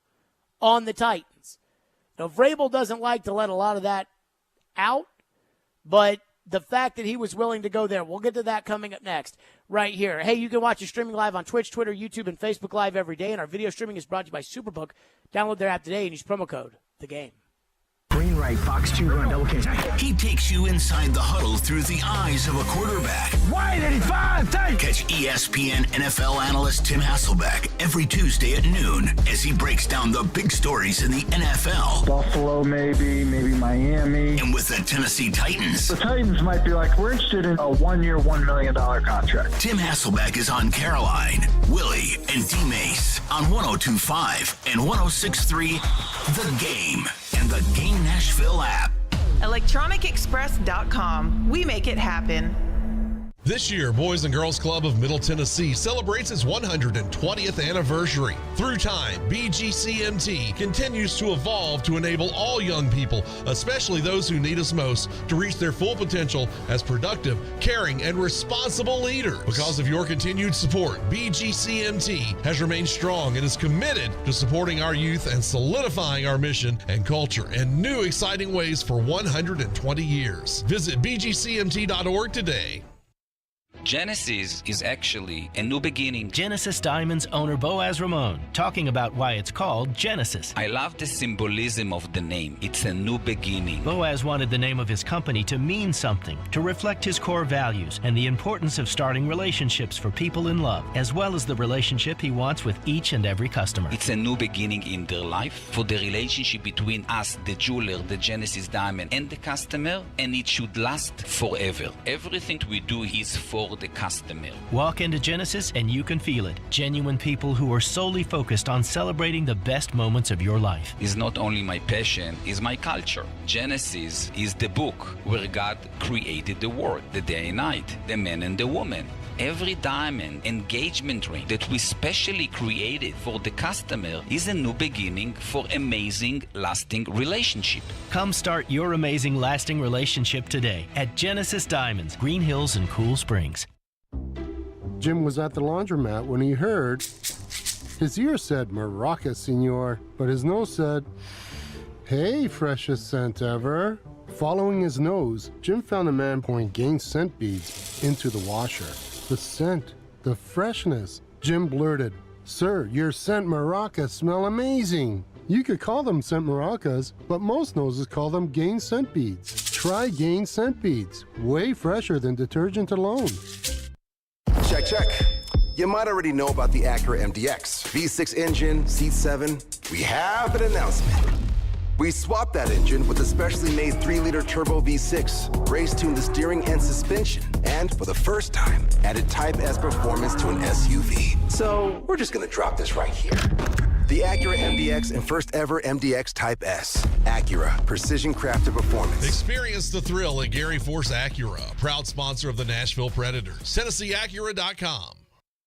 on the Titans. Now, Vrabel doesn't like to let a lot of that out, but the fact that he was willing to go there, we'll get to that coming up next right here. Hey, you can watch us streaming live on Twitch, Twitter, YouTube, and Facebook Live every day, and our video streaming is brought to you by Superbook. Download their app today and use promo code THEGAME. Green right, Fox 2 run, double K. He takes you inside the huddle through the eyes of a quarterback. Wide 85, take! Catch ESPN NFL analyst Tim Hasselbeck every Tuesday at noon as he breaks down the big stories in the NFL. Buffalo, maybe Miami. And with the Tennessee Titans. The Titans might be like, we're interested in a one-year, $1 million contract. Tim Hasselbeck is on Caroline, Willie, and D-Mace on 102.5 and 106.3 The Game and the Game Nashville app. ElectronicExpress.com. We make it happen. This year, Boys and Girls Club of Middle Tennessee celebrates its 120th anniversary. Through time, BGCMT continues to evolve to enable all young people, especially those who need us most, to reach their full potential as productive, caring, and responsible leaders. Because of your continued support, BGCMT has remained strong and is committed to supporting our youth and solidifying our mission and culture in new exciting ways for 120 years. Visit bgcmt.org today. Genesis is actually a new beginning. Genesis Diamonds owner Boaz Ramon talking about why it's called Genesis. I love the symbolism of the name. It's a new beginning. Boaz wanted the name of his company to mean something, to reflect his core values and the importance of starting relationships for people in love, as well as the relationship he wants with each and every customer. It's a new beginning in their life for the relationship between us, the jeweler, the Genesis Diamond, and the customer, and it should last forever. Everything we do is for for the customer. Walk into Genesis and you can feel it. Genuine people who are solely focused on celebrating the best moments of your life. It's not only my passion, it's my culture. Genesis is the book where God created the world, the day and night, the man and the woman. Every diamond engagement ring that we specially created for the customer is a new beginning for amazing, lasting relationship. Come start your amazing, lasting relationship today at Genesis Diamonds, Green Hills and Cool Springs. Jim was at the laundromat when he heard his ear said Maraca, senor, but his nose said, hey, freshest scent ever. Following his nose, Jim found a man pouring Gain scent beads into the washer. The scent, the freshness. Jim blurted, sir, your scent maracas smell amazing. You could call them scent maracas, but most noses call them Gain scent beads. Try Gain scent beads, way fresher than detergent alone. Check. You might already know about the Acura MDX. V6 engine, seat 7. We have an announcement. We swapped that engine with a specially made 3-liter turbo V6, race-tuned the steering and suspension, and for the first time, added Type S performance to an SUV. So we're just gonna drop this right here. The Acura MDX and first ever MDX Type S. Acura, precision crafted performance. Experience the thrill at Gary Force Acura, proud sponsor of the Nashville Predators. TennesseeAcura.com.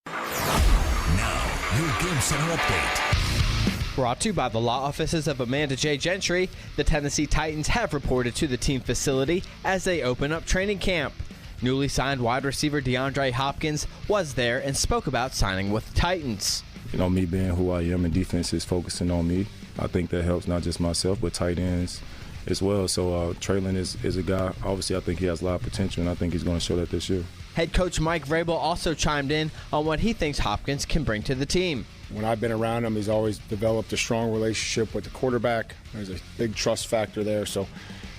Now, your Game Center update. Brought to you by the law offices of Amanda J. Gentry, the Tennessee Titans have reported to the team facility as they open up training camp. Newly signed wide receiver DeAndre Hopkins was there and spoke about signing with the Titans. You know, me being who I am and defense is focusing on me. I think that helps not just myself, but tight ends as well. So Traylon is a guy, obviously I think he has a lot of potential, and I think he's going to show that this year. Head coach Mike Vrabel also chimed in on what he thinks Hopkins can bring to the team. When I've been around him, he's always developed a strong relationship with the quarterback. There's a big trust factor there, so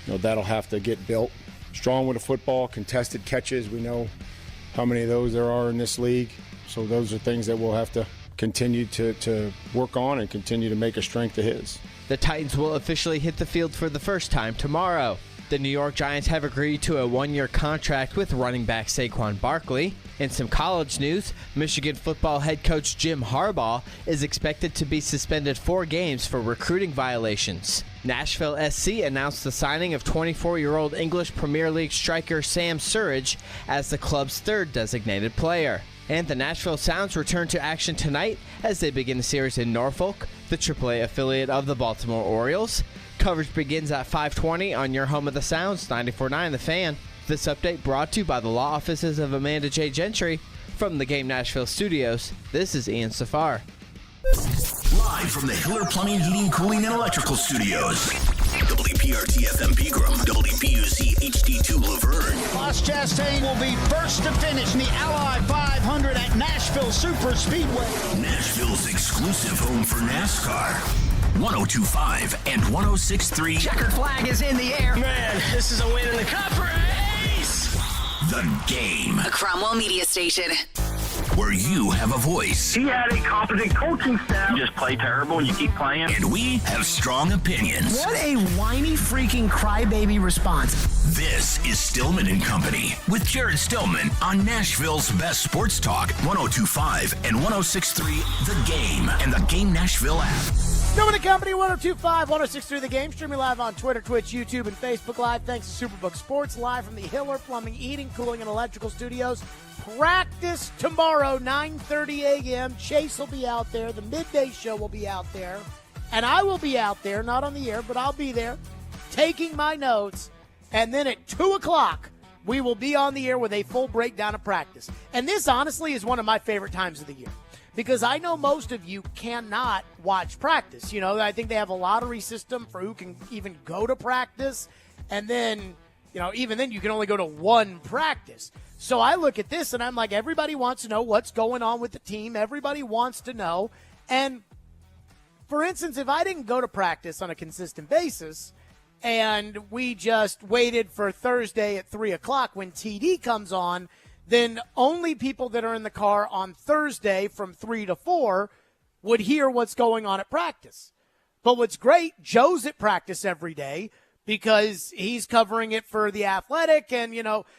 that'll have to get built. Strong with the football, contested catches. We know how many of those there are in this league, so those are things that we'll have to continue to work on and continue to make a strength of his. The Titans will officially hit the field for the first time tomorrow. The New York Giants have agreed to a one-year contract with running back Saquon Barkley. In some college news, Michigan football head coach Jim Harbaugh is expected to be suspended 4 games for recruiting violations. Nashville SC announced the signing of 24-year-old English Premier League striker Sam Surridge as the club's third designated player. And the Nashville Sounds return to action tonight as they begin a series in Norfolk, the AAA affiliate of the Baltimore Orioles. Coverage begins at 5:20 on your home of the Sounds, 94.9 The Fan. This update brought to you by the law offices of Amanda J. Gentry. From the Game Nashville studios, this is Ian Safar. Live from the Hiller Plumbing, Heating, Cooling, and Electrical Studios. WPRT FM Pegram, WPUC HD2 Laverne. Ross Chastain will be first to finish in the Ally 500 at Nashville Super Speedway. Nashville's exclusive home for NASCAR. 102.5 and 106.3. Checkered flag is in the air. Man, this is a win in the cup race. The Game. A Cromwell media station. Where you have a voice. He had a competent coaching staff. You just play terrible and you keep playing. And we have strong opinions. What a whiny freaking crybaby response. This is Stillman and Company with Jared Stillman on Nashville's best sports talk, 102.5 and 106.3 The Game and the Game Nashville app. Stillman and Company, 102.5, 106.3 The Game. Streaming live on Twitter, Twitch, YouTube, and Facebook Live. Thanks to Superbook Sports, live from the Hiller Plumbing, Heating, Cooling, and Electrical Studios. Practice tomorrow, 9:30 a.m. Chase will be out there. The midday show will be out there. And I will be out there, not on the air, but I'll be there, taking my notes. And then at 2 o'clock, we will be on the air with a full breakdown of practice. And this, honestly, is one of my favorite times of the year. Because I know most of you cannot watch practice. I think they have a lottery system for who can even go to practice. And then, even then you can only go to one practice. So I look at this and I'm like, everybody wants to know what's going on with the team. Everybody wants to know. And, for instance, if I didn't go to practice on a consistent basis and we just waited for Thursday at 3 o'clock when TD comes on, then only people that are in the car on Thursday from 3 to 4 would hear what's going on at practice. But what's great, Joe's at practice every day because he's covering it for The Athletic. And,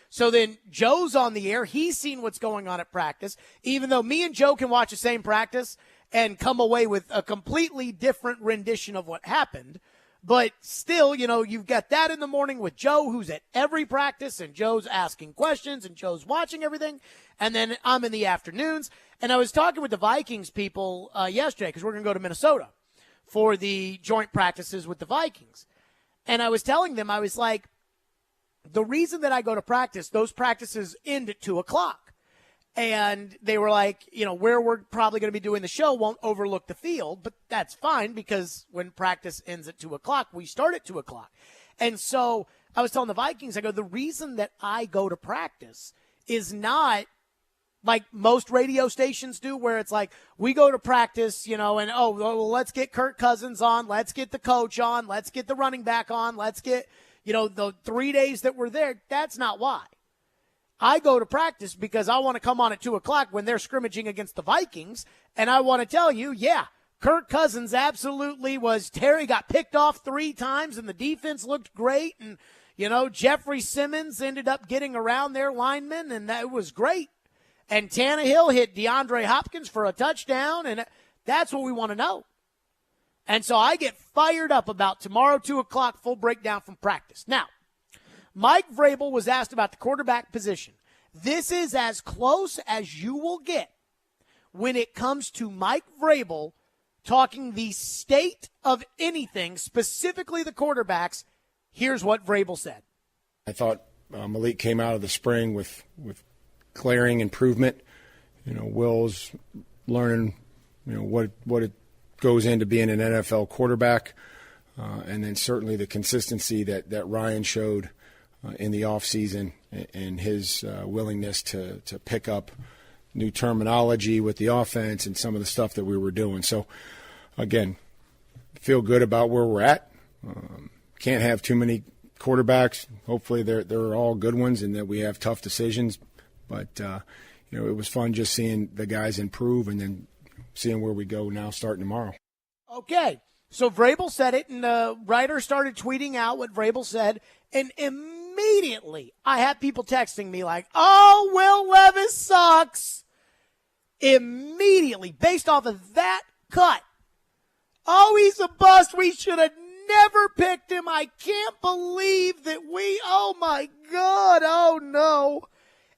so then Joe's on the air. He's seen what's going on at practice, even though me and Joe can watch the same practice and come away with a completely different rendition of what happened. But still, you've got that in the morning with Joe, who's at every practice, and Joe's asking questions, and Joe's watching everything. And then I'm in the afternoons. And I was talking with the Vikings people yesterday, because we're going to go to Minnesota for the joint practices with the Vikings. And I was telling them, I was like, the reason that I go to practice, those practices end at 2 o'clock. And they were like, where we're probably going to be doing the show won't overlook the field, but that's fine because when practice ends at 2 o'clock, we start at 2 o'clock. And so I was telling the Vikings, I go, the reason that I go to practice is not like most radio stations do, where it's like, we go to practice, and, well, let's get Kirk Cousins on, let's get the coach on, let's get the running back on, let's get, the 3 days that we're there. That's not why. I go to practice because I want to come on at 2 o'clock when they're scrimmaging against the Vikings, and I want to tell you, Kirk Cousins absolutely was Terry got picked off 3 times, and the defense looked great, and, Jeffrey Simmons ended up getting around their linemen, and that was great. And Tannehill hit DeAndre Hopkins for a touchdown, and that's what we want to know. And so I get fired up about tomorrow, 2 o'clock, full breakdown from practice. Now, Mike Vrabel was asked about the quarterback position. This is as close as you will get when it comes to Mike Vrabel talking the state of anything, specifically the quarterbacks. Here's what Vrabel said. I thought Malik came out of the spring with glaring improvement. Will's learning, what it goes into being an NFL quarterback. And then certainly the consistency that Ryan showed in the offseason and his willingness to pick up new terminology with the offense and some of the stuff that we were doing. So, again, feel good about where we're at. Can't have too many quarterbacks. Hopefully they're all good ones and that we have tough decisions. But, it was fun just seeing the guys improve and then seeing where we go now starting tomorrow. Okay, so Vrabel said it, and the writer started tweeting out what Vrabel said, and immediately I had people texting me like, oh, Will Levis sucks. Immediately, based off of that cut. Oh, he's a bust. We should have never picked him. I can't believe that oh, my God, oh, no.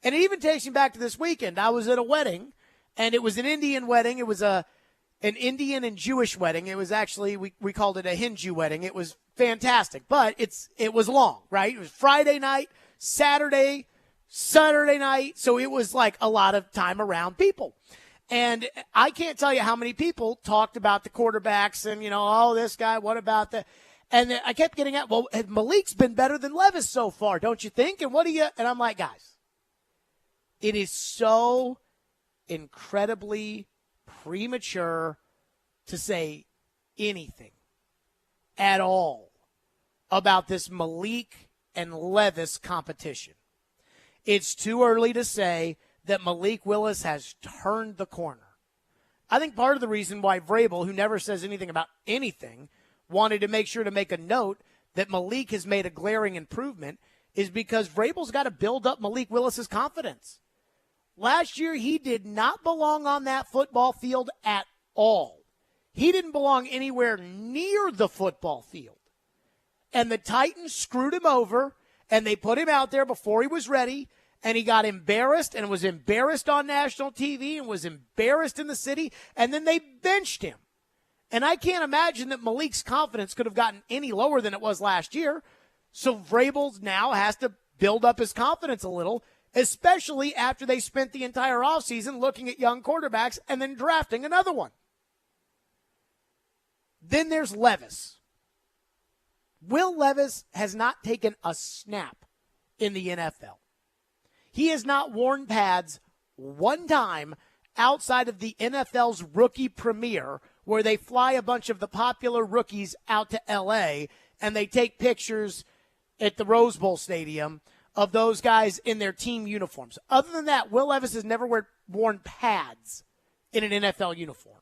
And it even takes me back to this weekend. I was at a wedding, and it was an Indian wedding. It was an Indian and Jewish wedding. It was actually, we called it a Hindu wedding. It was fantastic, but it was long, right? It was Friday night, Saturday night, so it was like a lot of time around people. And I can't tell you how many people talked about the quarterbacks and, oh, this guy, what about the – and I kept getting at, well, Malik's been better than Levis so far, don't you think? And what do you – and I'm like, guys. It is so incredibly premature to say anything at all about this Malik and Levis competition. It's too early to say that Malik Willis has turned the corner. I think part of the reason why Vrabel, who never says anything about anything, wanted to make sure to make a note that Malik has made a glaring improvement is because Vrabel's got to build up Malik Willis's confidence. Last year, he did not belong on that football field at all. He didn't belong anywhere near the football field. And the Titans screwed him over, and they put him out there before he was ready, and he got embarrassed and was embarrassed on national TV and was embarrassed in the city, and then they benched him. And I can't imagine that Malik's confidence could have gotten any lower than it was last year. So Vrabel now has to build up his confidence a little, especially after they spent the entire offseason looking at young quarterbacks and then drafting another one. Then there's Levis. Will Levis has not taken a snap in the NFL. He has not worn pads one time outside of the NFL's rookie premiere, where they fly a bunch of the popular rookies out to L.A. and they take pictures at the Rose Bowl Stadium of those guys in their team uniforms. Other than that, Will Levis has never worn pads in an NFL uniform.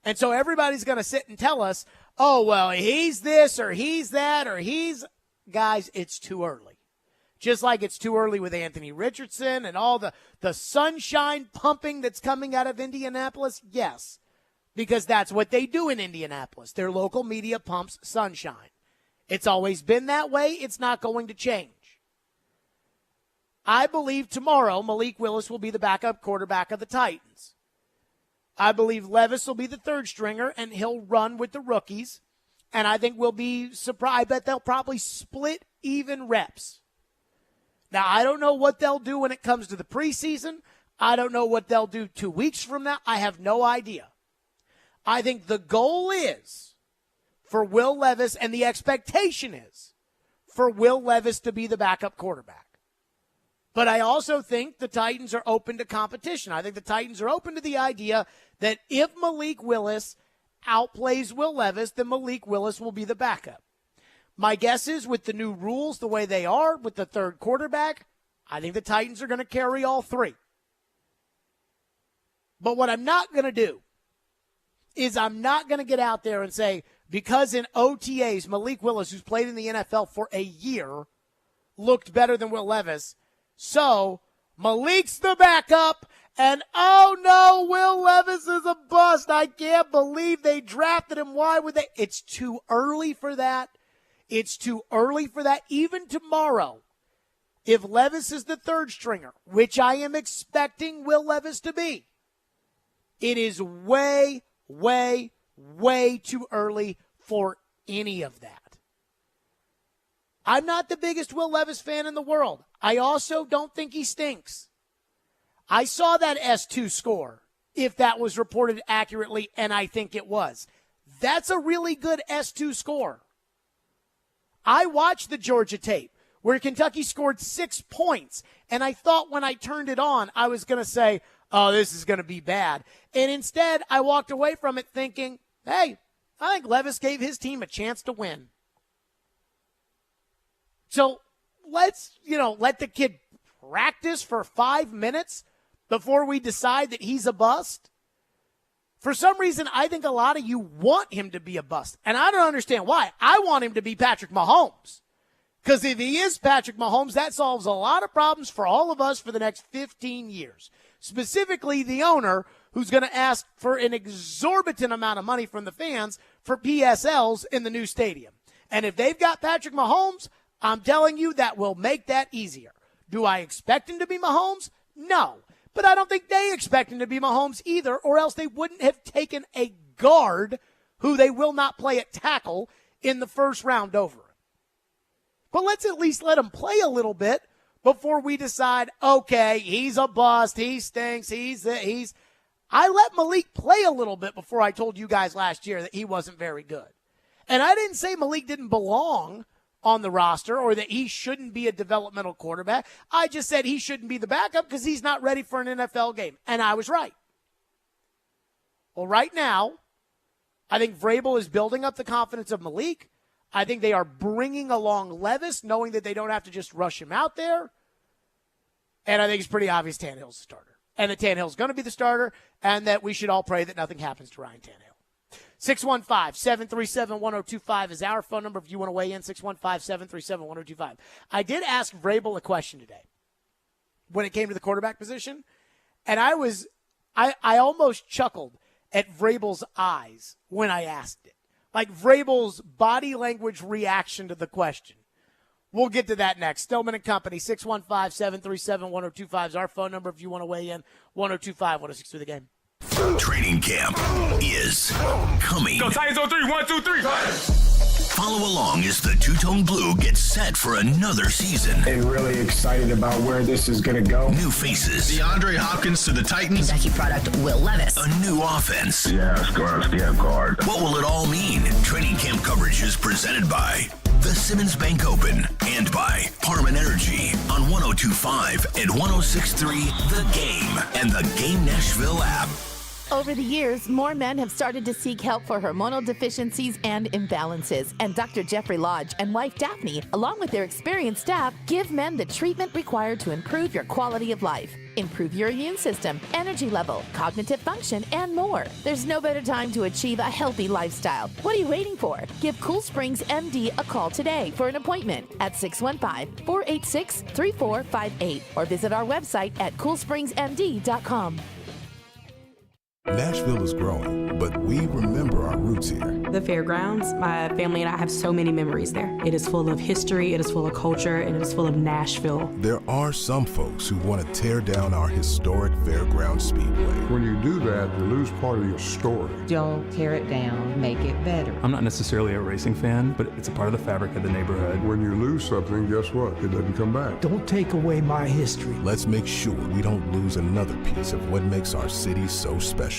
And so everybody's going to sit and tell us, oh, well, he's this or he's that or he's guys, it's too early. Just like it's too early with Anthony Richardson and all the sunshine pumping that's coming out of Indianapolis. Yes, because that's what they do in Indianapolis. Their local media pumps sunshine. It's always been that way. It's not going to change. I believe tomorrow Malik Willis will be the backup quarterback of the Titans. I believe Levis will be the third stringer, and he'll run with the rookies. And I think we'll be surprised. I bet they'll probably split even reps. Now, I don't know what they'll do when it comes to the preseason. I don't know what they'll do 2 weeks from now. I have no idea. I think the goal is for Will Levis, and the expectation is for Will Levis to be the backup quarterback. But I also think the Titans are open to competition. I think the Titans are open to the idea that if Malik Willis outplays Will Levis, then Malik Willis will be the backup. My guess is with the new rules the way they are, with the third quarterback, I think the Titans are going to carry all three. But what I'm not going to do is I'm not going to get out there and say, because in OTAs, Malik Willis, who's played in the NFL for a year, looked better than Will Levis, so Malik's the backup, and oh no, Will Levis is a bust. I can't believe they drafted him. Why would they? It's too early for that. It's too early for that. Even tomorrow, if Levis is the third stringer, which I am expecting Will Levis to be, it is way, way, way too early for any of that. I'm not the biggest Will Levis fan in the world. I also don't think he stinks. I saw that S2 score, if that was reported accurately, and I think it was. That's a really good S2 score. I watched the Georgia tape where Kentucky scored 6 points, and I thought when I turned it on, I was going to say, oh, this is going to be bad. And instead, I walked away from it thinking, hey, I think Levis gave his team a chance to win. So let's, let the kid practice for 5 minutes before we decide that he's a bust. For some reason, I think a lot of you want him to be a bust. And I don't understand why. I want him to be Patrick Mahomes. Because if he is Patrick Mahomes, that solves a lot of problems for all of us for the next 15 years. Specifically, the owner, who's going to ask for an exorbitant amount of money from the fans for PSLs in the new stadium. And if they've got Patrick Mahomes, I'm telling you that will make that easier. Do I expect him to be Mahomes? No. But I don't think they expect him to be Mahomes either, or else they wouldn't have taken a guard who they will not play at tackle in the first round over him. But let's at least let him play a little bit before we decide, okay, he's a bust, he stinks, I let Malik play a little bit before I told you guys last year that he wasn't very good. And I didn't say Malik didn't belong on the roster or that he shouldn't be a developmental quarterback. I just said he shouldn't be the backup because he's not ready for an NFL game. And I was right. Well, right now, I think Vrabel is building up the confidence of Malik. I think they are bringing along Levis, knowing that they don't have to just rush him out there. And I think it's pretty obvious Tannehill's the starter. And that Tannehill's going to be the starter, and that we should all pray that nothing happens to Ryan Tannehill. 615-737-1025 is our phone number if you want to weigh in, 615-737-1025. I did ask Vrabel a question today when it came to the quarterback position, and I almost chuckled at Vrabel's eyes when I asked it. Like Vrabel's body language reaction to the question. We'll get to that next. Stillman and Company, 615-737-1025 is our phone number if you want to weigh in, 1025-1063 the game. Training camp is coming. Go Titans on 3, 1, 2, 3. Follow along as the Two-Tone Blue gets set for another season. And really excited about where this is going to go. New faces. DeAndre Hopkins to the Titans. Kentucky product Will Levis. A new offense. Yes, guard. What will it all mean? Training camp coverage is presented by the Simmons Bank Open and by Parman Energy on 102.5 and 106.3 The Game and the Game Nashville app. Over the years, more men have started to seek help for hormonal deficiencies and imbalances, and Dr. Jeffrey Lodge and wife Daphne, along with their experienced staff, give men the treatment required to improve your quality of life, improve your immune system, energy level, cognitive function, and more. There's no better time to achieve a healthy lifestyle. What are you waiting for? Give Cool Springs MD a call today for an appointment at 615-486-3458 or visit our website at coolspringsmd.com. Nashville is growing, but we remember our roots here. The fairgrounds, my family and I have so many memories there. It is full of history, it is full of culture, and it is full of Nashville. There are some folks who want to tear down our historic fairground speedway. When you do that, you lose part of your story. Don't tear it down, make it better. I'm not necessarily a racing fan, but it's a part of the fabric of the neighborhood. When you lose something, guess what? It doesn't come back. Don't take away my history. Let's make sure we don't lose another piece of what makes our city so special.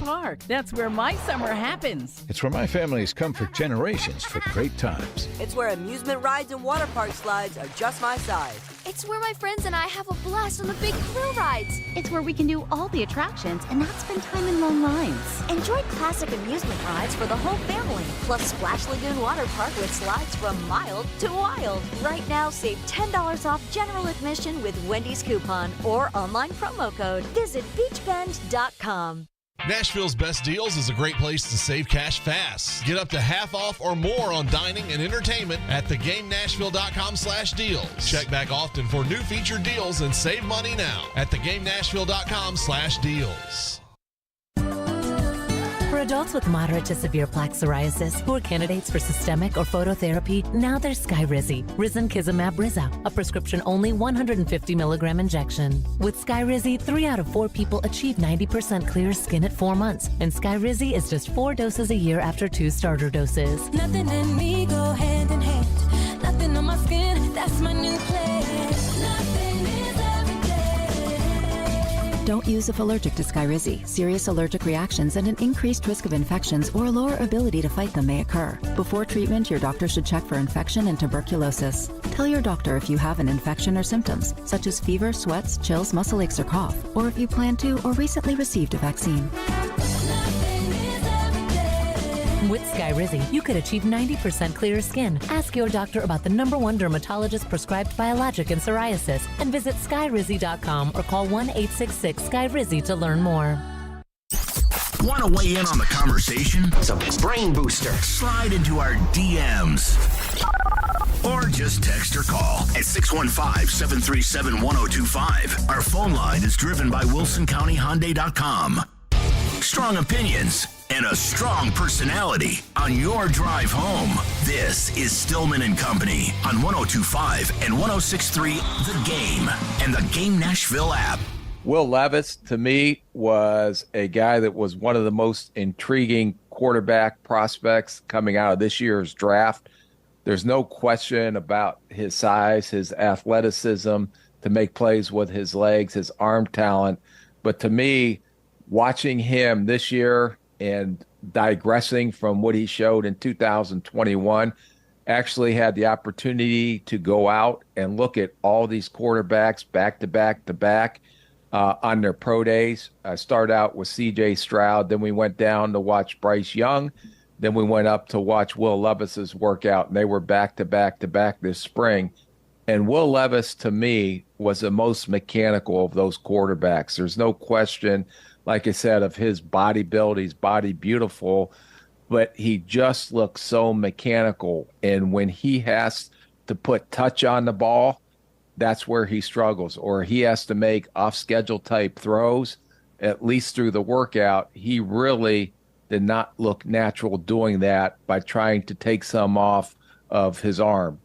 Park. That's where my summer happens. It's where my family's come for generations for great times. It's where amusement rides and water park slides are just my size. It's where my friends and I have a blast on the big thrill rides. It's where we can do all the attractions and not spend time in long lines. Enjoy classic amusement rides for the whole family. Plus Splash Lagoon Water Park with slides from mild to wild. Right now, save $10 off general admission with Wendy's coupon or online promo code. Visit beachbend.com. Nashville's Best Deals is a great place to save cash fast. Get up to half off or more on dining and entertainment at thegamenashville.com/deals. Check back often for new featured deals and save money now at thegamenashville.com/deals. For adults with moderate to severe plaque psoriasis who are candidates for systemic or phototherapy, now there's Skyrizi, Risankizumab Riza, a prescription-only 150 milligram injection. With Skyrizi, 3 out of 4 people achieve 90% clear skin at 4 months, and Skyrizi is just 4 doses a year after 2 starter doses. Nothing and me go hand in hand. Nothing on my skin, that's my new plan. Nothing is everything. Don't use if allergic to Skyrizi. Serious allergic reactions and an increased risk of infections or a lower ability to fight them may occur. Before treatment, your doctor should check for infection and tuberculosis. Tell your doctor if you have an infection or symptoms, such as fever, sweats, chills, muscle aches, or cough, or if you plan to or recently received a vaccine. With Skyrizi, you could achieve 90% clearer skin. Ask your doctor about the #1 dermatologist prescribed biologic in psoriasis and visit skyrizi.com or call 1-866-SKYRIZI to learn more. Want to weigh in on the conversation? It's a brain booster. Slide into our DMs. Or just text or call at 615-737-1025. Our phone line is driven by WilsonCountyHyundai.com. Strong opinions and a strong personality on your drive home. This is Stillman and Company on 102.5 and 106.3 The Game and the Game Nashville app. Will Levis, to me, was a guy that was one of the most intriguing quarterback prospects coming out of this year's draft. There's no question about his size, his athleticism to make plays with his legs, his arm talent. But to me, watching him this year and digressing from what he showed in 2021, actually had the opportunity to go out and look at all these quarterbacks back to back on their pro days. I started out with C.J. Stroud, then we went down to watch Bryce Young, then we went up to watch Will Levis's workout, and they were back to back this spring. And Will Levis, to me, was the most mechanical of those quarterbacks. There's no question, like I said, of his body build. He's body beautiful, but he just looks so mechanical. And when he has to put touch on the ball, that's where he struggles. Or he has to make off-schedule type throws, at least through the workout. He really did not look natural doing that by trying to take some off of his arm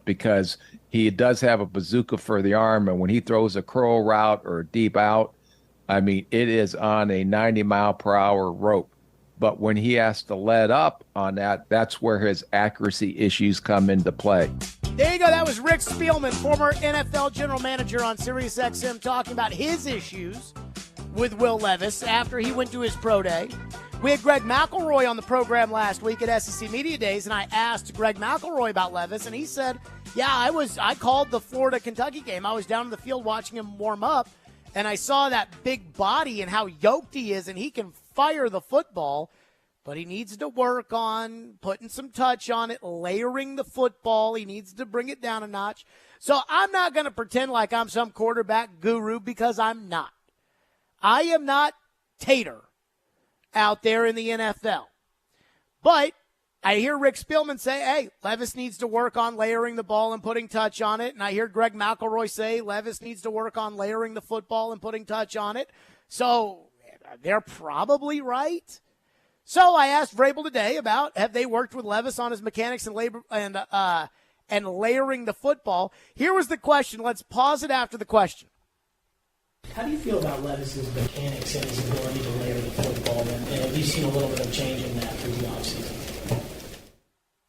because he does have a bazooka for the arm. And when he throws a curl route or a deep out, I mean, it is on a 90-mile-per-hour rope. But when he has to let up on that, that's where his accuracy issues come into play. There you go. That was Rick Spielman, former NFL general manager on SiriusXM, talking about his issues with Will Levis after he went to his pro day. We had Greg McElroy on the program last week at SEC Media Days, and I asked Greg McElroy about Levis, and he said, yeah, I called the Florida-Kentucky game. I was down in the field watching him warm up, and I saw that big body and how yoked he is, and he can fire the football, but he needs to work on putting some touch on it, layering the football. He needs to bring it down a notch. So I'm not going to pretend like I'm some quarterback guru, because I'm not. I am not Tater out there in the NFL. But I hear Rick Spielman say, hey, Levis needs to work on layering the ball and putting touch on it. And I hear Greg McElroy say Levis needs to work on layering the football and putting touch on it. So they're probably right. So I asked Vrabel today about, have they worked with Levis on his mechanics and labor and layering the football? Here was the question. Let's pause it after the question. How do you feel about Levis's mechanics and his ability to layer the football? And have you seen a little bit of change in that through the offseason?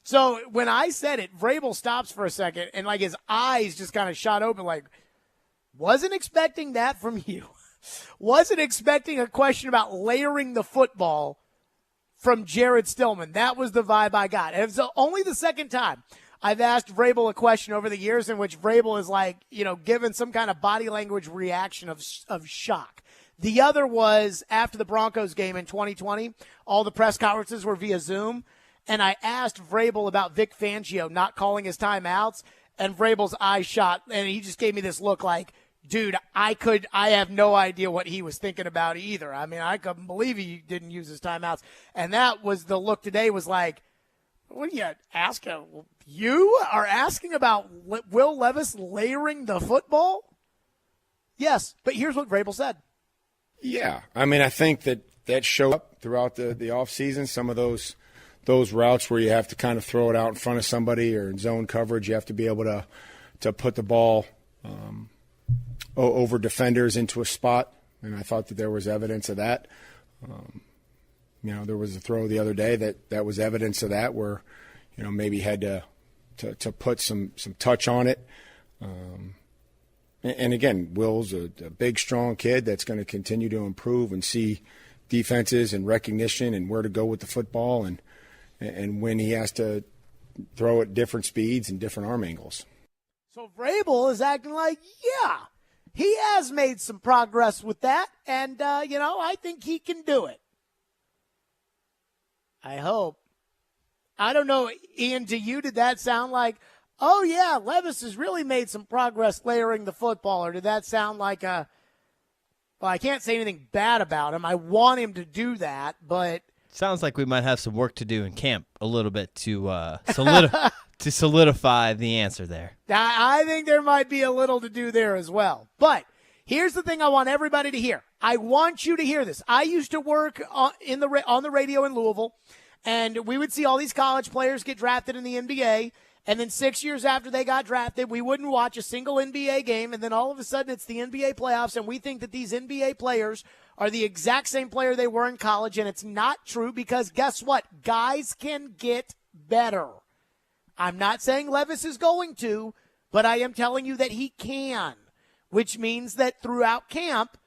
So when I said it, Vrabel stops for a second, and like his eyes just kind of shot open, like, wasn't expecting that from you. Wasn't expecting a question about layering the football from Jared Stillman. That was the vibe I got. And it was only the second time I've asked Vrabel a question over the years in which Vrabel is like, given some kind of body language reaction of shock. The other was after the Broncos game in 2020. All the press conferences were via Zoom. And I asked Vrabel about Vic Fangio not calling his timeouts, and Vrabel's eyes shot, and he just gave me this look like, dude, I have no idea what he was thinking about either. I mean, I couldn't believe he didn't use his timeouts. And that was the look today, was like, what are you asking? You are asking about Will Levis layering the football? Yes, but here's what Vrabel said. Yeah, I mean, I think that showed up throughout the offseason. Some of those routes where you have to kind of throw it out in front of somebody or in zone coverage, you have to be able to put the ball over defenders into a spot, and I thought that there was evidence of that. There was a throw the other day that was evidence of that, where maybe had to put some touch on it. And again, Will's a big, strong kid that's going to continue to improve and see defenses and recognition and where to go with the football and when he has to throw at different speeds and different arm angles. So Vrabel is acting like, yeah, he has made some progress with that, and, I think he can do it. I hope. I don't know, Ian, to you, did that sound like, oh, yeah, Levis has really made some progress layering the football, or did that sound like well, I can't say anything bad about him. I want him to do that, but. Sounds like we might have some work to do in camp a little bit to solidify the answer there. I think there might be a little to do there as well. But here's the thing I want everybody to hear. I want you to hear this. I used to work on the radio in Louisville, and we would see all these college players get drafted in the NBA, and then 6 years after they got drafted, we wouldn't watch a single NBA game, and then all of a sudden it's the NBA playoffs, and we think that these NBA players are the exact same player they were in college, and it's not true, because guess what? Guys can get better. I'm not saying Levis is going to, but I am telling you that he can, which means that throughout camp,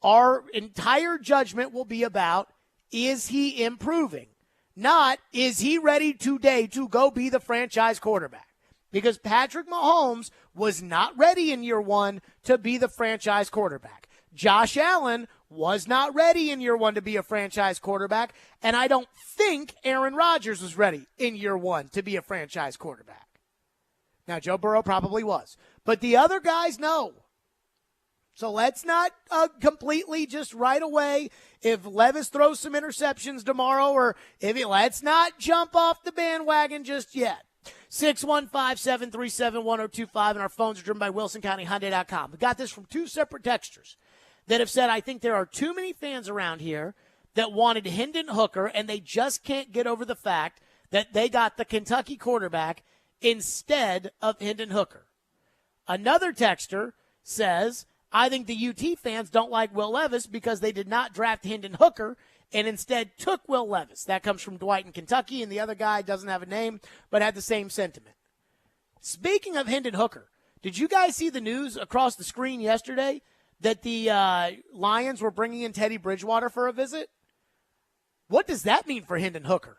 our entire judgment will be about, is he improving? Not, is he ready today to go be the franchise quarterback? Because Patrick Mahomes was not ready in year one to be the franchise quarterback. Josh Allen was not ready in year one to be a franchise quarterback, and I don't think Aaron Rodgers was ready in year one to be a franchise quarterback. Now, Joe Burrow probably was, but the other guys, no. So let's not completely just right away, if Levis throws some interceptions tomorrow, or let's not jump off the bandwagon just yet. 615-737-1025, and our phones are driven by WilsonCountyHyundai.com. We got this from two separate texters that have said, I think there are too many fans around here that wanted Hendon Hooker, and they just can't get over the fact that they got the Kentucky quarterback instead of Hendon Hooker. Another texter says, I think the UT fans don't like Will Levis because they did not draft Hendon Hooker and instead took Will Levis. That comes from Dwight in Kentucky, and the other guy doesn't have a name but had the same sentiment. Speaking of Hendon Hooker, did you guys see the news across the screen yesterday that the Lions were bringing in Teddy Bridgewater for a visit? What does that mean for Hendon Hooker?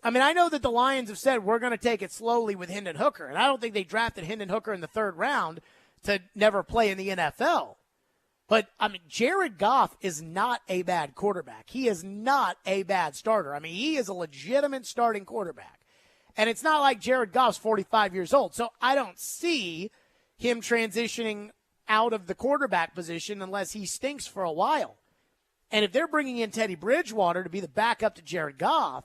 I mean, I know that the Lions have said we're going to take it slowly with Hendon Hooker, and I don't think they drafted Hendon Hooker in the third round to never play in the NFL. But, I mean, Jared Goff is not a bad quarterback. He is not a bad starter. I mean, he is a legitimate starting quarterback. And it's not like Jared Goff's 45 years old. So I don't see him transitioning out of the quarterback position unless he stinks for a while. And if they're bringing in Teddy Bridgewater to be the backup to Jared Goff,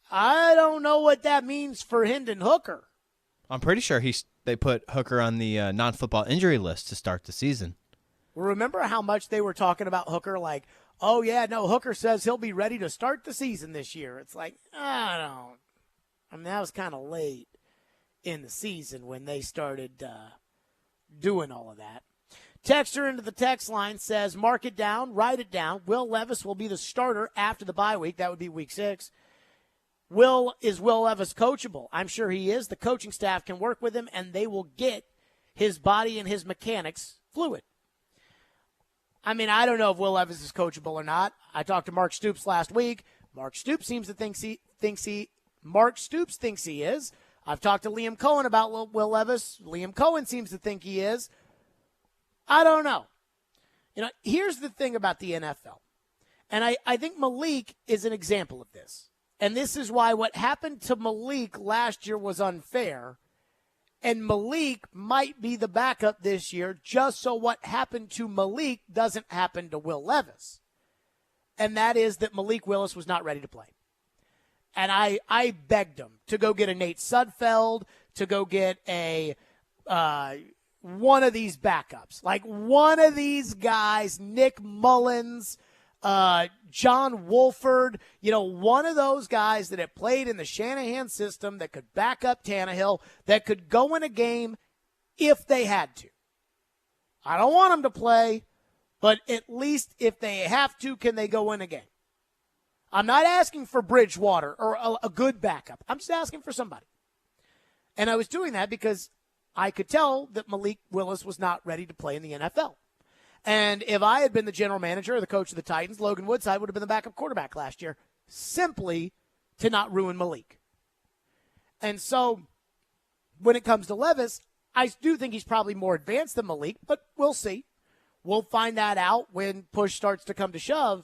I don't know what that means for Hendon Hooker. I'm pretty sure they put Hooker on the non-football injury list to start the season. Remember how much they were talking about Hooker? Like, oh, yeah, no, Hooker says he'll be ready to start the season this year. It's like, I don't. I mean, that was kind of late in the season when they started doing all of that. Texter into the text line says, mark it down, write it down. Will Levis will be the starter after the bye week. That would be week 6. Is Will Levis coachable? I'm sure he is. The coaching staff can work with him, and they will get his body and his mechanics fluid. I mean, I don't know if Will Levis is coachable or not. I talked to Mark Stoops last week. Mark Stoops seems to think Mark Stoops thinks he is. I've talked to Liam Cohen about Will Levis. Liam Cohen seems to think he is. I don't know. You know, here's the thing about the NFL. And I think Malik is an example of this. And this is why what happened to Malik last year was unfair. And Malik might be the backup this year just so what happened to Malik doesn't happen to Will Levis. And that is that Malik Willis was not ready to play. And I begged him to go get a Nate Sudfeld, to go get a one of these backups. Like one of these guys, Nick Mullins, John Wolford, you know, one of those guys that had played in the Shanahan system that could back up Tannehill, that could go in a game if they had to. I don't want them to play, but at least if they have to, can they go in a game? I'm not asking for Bridgewater or a good backup. I'm just asking for somebody. And I was doing that because I could tell that Malik Willis was not ready to play in the NFL. And if I had been the general manager or the coach of the Titans, Logan Woodside would have been the backup quarterback last year, simply to not ruin Malik. And so when it comes to Levis, I do think he's probably more advanced than Malik, but we'll see. We'll find that out when push starts to come to shove.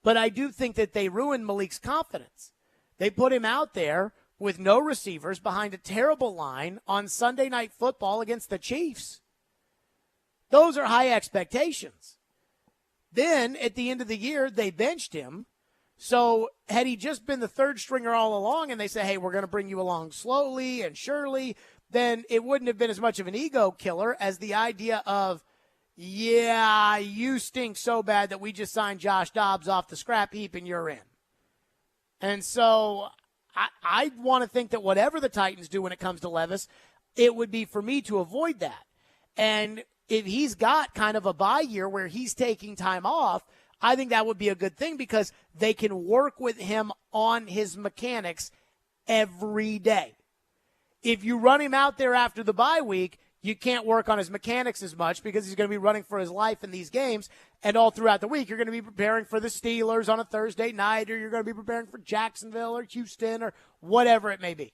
But I do think that they ruined Malik's confidence. They put him out there with no receivers behind a terrible line on Sunday Night Football against the Chiefs. Those are high expectations. Then, at the end of the year, they benched him. So, had he just been the third stringer all along and they say, hey, we're going to bring you along slowly and surely, then it wouldn't have been as much of an ego killer as the idea of, yeah, you stink so bad that we just signed Josh Dobbs off the scrap heap and you're in. And so, I want to think that whatever the Titans do when it comes to Levis, it would be for me to avoid that. And if he's got kind of a bye year where he's taking time off, I think that would be a good thing because they can work with him on his mechanics every day. If you run him out there after the bye week, you can't work on his mechanics as much because he's going to be running for his life in these games. And all throughout the week, you're going to be preparing for the Steelers on a Thursday night, or you're going to be preparing for Jacksonville or Houston or whatever it may be.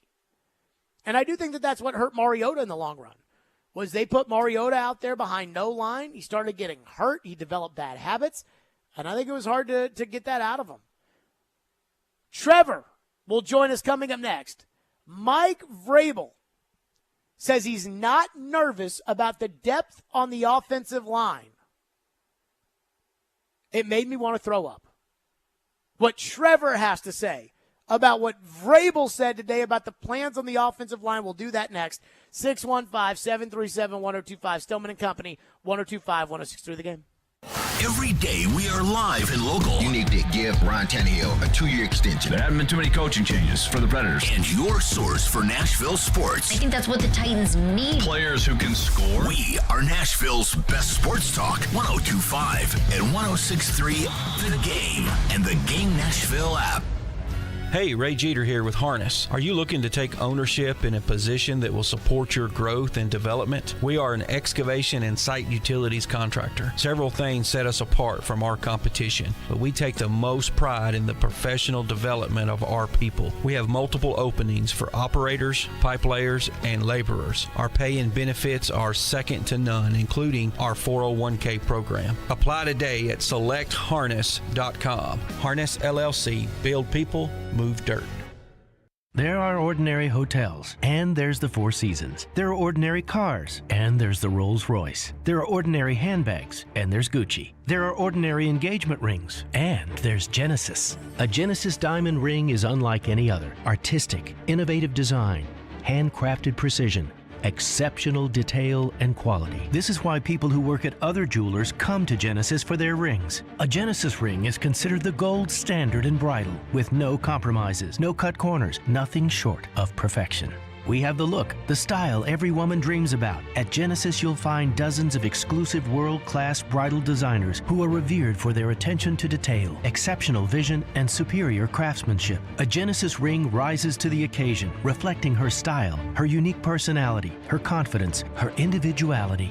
And I do think that that's what hurt Mariota in the long run. Was they put Mariota out there behind no line. He started getting hurt. He developed bad habits. And I think it was hard to get that out of him. Trevor will join us coming up next. Mike Vrabel says he's not nervous about the depth on the offensive line. It made me want to throw up. What Trevor has to say about what Vrabel said today about the plans on the offensive line. We'll do that next. 615-737-1025. Stillman and Company, 1025-1063 The Game. Every day we are live and local. You need to give Ryan Tannehill a 2-year extension. There haven't been too many coaching changes for the Predators. And your source for Nashville sports. I think that's what the Titans need. Players who can score. We are Nashville's best sports talk. 1025 and 1063 The Game and the Game Nashville app. Hey, Ray Jeter here with Harness. Are you looking to take ownership in a position that will support your growth and development? We are an excavation and site utilities contractor. Several things set us apart from our competition, but we take the most pride in the professional development of our people. We have multiple openings for operators, pipe layers, and laborers. Our pay and benefits are second to none, including our 401k program. Apply today at selectharness.com. Harness LLC. Build people, move dirt. There are ordinary hotels, and there's the Four Seasons. There are ordinary cars, and there's the Rolls-Royce. There are ordinary handbags, and there's Gucci. There are ordinary engagement rings, and there's Genesis. A Genesis diamond ring is unlike any other. Artistic, innovative design, handcrafted precision, exceptional detail and quality. This is why people who work at other jewelers come to Genesis for their rings. A Genesis ring is considered the gold standard in bridal, with no compromises, no cut corners, nothing short of perfection. We have the look, the style every woman dreams about. At Genesis, you'll find dozens of exclusive world-class bridal designers who are revered for their attention to detail, exceptional vision, and superior craftsmanship. A Genesis ring rises to the occasion, reflecting her style, her unique personality, her confidence, her individuality.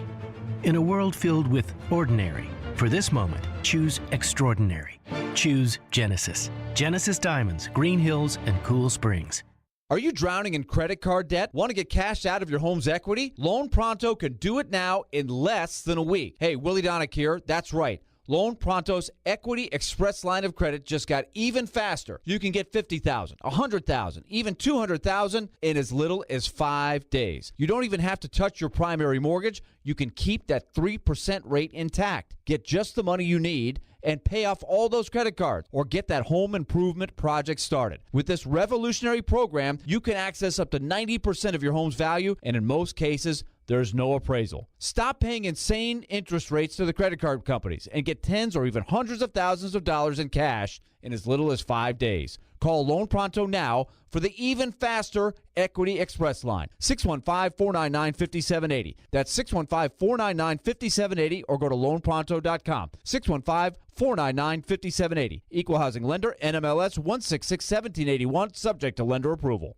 In a world filled with ordinary, for this moment, choose extraordinary. Choose Genesis. Genesis Diamonds, Green Hills, and Cool Springs. Are you drowning in credit card debt? Want to get cash out of your home's equity? Loan Pronto can do it now in less than a week. Hey, Willie Donick here. That's right. Loan Pronto's Equity Express line of credit just got even faster. You can get $50,000, $100,000, even $200,000 in as little as 5 days. You don't even have to touch your primary mortgage. You can keep that 3% rate intact. Get just the money you need and pay off all those credit cards or get that home improvement project started. With this revolutionary program, you can access up to 90% of your home's value, and in most cases, there's no appraisal. Stop paying insane interest rates to the credit card companies and get tens or even hundreds of thousands of dollars in cash in as little as 5 days. Call Loan Pronto now for the even faster Equity Express line. 615-499-5780. That's 615-499-5780 or go to loanpronto.com. 615-499-5780. Equal housing lender, NMLS 1661781, subject to lender approval.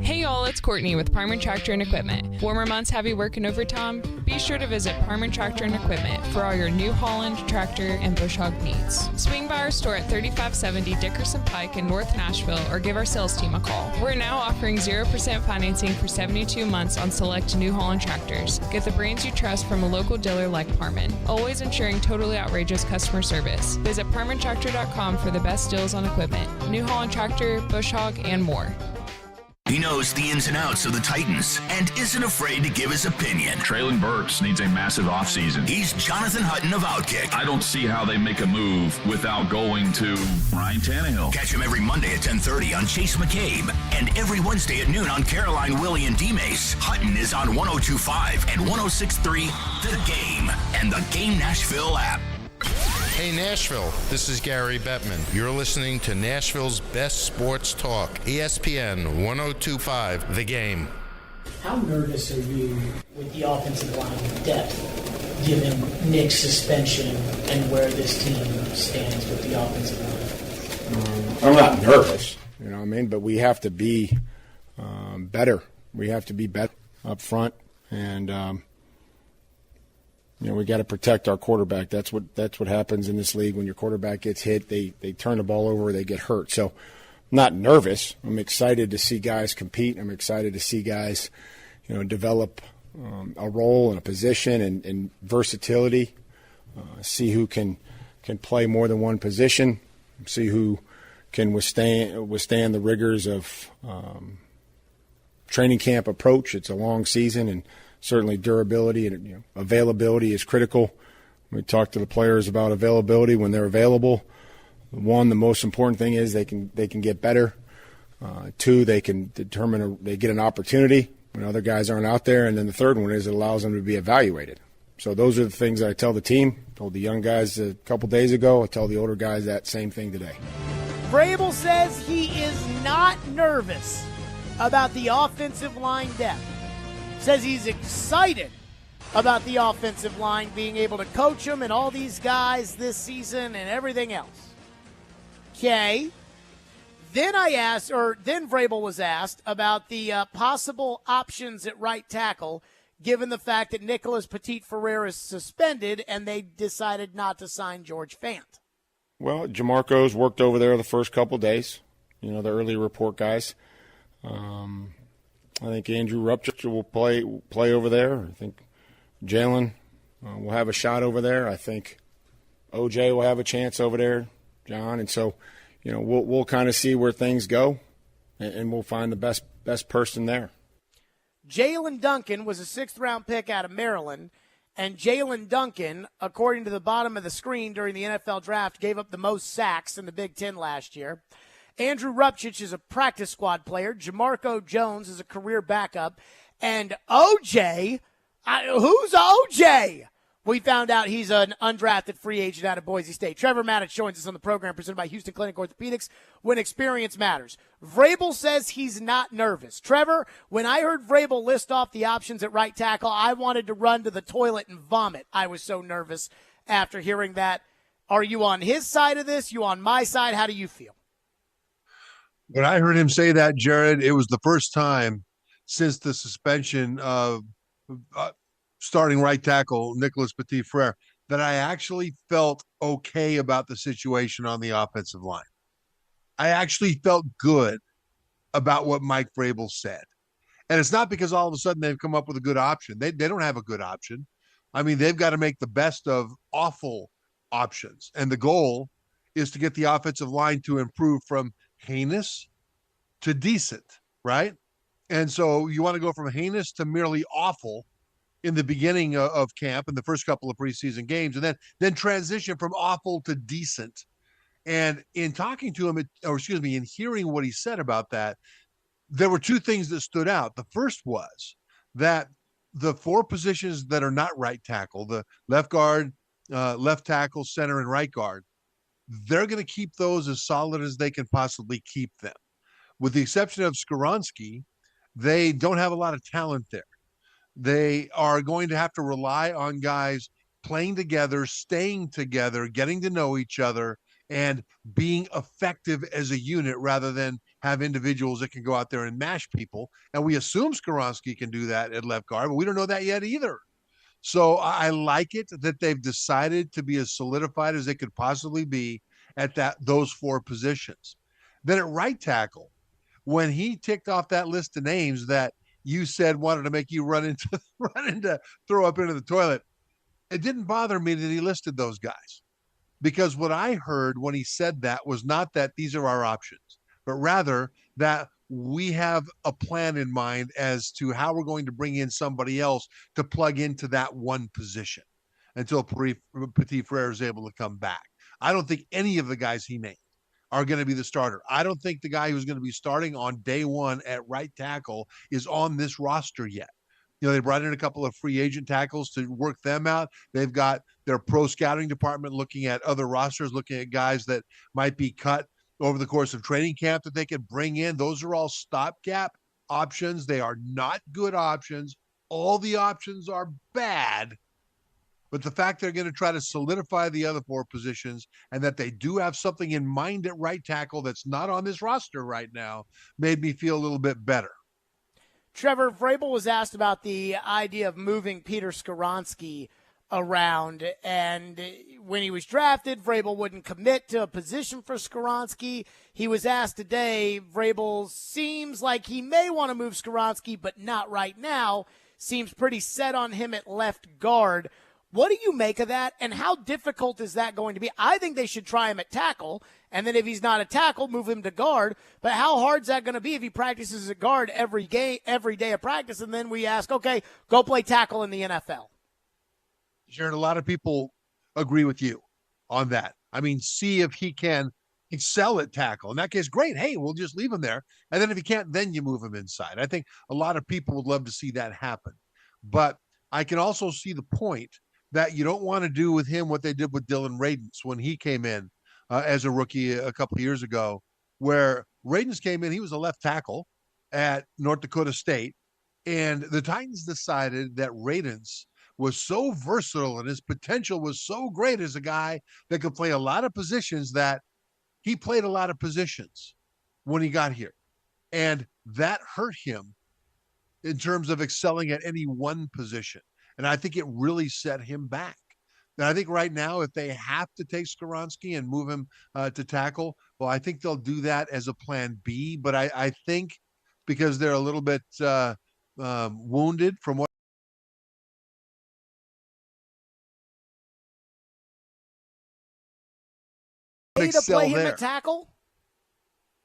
Hey y'all, it's Courtney with Parman Tractor and Equipment. Warmer months have you working overtime? Be sure to visit Parman Tractor and Equipment for all your New Holland tractor and bush hog needs. Swing by our store at 3570 Dickerson Pike in North Nashville or give our sales team a call. We're now offering 0% financing for 72 months on select New Holland tractors. Get the brands you trust from a local dealer like Parman, always ensuring totally outrageous customer service. Visit ParmanTractor.com for the best deals on equipment, New Holland tractor, bush hog, and more. He knows the ins and outs of the Titans and isn't afraid to give his opinion. Traylon Burks needs a massive offseason. He's Jonathan Hutton of Outkick. I don't see how they make a move without going to Ryan Tannehill. Catch him every Monday at 10:30 on Chase McCabe and every Wednesday at noon on Caroline, Willie, and D-Mace. Hutton is on 102.5 and 106.3 The Game and the Game Nashville app. Hey Nashville, this is Gary Bettman. You're listening to Nashville's best sports talk, ESPN 102.5 The Game. How nervous are you with the offensive line depth, given Nick's suspension and where this team stands with the offensive line? I'm not nervous, you know what I mean? But we have to be better. We have to be better up front, and you know, we got to protect our quarterback. That's what happens in this league. When your quarterback gets hit, they turn the ball over, they get hurt. So I'm not nervous. I'm excited to see guys compete. I'm excited to see guys, you know, develop a role and a position and versatility. See who can play more than one position. See who can withstand the rigors of training camp approach. It's a long season, and certainly durability and availability is critical. We talk to the players about availability when they're available. One, the most important thing is they can get better. Two, they can they get an opportunity when other guys aren't out there. And then the third one is it allows them to be evaluated. So those are the things that I tell the team. I told the young guys a couple days ago. I tell the older guys that same thing today. Vrabel says he is not nervous about the offensive line depth. Says he's excited about the offensive line, being able to coach them and all these guys this season and everything else. Okay. Then then Vrabel was asked about the possible options at right tackle, given the fact that Nicholas Petit-Frere is suspended and they decided not to sign George Fant. Well, Jamarco's worked over there the first couple days, the early report guys. I think Andrew Rupchich will play over there. I think Jalen will have a shot over there. I think OJ will have a chance over there, John. And so, we'll kind of see where things go, and we'll find the best person there. Jalen Duncan was a 6th-round pick out of Maryland, and Jalen Duncan, according to the bottom of the screen during the NFL draft, gave up the most sacks in the Big Ten last year. Andrew Rupchich is a practice squad player. Jamarco Jones is a career backup. And OJ, who's OJ? We found out he's an undrafted free agent out of Boise State. Trevor Maddich joins us on the program presented by Houston Clinic Orthopedics when experience matters. Vrabel says he's not nervous. Trevor, when I heard Vrabel list off the options at right tackle, I wanted to run to the toilet and vomit. I was so nervous after hearing that. Are you on his side of this? You on my side? How do you feel? When I heard him say that, Jared, it was the first time since the suspension of starting right tackle Nicholas Petit-Frere that I actually felt okay about the situation on the offensive line. I actually felt good about what Mike Vrabel said. And it's not because all of a sudden they've come up with a good option. They don't have a good option. I mean, they've got to make the best of awful options. And the goal is to get the offensive line to improve from heinous to decent, right? And so you want to go from heinous to merely awful in the beginning of camp in the first couple of preseason games, and then transition from awful to decent. And in talking to him, in hearing what he said about that, there were two things that stood out. The first was that the 4 positions that are not right tackle, the left guard, left tackle, center, and right guard, they're going to keep those as solid as they can possibly keep them. With the exception of Skoronski, they don't have a lot of talent there. They are going to have to rely on guys playing together, staying together, getting to know each other, and being effective as a unit rather than have individuals that can go out there and mash people. And we assume Skoronski can do that at left guard, but we don't know that yet either. So I like it that they've decided to be as solidified as they could possibly be at those 4 positions. Then at right tackle, when he ticked off that list of names that you said wanted to make you run into throw up into the toilet, it didn't bother me that he listed those guys, because what I heard when he said that was not that these are our options, but rather that we have a plan in mind as to how we're going to bring in somebody else to plug into that one position until Petit-Frere is able to come back. I don't think any of the guys he named are going to be the starter. I don't think the guy who's going to be starting on day 1 at right tackle is on this roster yet. They brought in a couple of free agent tackles to work them out. They've got their pro scouting department looking at other rosters, looking at guys that might be cut over the course of training camp that they could bring in. Those are all stopgap options. They are not good options. All the options are bad. But the fact they're going to try to solidify the other 4 positions and that they do have something in mind at right tackle that's not on this roster right now made me feel a little bit better. Trevor, Vrabel was asked about the idea of moving Peter Skoronski around, and when he was drafted, Vrabel wouldn't commit to a position for Skoronski. He was asked today, Vrabel seems like he may want to move Skoronski, but not right now. Seems pretty set on him at left guard. What do you make of that, and how difficult is that going to be? I think they should try him at tackle, and then if he's not a tackle, move him to guard. But how hard is that going to be if he practices at guard every day of practice, and then we ask, okay, go play tackle in the NFL? Jared, a lot of people agree with you on that. I mean, see if he can excel at tackle. In that case, great. Hey, we'll just leave him there. And then if he can't, then you move him inside. I think a lot of people would love to see that happen. But I can also see the point that you don't want to do with him what they did with Dylan Radins when he came in as a rookie a couple of years ago, where Radins came in, he was a left tackle at North Dakota State, and the Titans decided that Radins was so versatile and his potential was so great as a guy that could play a lot of positions that he played a lot of positions. when he got here. And that hurt him in terms of excelling at any one position. And I think it really set him back. And I think right now, if they have to take Skoronski and move him to tackle, well, I think they'll do that as a plan B. But I think because they're a little bit wounded from what to play him at tackle?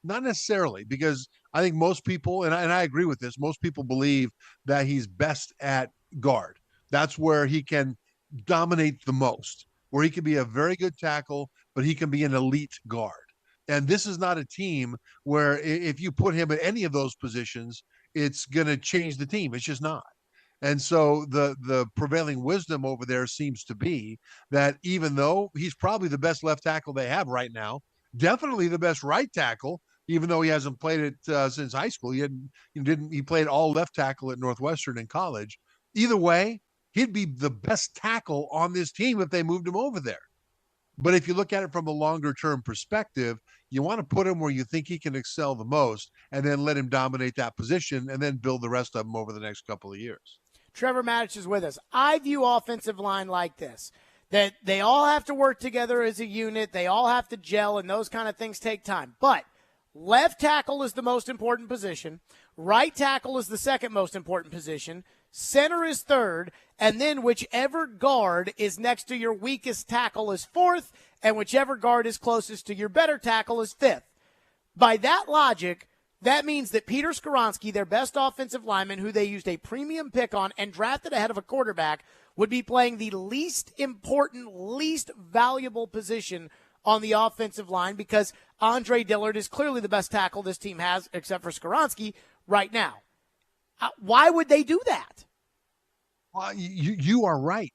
Not necessarily, because I think most people, and I agree with this, most people believe that he's best at guard. That's where he can dominate the most, where he can be a very good tackle, but he can be an elite guard. And this is not a team where if you put him at any of those positions, it's going to change the team. It's just not. And so the prevailing wisdom over there seems to be that even though he's probably the best left tackle they have right now, definitely the best right tackle, even though he hasn't played it since high school. He played all left tackle at Northwestern in college. Either way, he'd be the best tackle on this team if they moved him over there. But if you look at it from a longer term perspective, you want to put him where you think he can excel the most and then let him dominate that position and then build the rest of them over the next couple of years. Trevor Matich is with us. I view offensive line like this, that they all have to work together as a unit. They all have to gel, and those kind of things take time. But left tackle is the most important position. Right tackle is the second most important position. Center is third. And then whichever guard is next to your weakest tackle is fourth, and whichever guard is closest to your better tackle is fifth. By that logic, that means that Peter Skoronski, their best offensive lineman, who they used a premium pick on and drafted ahead of a quarterback, would be playing the least important, least valuable position on the offensive line because Andre Dillard is clearly the best tackle this team has, except for Skoronski, right now. Why would they do that? You are right.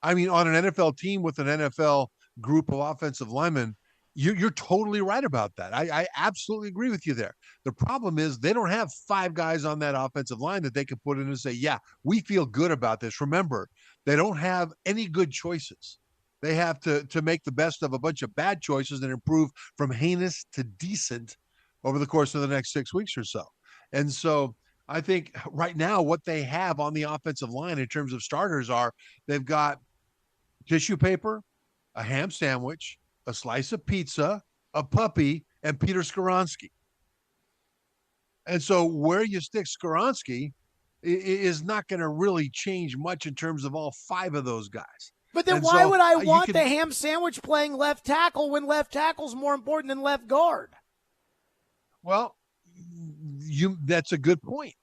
I mean, on an NFL team with an NFL group of offensive linemen, you're totally right about that. I absolutely agree with you there. The problem is they don't have five guys on that offensive line that they can put in and say, yeah, we feel good about this. Remember, they don't have any good choices. They have to make the best of a bunch of bad choices and improve from heinous to decent over the course of the next 6 weeks or so. And so I think right now what they have on the offensive line in terms of starters are they've got tissue paper, a ham sandwich, a slice of pizza, a puppy, and Peter Skoronski. And so where you stick Skoronski is not going to really change much in terms of all five of those guys. But then why would I want the ham sandwich playing left tackle when left tackle's more important than left guard? Well, that's a good point.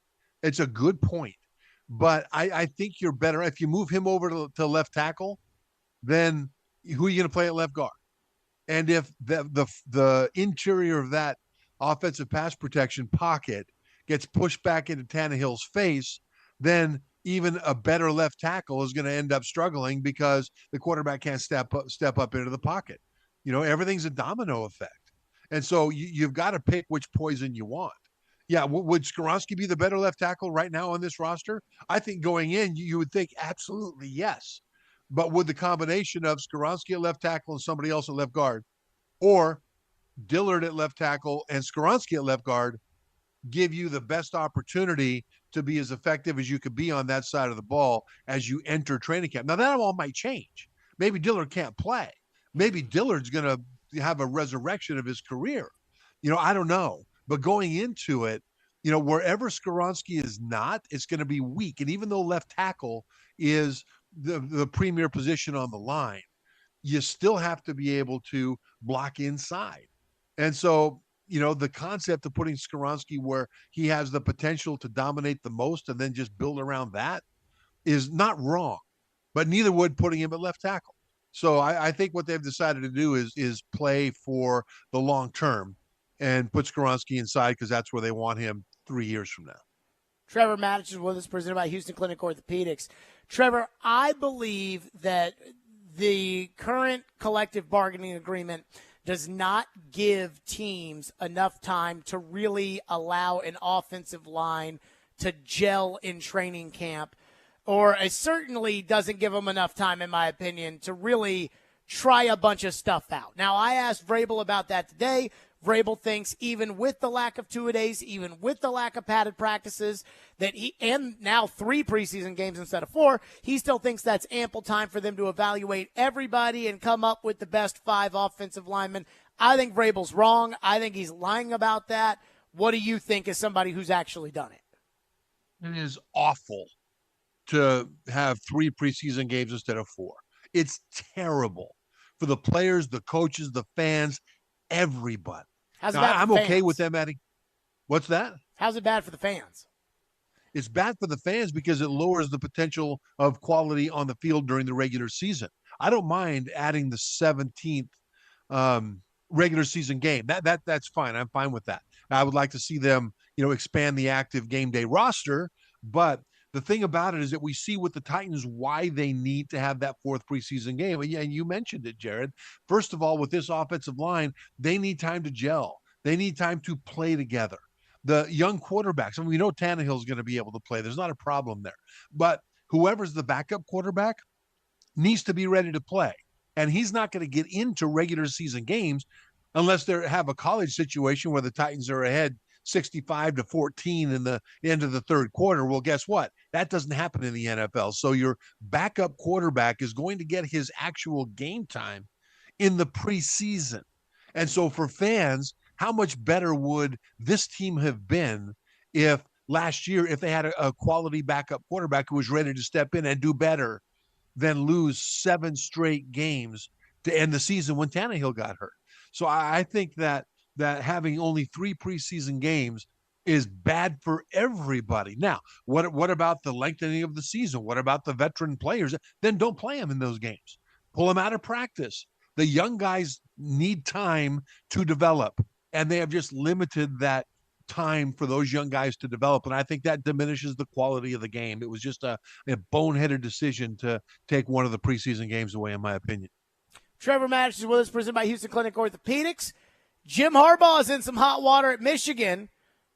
It's a good point. But I think you're better if you move him over to left tackle, then who are you going to play at left guard? And if the interior of that offensive pass protection pocket gets pushed back into Tannehill's face, then even a better left tackle is going to end up struggling because the quarterback can't step up into the pocket. You know, everything's a domino effect. And so you've got to pick which poison you want. Yeah, would Skoronski be the better left tackle right now on this roster? I think going in, you would think absolutely yes. But would the combination of Skoronski at left tackle and somebody else at left guard, or Dillard at left tackle and Skoronski at left guard, give you the best opportunity to be as effective as you could be on that side of the ball as you enter training camp? Now, that all might change. Maybe Dillard can't play. Maybe Dillard's going to have a resurrection of his career. You know, I don't know. But going into it, you know, wherever Skoronski is not, it's going to be weak. And even though left tackle is the premier position on the line, you still have to be able to block inside. And so, you know, the concept of putting Skoronski where he has the potential to dominate the most and then just build around that is not wrong, but neither would putting him at left tackle. So I think what they've decided to do is play for the long term and put Skoronski inside because that's where they want him 3 years from now. Trevor Matich is with us, presented by Houston Clinic Orthopedics. Trevor, I believe that the current collective bargaining agreement does not give teams enough time to really allow an offensive line to gel in training camp, or it certainly doesn't give them enough time, in my opinion, to really try a bunch of stuff out. Now, I asked Vrabel about that today. Vrabel thinks even with the lack of two-a-days, even with the lack of padded practices, and now 3 preseason games instead of 4, he still thinks that's ample time for them to evaluate everybody and come up with the best 5 offensive linemen. I think Vrabel's wrong. I think he's lying about that. What do you think as somebody who's actually done it? It is awful to have 3 preseason games instead of 4. It's terrible for the players, the coaches, the fans, everybody. How's it bad for I'm the okay fans? with them adding. What's that? How's it bad for the fans? It's bad for the fans because it lowers the potential of quality on the field during the regular season. I don't mind adding the 17th regular season game. That's fine. I'm fine with that. I would like to see them, expand the active game day roster. But the thing about it is that we see with the Titans why they need to have that 4th preseason game. And you mentioned it, Jared. First of all, with this offensive line, they need time to gel. They need time to play together. The young quarterbacks, we know Tannehill's going to be able to play. There's not a problem there. But whoever's the backup quarterback needs to be ready to play. And he's not going to get into regular season games unless they have a college situation where the Titans are ahead 65-14 in the end of the 3rd quarter. Well, guess what? That doesn't happen in the NFL. So your backup quarterback is going to get his actual game time in the preseason. And so for fans, how much better would this team have been if last year, if they had a quality backup quarterback who was ready to step in and do better than lose 7 straight games to end the season when Tannehill got hurt? So I think that having only 3 preseason games is bad for everybody. Now, what about the lengthening of the season? What about the veteran players? Then don't play them in those games. Pull them out of practice. The young guys need time to develop, and they have just limited that time for those young guys to develop. And I think that diminishes the quality of the game. It was just a boneheaded decision to take one of the preseason games away, in my opinion. Trevor Match is with us, presented by Houston Clinic Orthopedics. Jim Harbaugh is in some hot water at Michigan.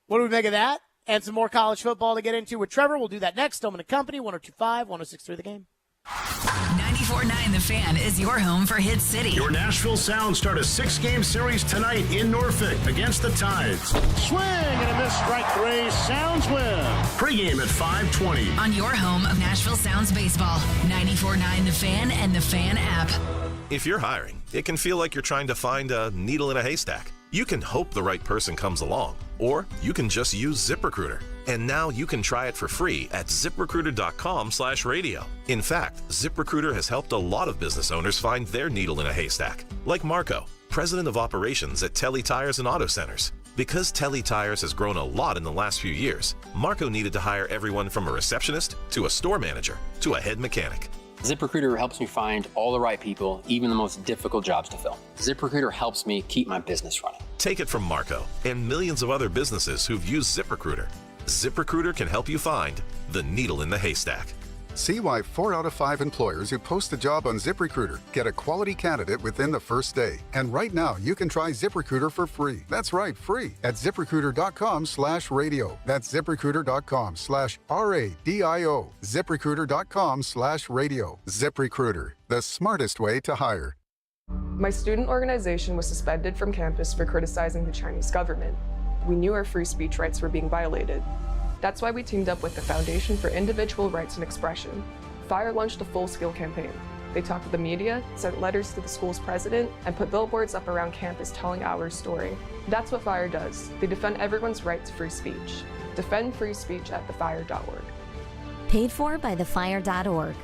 What do we make of that? And some more college football to get into with Trevor. We'll do that next. Stillman & Company, 102.5, 106.3 The Game. 94.9 The Fan is your home for Hit City. Your Nashville Sound start a 6-game series tonight in Norfolk against the Tides. Swing and a miss, strike 3. Sounds win. Pregame at 5:20. On your home of Nashville Sounds baseball. 94.9 The Fan and The Fan app. If you're hiring, it can feel like you're trying to find a needle in a haystack. You can hope the right person comes along, or you can just use ZipRecruiter. And now you can try it for free at ZipRecruiter.com/radio. In fact, ZipRecruiter has helped a lot of business owners find their needle in a haystack, like Marco, president of operations at Telly Tires and Auto Centers. Because Telly Tires has grown a lot in the last few years, Marco needed to hire everyone from a receptionist to a store manager to a head mechanic. ZipRecruiter helps me find all the right people, even the most difficult jobs to fill. ZipRecruiter helps me keep my business running. Take it from Marco and millions of other businesses who've used ZipRecruiter. ZipRecruiter can help you find the needle in the haystack. See why 4 out of 5 employers who post a job on ZipRecruiter get a quality candidate within the first day. And right now, you can try ZipRecruiter for free. That's right, free at ZipRecruiter.com/radio. That's ZipRecruiter.com/RADIO. ZipRecruiter.com/radio. ZipRecruiter, the smartest way to hire. My student organization was suspended from campus for criticizing the Chinese government. We knew our free speech rights were being violated. That's why we teamed up with the Foundation for Individual Rights and Expression. FIRE launched a full-scale campaign. They talked to the media, sent letters to the school's president, and put billboards up around campus telling our story. That's what FIRE does. They defend everyone's right to free speech. Defend free speech at thefire.org. Paid for by thefire.org.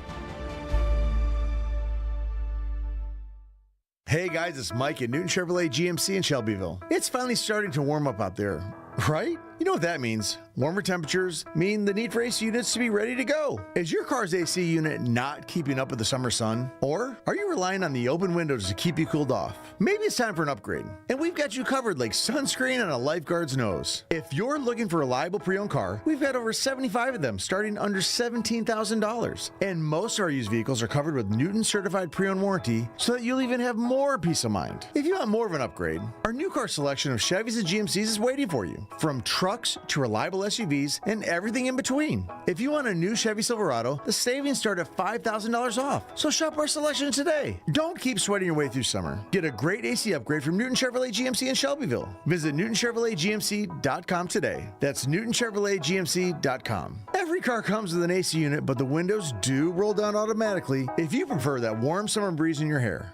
Hey guys, it's Mike at Newton Chevrolet GMC in Shelbyville. It's finally starting to warm up out there, right? You know what that means. Warmer temperatures mean the need for AC units to be ready to go. Is your car's AC unit not keeping up with the summer sun? Or are you relying on the open windows to keep you cooled off? Maybe it's time for an upgrade. And we've got you covered like sunscreen on a lifeguard's nose. If you're looking for a reliable pre-owned car, we've got over 75 of them starting under $17,000. And most of our used vehicles are covered with Newton certified pre-owned warranty so that you'll even have more peace of mind. If you want more of an upgrade, our new car selection of Chevys and GMCs is waiting for you. From trucks to reliable SUVs and everything in between. If you want a new Chevy Silverado, the savings start at $5,000 off. So shop our selection today. Don't keep sweating your way through summer. Get a great AC upgrade from Newton Chevrolet GMC in Shelbyville. Visit NewtonChevroletGMC.com today. That's NewtonChevroletGMC.com. Every car comes with an AC unit, but the windows do roll down automatically if you prefer that warm summer breeze in your hair.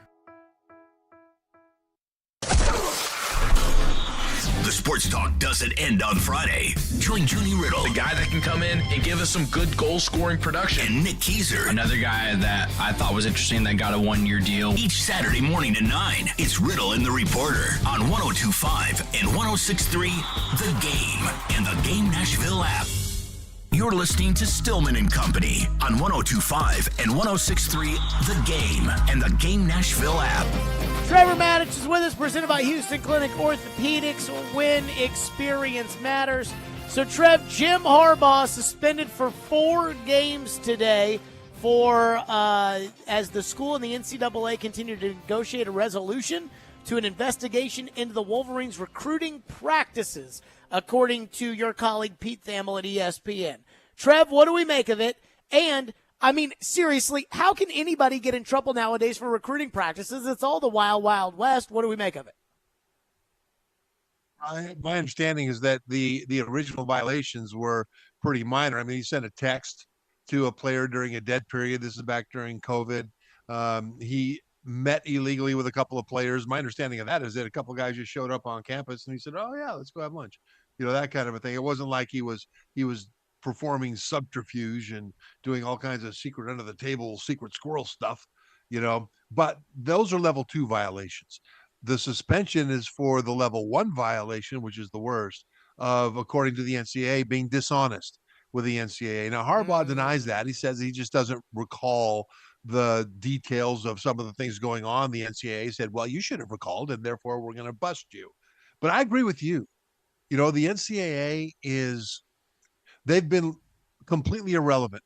The sports talk doesn't end on Friday. Join Junie Riddle, the guy that can come in and give us some good goal-scoring production, and Nick Keiser, another guy that I thought was interesting that got a one-year deal. Each Saturday morning at 9, it's Riddle and the Reporter on 102.5 and 106.3 The Game and the Game Nashville app. You're listening to Stillman and Company on 102.5 and 106.3 The Game and the Game Nashville app. Trevor Maddich is with us, presented by Houston Clinic Orthopedics, when experience matters. So, Trev, Jim Harbaugh suspended for 4 games today for as the school and the NCAA continue to negotiate a resolution to an investigation into the Wolverines' recruiting practices, according to your colleague Pete Thamel at ESPN. Trev, what do we make of it? And I mean, seriously, how can anybody get in trouble nowadays for recruiting practices? It's all the wild, wild west. What do we make of it? My understanding is that the original violations were pretty minor. I mean, he sent a text to a player during a dead period. This is back during COVID. He met illegally with a couple of players. My understanding of that is that a couple of guys just showed up on campus and he said, "Oh yeah, let's go have lunch." You know, that kind of a thing. It wasn't like he was performing subterfuge and doing all kinds of secret under the table, secret squirrel stuff, you know, but those are level 2 violations. The suspension is for the level 1 violation, which is the worst, of, according to the NCAA, being dishonest with the NCAA. Now, Harbaugh denies that. He says he just doesn't recall the details of some of the things going on. The NCAA said, well, you should have recalled, and therefore we're going to bust you. But I agree with you. You know, the NCAA they've been completely irrelevant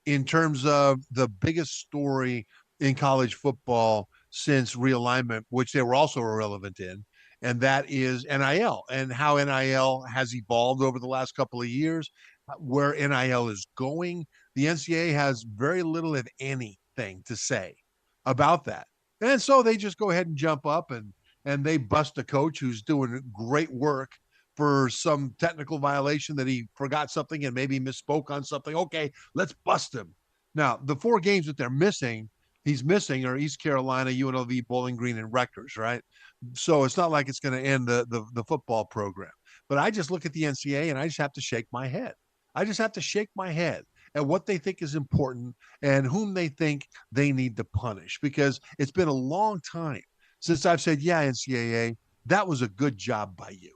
in terms of the biggest story in college football since realignment, which they were also irrelevant in, and that is NIL and how NIL has evolved over the last couple of years, where NIL is going. The NCAA has very little, if anything, to say about that. And so they just go ahead and jump up and they bust a coach who's doing great work for some technical violation that he forgot something and maybe misspoke on something. Okay, let's bust him. Now, the 4 games that he's missing are East Carolina, UNLV, Bowling Green, and Rutgers, right? So it's not like it's going to end the football program. But I just look at the NCAA and I just have to shake my head. I just have to shake my head at what they think is important and whom they think they need to punish, because it's been a long time since I've said, yeah, NCAA, that was a good job by you.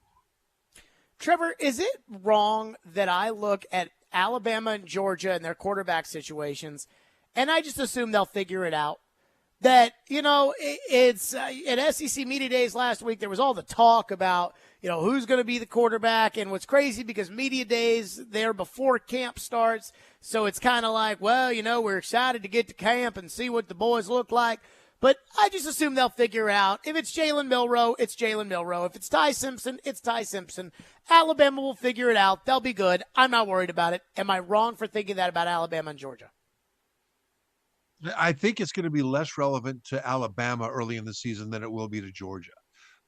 Trevor, is it wrong that I look at Alabama and Georgia and their quarterback situations, and I just assume they'll figure it out? That, you know, it's at SEC Media Days last week, there was all the talk about, you know, who's going to be the quarterback. And what's crazy, because Media Days, they're before camp starts. So it's kind of like, well, you know, we're excited to get to camp and see what the boys look like. But I just assume they'll figure it out. If it's Jalen Milroe, it's Jalen Milroe. If it's Ty Simpson, it's Ty Simpson. Alabama will figure it out. They'll be good. I'm not worried about it. Am I wrong for thinking that about Alabama and Georgia? I think it's going to be less relevant to Alabama early in the season than it will be to Georgia.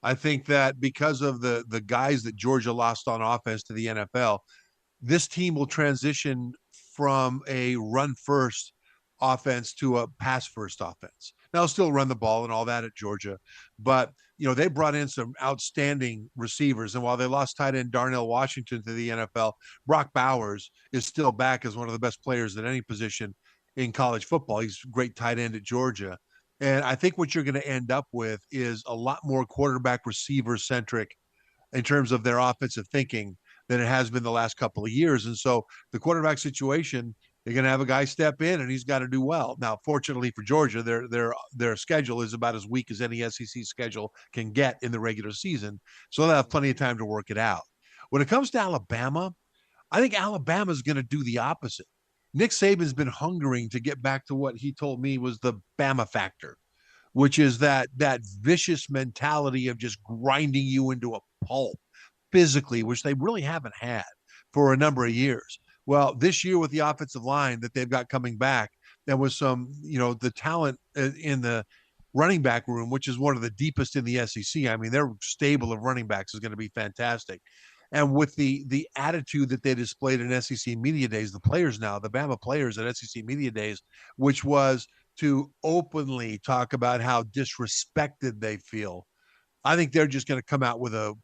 I think that because of the guys that Georgia lost on offense to the NFL, this team will transition from a run-first offense to a pass-first offense. Now, they'll still run the ball and all that at Georgia, but you know, they brought in some outstanding receivers. And while they lost tight end Darnell Washington to the NFL, Brock Bowers is still back as one of the best players at any position in college football. He's a great tight end at Georgia. And I think what you're going to end up with is a lot more quarterback receiver centric in terms of their offensive thinking than it has been the last couple of years. And so the quarterback situation, you're going to have a guy step in and he's got to do well. Now, fortunately for Georgia, their schedule is about as weak as any SEC schedule can get in the regular season. So they'll have plenty of time to work it out. When it comes to Alabama, I think Alabama's going to do the opposite. Nick Saban's been hungering to get back to what he told me was the Bama factor, which is that vicious mentality of just grinding you into a pulp, physically, which they really haven't had for a number of years. Well, this year with the offensive line that they've got coming back, there was some, the talent in the running back room, which is one of the deepest in the SEC. I mean, their stable of running backs is going to be fantastic. And with the attitude that they displayed in SEC Media Days, the Bama players at SEC Media Days, which was to openly talk about how disrespected they feel, I think they're just going to come out with a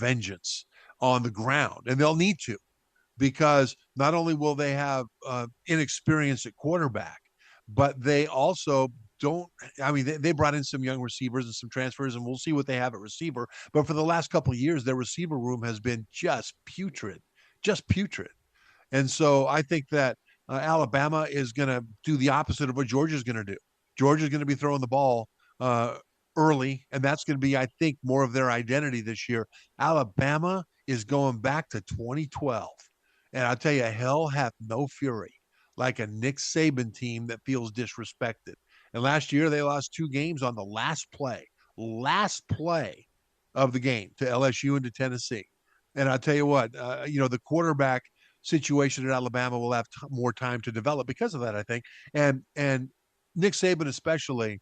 vengeance on the ground, and they'll need to, because not only will they have inexperience at quarterback, but they also don't. I mean, they brought in some young receivers and some transfers, and we'll see what they have at receiver. But for the last couple of years, their receiver room has been just putrid. And so I think that Alabama is going to do the opposite of what Georgia's going to do. Georgia's going to be throwing the ball early, and that's going to be, I think, more of their identity this year. Alabama is going back to 2012. And I'll tell you, hell hath no fury like a Nick Saban team that feels disrespected. And last year, they lost 2 games on the last play of the game to LSU and to Tennessee. And I'll tell you what, the quarterback situation at Alabama will have more time to develop because of that, I think. And Nick Saban especially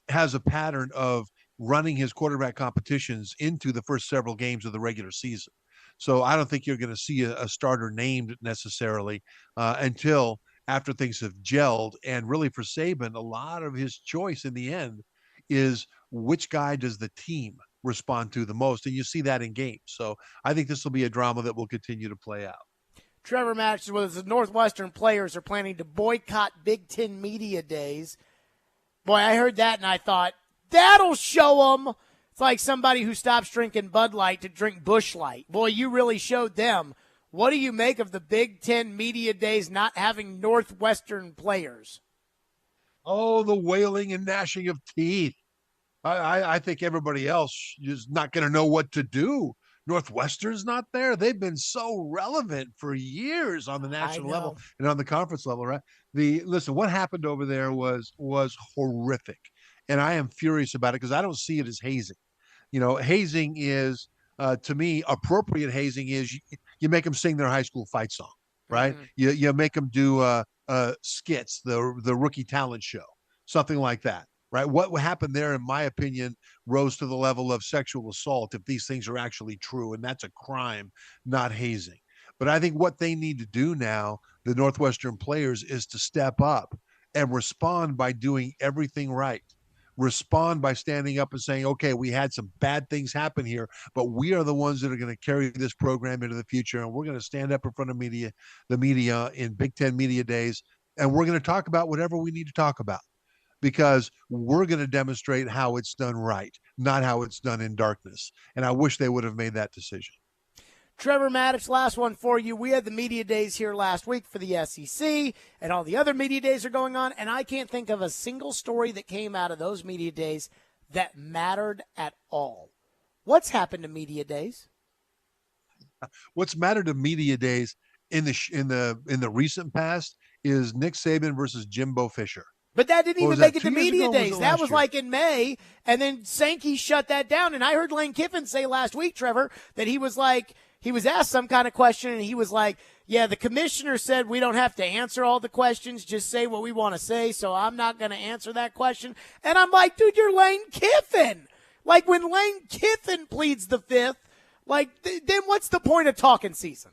has a pattern of running his quarterback competitions into the first several games of the regular season. So I don't think you're going to see a starter named necessarily until after things have gelled. And really for Saban, a lot of his choice in the end is which guy does the team respond to the most. And you see that in games. So I think this will be a drama that will continue to play out. Trevor Match was the Northwestern players are planning to boycott Big Ten Media Days. Boy, I heard that and I thought, that'll show them. It's like somebody who stops drinking Bud Light to drink Busch Light. Boy, you really showed them. What do you make of the Big Ten Media Days not having Northwestern players? Oh, the wailing and gnashing of teeth. I think everybody else is not going to know what to do. Northwestern's not there. They've been so relevant for years on the national level and on the conference level, right? Listen, what happened over there was horrific. And I am furious about it because I don't see it as hazing. Hazing is, to me, appropriate hazing is you make them sing their high school fight song, right? Mm-hmm. You make them do skits, the rookie talent show, something like that. Right. What happened there, in my opinion, rose to the level of sexual assault if these things are actually true. And that's a crime, not hazing. But I think what they need to do now, the Northwestern players, is to step up and respond by doing everything right. Respond by standing up and saying, okay, we had some bad things happen here, but we are the ones that are going to carry this program into the future. And we're going to stand up in front of the media in Big Ten Media Days. And we're going to talk about whatever we need to talk about, because we're going to demonstrate how it's done right, not how it's done in darkness. And I wish they would have made that decision. Trevor Maddox, last one for you. We had the media days here last week for the SEC, and all the other media days are going on, and I can't think of a single story that came out of those media days that mattered at all. What's happened to media days? What's mattered to media days in the recent past is Nick Saban versus Jimbo Fisher. But that didn't even make it to media days. That was like in May, and then Sankey shut that down. And I heard Lane Kiffin say last week, Trevor, that he was asked some kind of question, and he was like, yeah, the commissioner said we don't have to answer all the questions, just say what we want to say, so I'm not going to answer that question. And I'm like, dude, you're Lane Kiffin. Like, when Lane Kiffin pleads the fifth, then what's the point of talking season?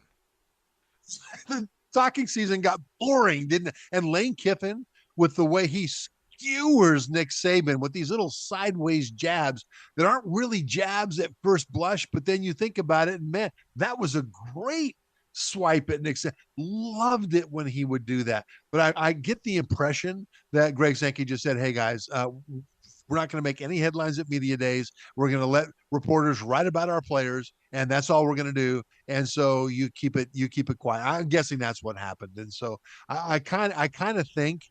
The talking season got boring, didn't it? And Lane Kiffin, with the way he skewers Nick Saban with these little sideways jabs that aren't really jabs at first blush, but then you think about it, and man, that was a great swipe at Nick Saban. Loved it when he would do that. But I get the impression that Greg Sankey just said, hey guys, we're not going to make any headlines at media days. We're going to let reporters write about our players, and that's all we're going to do. And so you keep it quiet. I'm guessing that's what happened. And so I kind of think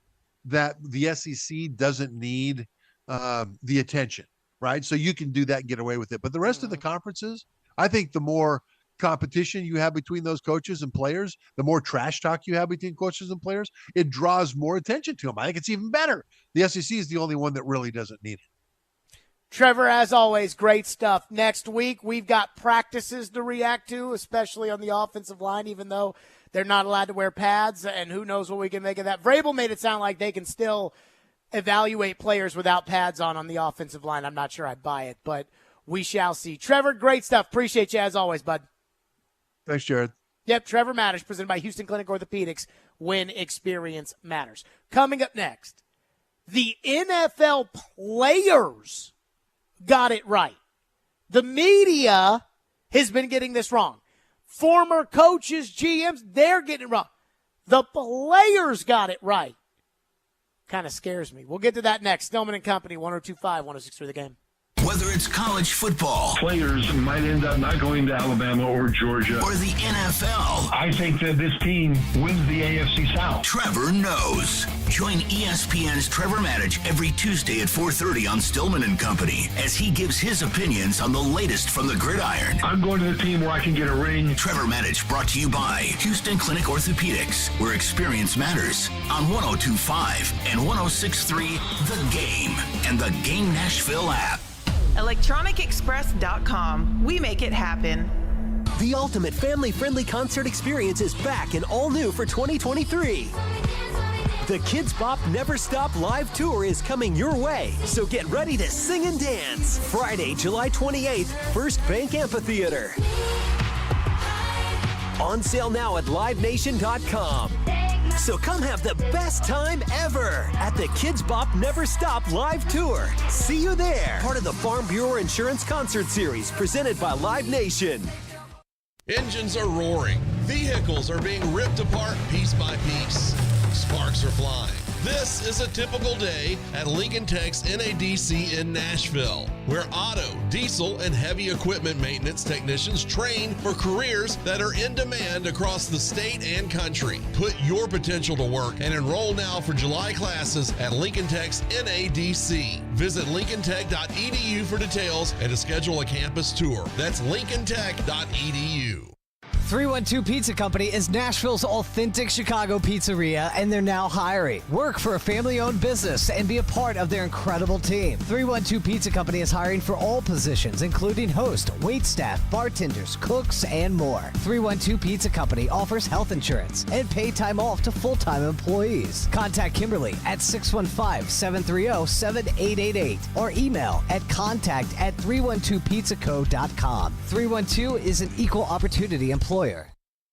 that the SEC doesn't need the attention, right? So you can do that and get away with it. But the rest of the conferences, I think the more competition you have between those coaches and players, the more trash talk you have between coaches and players, it draws more attention to them. I think it's even better. The SEC is the only one that really doesn't need it. Trevor, as always, great stuff. Next week, we've got practices to react to, especially on the offensive line, even though they're not allowed to wear pads, and who knows what we can make of that. Vrabel made it sound like they can still evaluate players without pads on the offensive line. I'm not sure I buy it, but we shall see. Trevor, great stuff. Appreciate you as always, bud. Thanks, Jared. Yep, Trevor Matters, presented by Houston Clinic Orthopedics, when experience matters. Coming up next, the NFL players got it right. The media has been getting this wrong. Former coaches, GMs, they're getting it wrong. The players got it right. Kind of scares me. We'll get to that next. Stillman and Company, 102.5, 106.3 The Game. Whether it's college football, Players might end up not going to Alabama or Georgia, or the NFL, I think that this team wins the AFC South. Trevor knows. Join ESPN's Trevor Mattich every Tuesday at 4:30 on Stillman and Company as he gives his opinions on the latest from the gridiron. I'm going to the team where I can get a ring. Trevor Mattich, brought to you by Houston Clinic Orthopedics, where experience matters, on 102.5 and 106.3 The Game and the Game Nashville app. ElectronicExpress.com. We make it happen. The ultimate family-friendly concert experience is back and all new for 2023. The Kids Bop Never Stop live tour is coming your way, so get ready to sing and dance. Friday, July 28th, First Bank Amphitheater. On sale now at livenation.com. So come have the best time ever at the Kids Bop Never Stop live tour. See you there. Part of the Farm Bureau Insurance Concert Series presented by Live Nation. Engines are roaring. Vehicles are being ripped apart piece by piece. Sparks are flying. This is a typical day at Lincoln Tech's NADC in Nashville, where auto, diesel, and heavy equipment maintenance technicians train for careers that are in demand across the state and country. Put your potential to work and enroll now for July classes at Lincoln Tech's NADC. Visit lincolntech.edu for details and to schedule a campus tour. That's lincolntech.edu. 312 Pizza Company is Nashville's authentic Chicago pizzeria, and they're now hiring. Work for a family-owned business and be a part of their incredible team. 312 Pizza Company is hiring for all positions, including host, waitstaff, bartenders, cooks, and more. 312 Pizza Company offers health insurance and paid time off to full-time employees. Contact Kimberly at 615-730-7888 or email at contact@312pizzaco.com. 312 is an equal opportunity employer.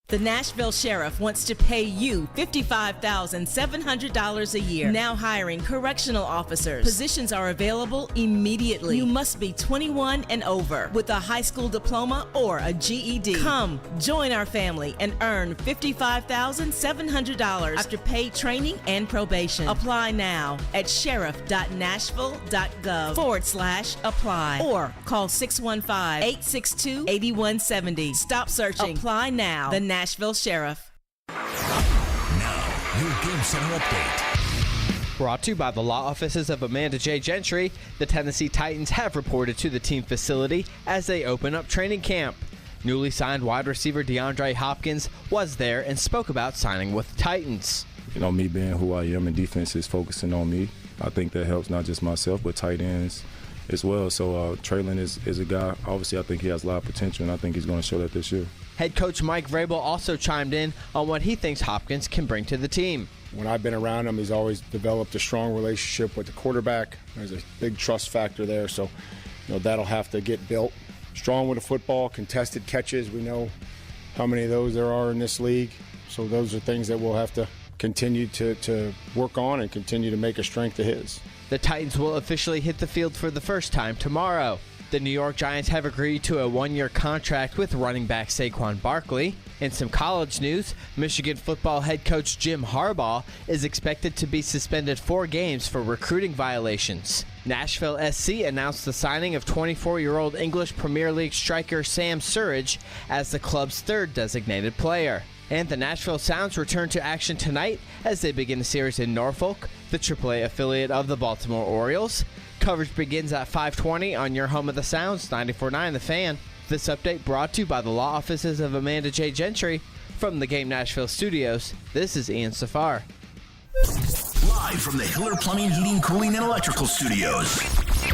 The Nashville Sheriff wants to pay you $55,700 a year. Now hiring correctional officers. Positions are available immediately. You must be 21 and over with a high school diploma or a GED. Come, join our family and earn $55,700 after paid training and probation. Apply now at sheriff.nashville.gov/apply or call 615-862-8170. Stop searching. Apply now. The Nashville Sheriff. Now, your Game Center update. Brought to you by the law offices of Amanda J. Gentry, the Tennessee Titans have reported to the team facility as they open up training camp. Newly signed wide receiver DeAndre Hopkins was there and spoke about signing with the Titans. You know, me being who I am and defense is focusing on me. I think that helps not just myself, but tight ends as well. So Traylon is a guy, obviously I think he has a lot of potential, and I think he's going to show that this year. Head coach Mike Vrabel also chimed in on what he thinks Hopkins can bring to the team. When I've been around him, he's always developed a strong relationship with the quarterback. There's a big trust factor there, so that'll have to get built. Strong with the football, contested catches. We know how many of those there are in this league, so those are things that we'll have to continue to work on and continue to make a strength of his. The Titans will officially hit the field for the first time tomorrow. The New York Giants have agreed to a one-year contract with running back Saquon Barkley. In some college news, Michigan football head coach Jim Harbaugh is expected to be suspended 4 games for recruiting violations. Nashville SC announced the signing of 24-year-old English Premier League striker Sam Surridge as the club's 3rd designated player. And the Nashville Sounds return to action tonight as they begin a series in Norfolk, the AAA affiliate of the Baltimore Orioles. Coverage begins at 5:20 on your home of the Sounds, 94.9 The Fan. This update brought to you by the law offices of Amanda J. Gentry. From the Game Nashville studios, this is Ian Safar. Live from the Hiller Plumbing, Heating, Cooling, and Electrical Studios,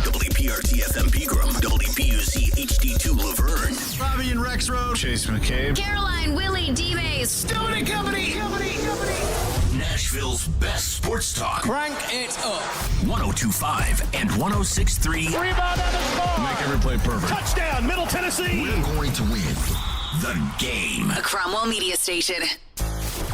WPRT-FM Pegram, WPUC HD2 Laverne. Bobby and Rex Road. Chase McCabe. Caroline, Willie, D-Mays. Stillman and Company. Nashville's best sports talk. Crank it up. 102.5 and 106.3. Rebound and a score. Make every play perfect. Touchdown, Middle Tennessee. We're going to win the game. A Cromwell Media Station.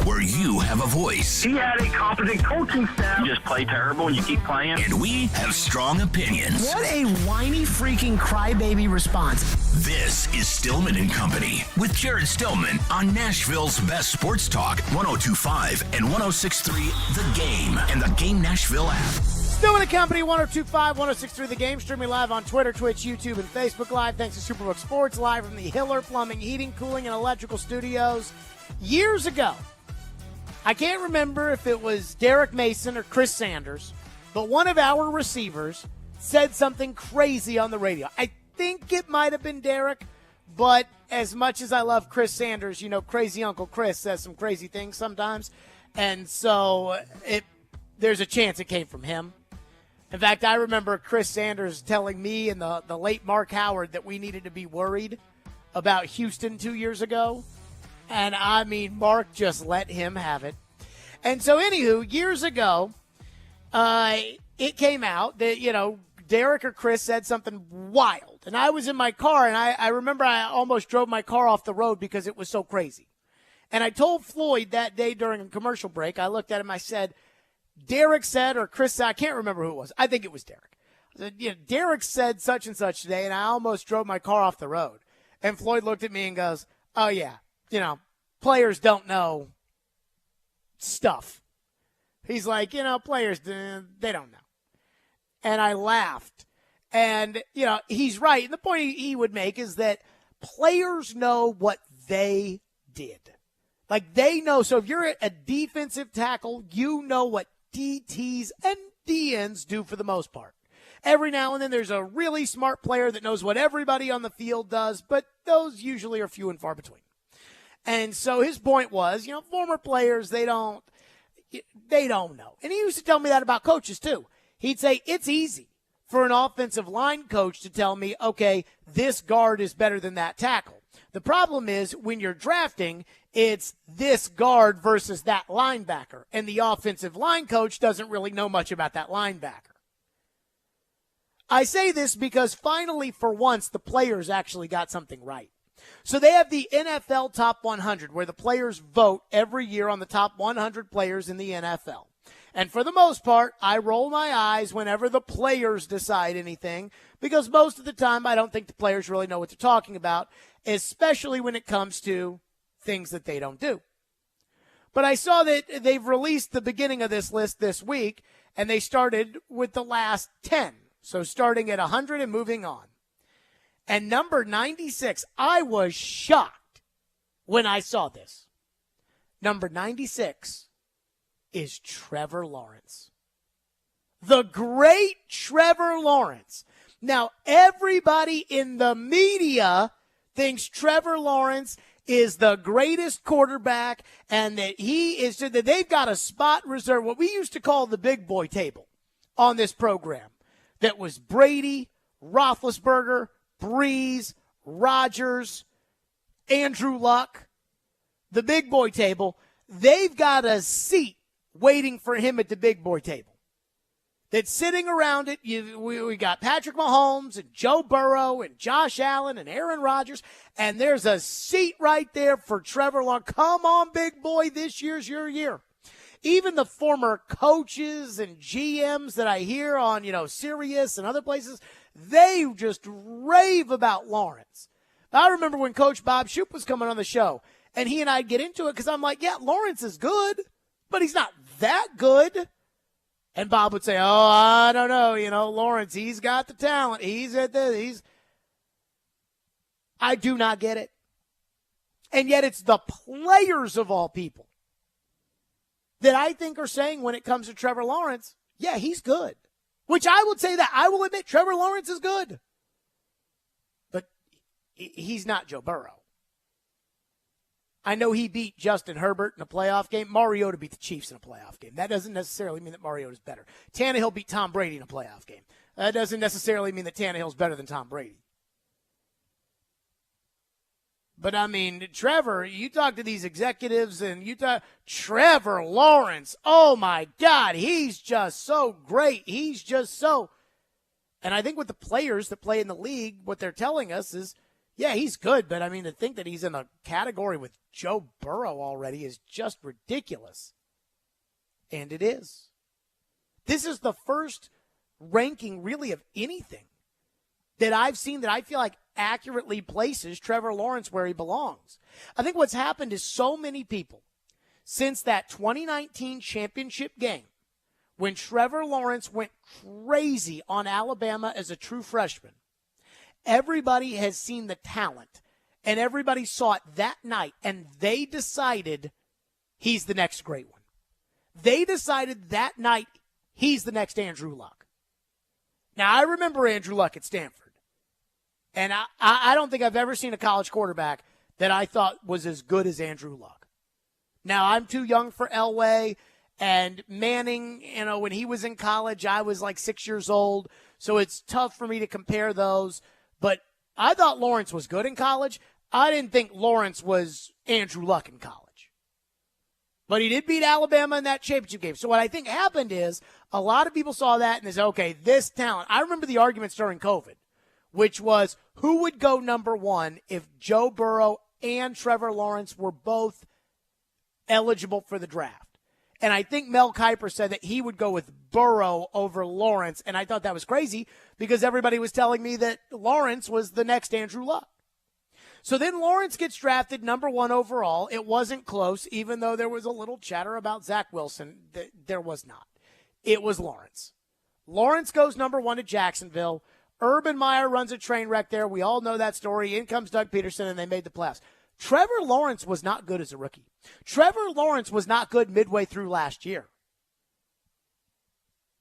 Where you have a voice. He had a competent coaching staff. You just play terrible and you keep playing. And we have strong opinions. What a whiny freaking crybaby response. This is Stillman and Company with Jared Stillman on Nashville's best sports talk, 102.5 and 106.3 The Game and the Game Nashville app. Stillman and Company, 102.5, 106.3 The Game. Streaming live on Twitter, Twitch, YouTube, and Facebook Live. Thanks to Superbook Sports, live from the Hiller Plumbing, Heating, Cooling, and Electrical Studios. Years ago, I can't remember if it was Derek Mason or Chris Sanders, but one of our receivers said something crazy on the radio. I think it might have been Derek, but as much as I love Chris Sanders, you know, crazy Uncle Chris says some crazy things sometimes, and so there's a chance it came from him. In fact, I remember Chris Sanders telling me and the late Mark Howard that we needed to be worried about Houston 2 years ago. And, I mean, Mark just let him have it. And so, anywho, years ago, it came out that, you know, Derek or Chris said something wild. And I was in my car, and I remember I almost drove my car off the road because it was so crazy. And I told Floyd that day during a commercial break, I looked at him, I said, Derek said, or Chris said, I can't remember who it was. I think it was Derek. I said, you know, Derek said such and such today, and I almost drove my car off the road. And Floyd looked at me and goes, oh, yeah. You know, players don't know stuff. He's like, you know, players, they don't know. And I laughed. And, you know, he's right. And the point he would make is that players know what they did. Like, they know. So if you're a defensive tackle, you know what DTs and DNs do for the most part. Every now and then there's a really smart player that knows what everybody on the field does, but those usually are few and far between. And so his point was, you know, former players, they don't know. And he used to tell me that about coaches too. He'd say, it's easy for an offensive line coach to tell me, okay, this guard is better than that tackle. The problem is when you're drafting, it's this guard versus that linebacker. And the offensive line coach doesn't really know much about that linebacker. I say this because finally, for once, the players actually got something right. So they have the NFL Top 100, where the players vote every year on the top 100 players in the NFL. And for the most part, I roll my eyes whenever the players decide anything, because most of the time I don't think the players really know what they're talking about, especially when it comes to things that they don't do. But I saw that they've released the beginning of this list this week, and they started with the last 10. So starting at 100 and moving on. And number 96, I was shocked when I saw this. Number 96 is Trevor Lawrence. The great Trevor Lawrence. Now, everybody in the media thinks Trevor Lawrence is the greatest quarterback and that that they've got a spot reserved, what we used to call the big boy table on this program. That was Brady, Roethlisberger, Breeze, Rodgers, Andrew Luck, the big boy table. They've got a seat waiting for him at the big boy table. That's sitting around it. We got Patrick Mahomes and Joe Burrow and Josh Allen and Aaron Rodgers, and there's a seat right there for Trevor Lawrence. Come on, big boy, this year's your year. Even the former coaches and GMs that I hear on, you know, Sirius and other places, they just rave about Lawrence. I remember when Coach Bob Shoop was coming on the show, and he and I'd get into it because I'm like, yeah, Lawrence is good, but he's not that good. And Bob would say, oh, I don't know, you know, Lawrence, he's got the talent. I do not get it. And yet it's the players of all people that I think are saying when it comes to Trevor Lawrence, yeah, he's good. Which I would say that. I will admit Trevor Lawrence is good. But he's not Joe Burrow. I know he beat Justin Herbert in a playoff game. Mariota beat the Chiefs in a playoff game. That doesn't necessarily mean that Mariota's better. Tannehill beat Tom Brady in a playoff game. That doesn't necessarily mean that Tannehill's better than Tom Brady. But, I mean, Trevor, you talk to these executives and Trevor Lawrence, oh, my God, he's just so great. He's just so. And I think with the players that play in the league, what they're telling us is, yeah, he's good. But, I mean, to think that he's in a category with Joe Burrow already is just ridiculous. And it is. This is the first ranking, really, of anything that I've seen that I feel like accurately places Trevor Lawrence where he belongs. I think what's happened is so many people since that 2019 championship game when Trevor Lawrence went crazy on Alabama as a true freshman, everybody has seen the talent and everybody saw it that night and they decided he's the next great one. They decided that night he's the next Andrew Luck. Now, I remember Andrew Luck at Stanford. And I don't think I've ever seen a college quarterback that I thought was as good as Andrew Luck. Now, I'm too young for Elway, and Manning, when he was in college, I was like 6 years old, so it's tough for me to compare those. But I thought Lawrence was good in college. I didn't think Lawrence was Andrew Luck in college. But he did beat Alabama in that championship game. So what I think happened is a lot of people saw that and they said, okay, this talent. I remember the arguments during COVID, which was who would go number one if Joe Burrow and Trevor Lawrence were both eligible for the draft. And I think Mel Kiper said that he would go with Burrow over Lawrence, and I thought that was crazy because everybody was telling me that Lawrence was the next Andrew Luck. So then Lawrence gets drafted number one overall. It wasn't close, even though there was a little chatter about Zach Wilson. There was not. It was Lawrence. Lawrence goes number one to Jacksonville. Urban Meyer runs a train wreck there. We all know that story. In comes Doug Peterson, and they made the playoffs. Trevor Lawrence was not good as a rookie. Trevor Lawrence was not good midway through last year.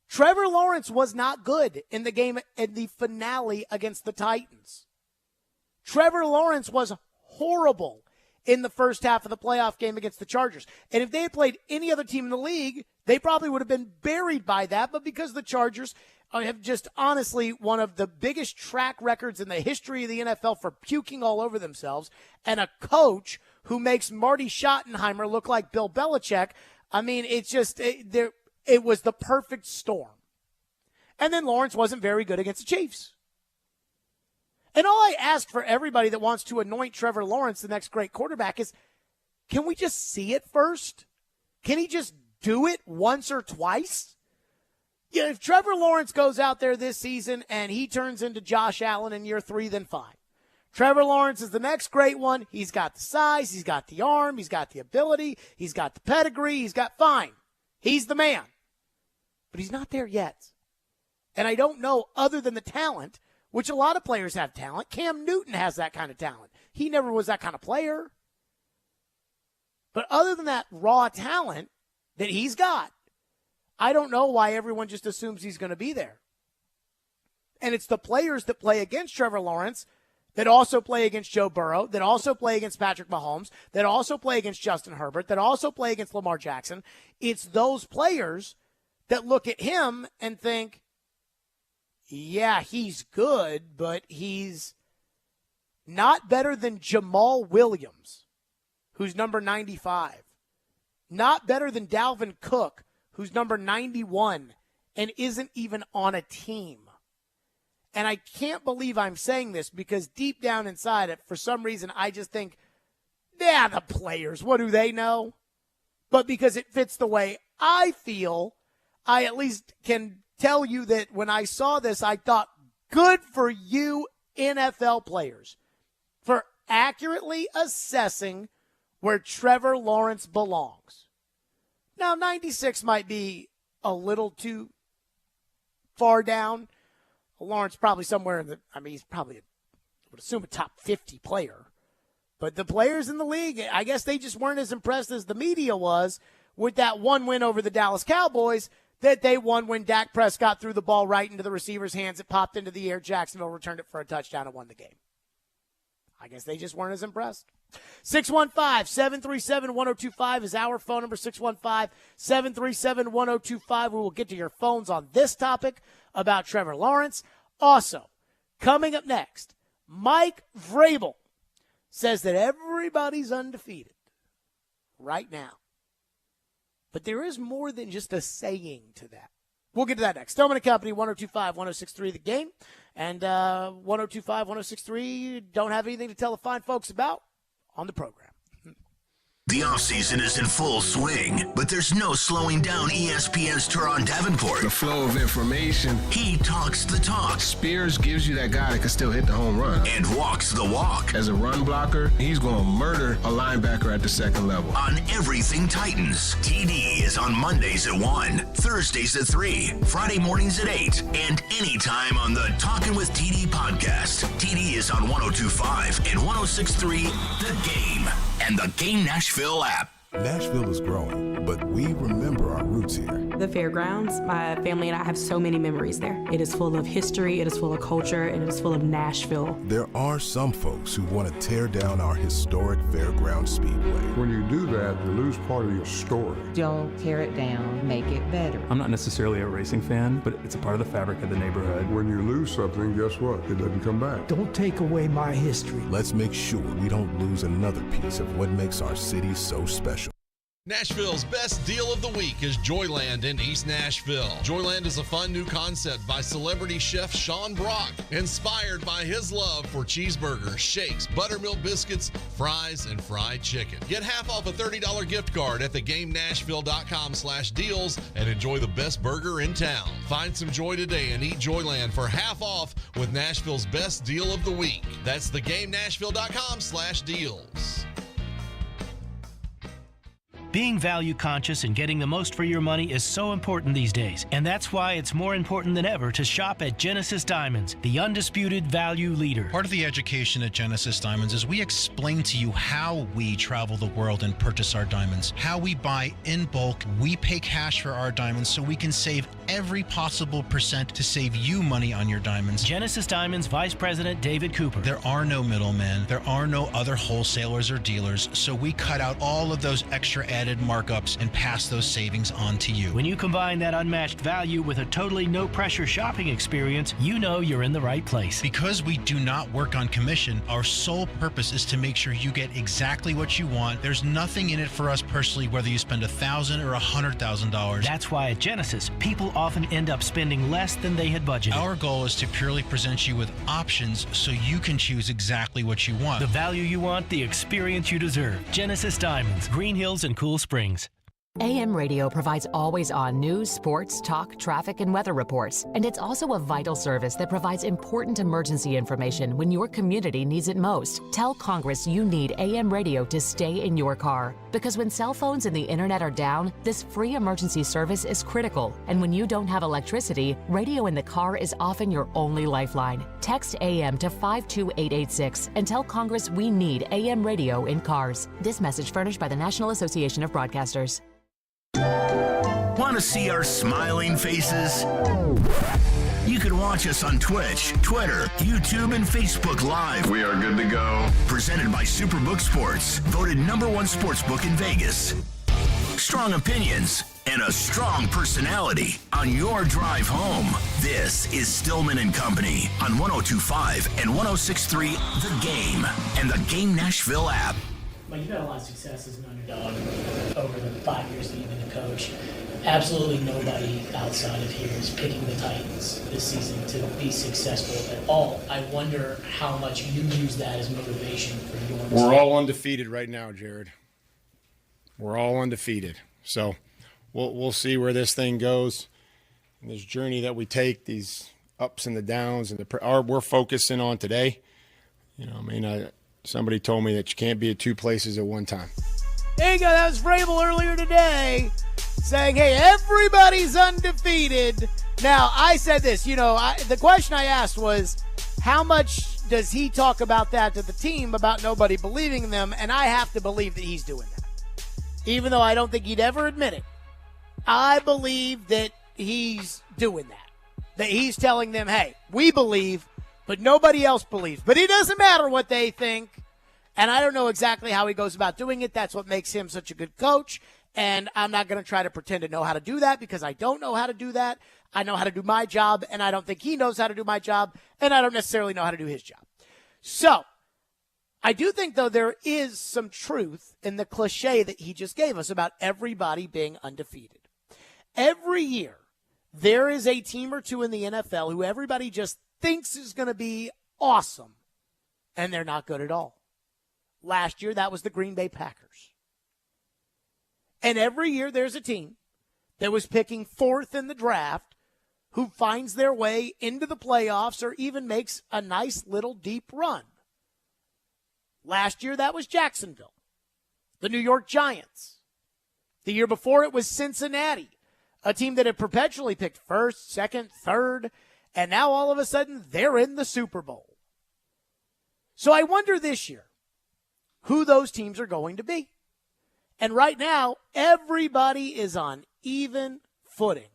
Trevor Lawrence was not good in the game in the finale against the Titans. Trevor Lawrence was horrible in the first half of the playoff game against the Chargers. And if they had played any other team in the league, they probably would have been buried by that. But because the Chargers have just honestly one of the biggest track records in the history of the NFL for puking all over themselves, and a coach who makes Marty Schottenheimer look like Bill Belichick, I mean, it's just, it was the perfect storm. And then Lawrence wasn't very good against the Chiefs. And all I ask for everybody that wants to anoint Trevor Lawrence the next great quarterback is, can we just see it first? Can he just do it once or twice? Yeah, if Trevor Lawrence goes out there this season and he turns into Josh Allen in year 3, then fine. Trevor Lawrence is the next great one. He's got the size. He's got the arm. He's got the ability. He's got the pedigree. He's got fine. He's the man. But he's not there yet. And I don't know, other than the talent, which a lot of players have talent. Cam Newton has that kind of talent. He never was that kind of player. But other than that raw talent that he's got, I don't know why everyone just assumes he's going to be there. And it's the players that play against Trevor Lawrence that also play against Joe Burrow, that also play against Patrick Mahomes, that also play against Justin Herbert, that also play against Lamar Jackson. It's those players that look at him and think, yeah, he's good, but he's not better than Jamal Williams, who's number 95. Not better than Dalvin Cook, who's number 91 and isn't even on a team. And I can't believe I'm saying this because deep down inside, for some reason, I just think, yeah, the players, what do they know? But because it fits the way I feel, I at least can tell you that when I saw this, I thought, good for you NFL players for accurately assessing where Trevor Lawrence belongs. Now, 96 might be a little too far down. Lawrence probably somewhere in the, he's probably, I would assume, a top 50 player. But the players in the league, I guess they just weren't as impressed as the media was with that one win over the Dallas Cowboys that they won when Dak Prescott threw the ball right into the receiver's hands. It popped into the air. Jacksonville returned it for a touchdown and won the game. I guess they just weren't as impressed. 615-737-1025 is our phone number, 615-737-1025. We will get to your phones on this topic about Trevor Lawrence. Also, coming up next, Mike Vrabel says that everybody's undefeated right now. But there is more than just a saying to that. We'll get to that next. Stillman & Company, 102.5-106.3 The Game. And 102.5-106.3 don't have anything to tell the fine folks about on the program. The offseason is in full swing, but there's no slowing down ESPN's Teron Davenport. The flow of information. He talks the talk. Spears gives you that guy that can still hit the home run. And walks the walk. As a run blocker, he's going to murder a linebacker at the second level. On everything Titans, TD is on Mondays at 1, Thursdays at 3, Friday mornings at 8, and anytime on the Talkin' with TD podcast. TD is on 102.5 and 106.3 The Game and the Game Nashville app. Nashville is growing, but we remember our roots here. The fairgrounds, my family and I have so many memories there. It is full of history, it is full of culture, and it is full of Nashville. There are some folks who want to tear down our historic fairground speedway. When you do that, you lose part of your story. Don't tear it down, make it better. I'm not necessarily a racing fan, but it's a part of the fabric of the neighborhood. When you lose something, guess what? It doesn't come back. Don't take away my history. Let's make sure we don't lose another piece of what makes our city so special. Nashville's best deal of the week is Joyland in East Nashville. Joyland is a fun new concept by celebrity chef Sean Brock, inspired by his love for cheeseburgers, shakes, buttermilk biscuits, fries, and fried chicken. Get half off a $30 gift card at theGameNashville.com/deals and enjoy the best burger in town. Find some joy today and eat Joyland for half off with Nashville's best deal of the week. That's theGameNashville.com/deals. Being value conscious and getting the most for your money is so important these days, and that's why it's more important than ever to shop at Genesis Diamonds, the undisputed value leader. Part of the education at Genesis Diamonds is we explain to you how we travel the world and purchase our diamonds, how we buy in bulk, we pay cash for our diamonds so we can save every possible percent to save you money on your diamonds. Genesis Diamonds Vice President David Cooper. There are no middlemen, there are no other wholesalers or dealers, so we cut out all of those extra added markups and pass those savings on to you. When you combine that unmatched value with a totally no-pressure shopping experience, you know you're in the right place. Because we do not work on commission, our sole purpose is to make sure you get exactly what you want. There's nothing in it for us personally, whether you spend $1,000 or $100,000. That's why at Genesis, people often end up spending less than they had budgeted. Our goal is to purely present you with options so you can choose exactly what you want. The value you want, the experience you deserve. Genesis Diamonds, Green Hills and Cool Springs. AM radio provides always-on news, sports, talk, traffic, and weather reports. And it's also a vital service that provides important emergency information when your community needs it most. Tell Congress you need AM radio to stay in your car. Because when cell phones and the internet are down, this free emergency service is critical. And when you don't have electricity, radio in the car is often your only lifeline. Text AM to 52886 and tell Congress we need AM radio in cars. This message furnished by the National Association of Broadcasters. Want to see our smiling faces? You can watch us on Twitch, Twitter, YouTube, and Facebook Live. We are good to go. Presented by Superbook Sports, voted #1 sportsbook in Vegas. Strong opinions and a strong personality on your drive home. This is Stillman & Company on 102.5 and 106.3 The Game and the Game Nashville app. Well, you've had a lot of success as an underdog over the 5 years that you've been a coach. Absolutely nobody outside of here is picking the Titans this season to be successful at all. I wonder how much you use that as motivation for your team. We're all undefeated right now, Jared. We're all undefeated. So we'll see where this thing goes. And this journey that we take, these ups and the downs, and we're focusing on today. You know, I mean, somebody told me that you can't be at two places at one time. There you go. That was Vrabel earlier today saying, hey, everybody's undefeated. Now, I said this, the question I asked was, how much does he talk about that to the team about nobody believing in them? And I have to believe that he's doing that. Even though I don't think he'd ever admit it. I believe that he's doing that. That he's telling them, hey, we believe, but nobody else believes. But it doesn't matter what they think. And I don't know exactly how he goes about doing it. That's what makes him such a good coach. And I'm not going to try to pretend to know how to do that because I don't know how to do that. I know how to do my job, and I don't think he knows how to do my job, and I don't necessarily know how to do his job. So I do think, though, there is some truth in the cliche that he just gave us about everybody being undefeated. Every year, there is a team or two in the NFL who everybody just thinks is going to be awesome, and they're not good at all. Last year, that was the Green Bay Packers. And every year, there's a team that was picking fourth in the draft who finds their way into the playoffs or even makes a nice little deep run. Last year, that was Jacksonville, the New York Giants. The year before, it was Cincinnati, a team that had perpetually picked first, second, third, and now all of a sudden, they're in the Super Bowl. So I wonder this year who those teams are going to be. And right now, everybody is on even footing.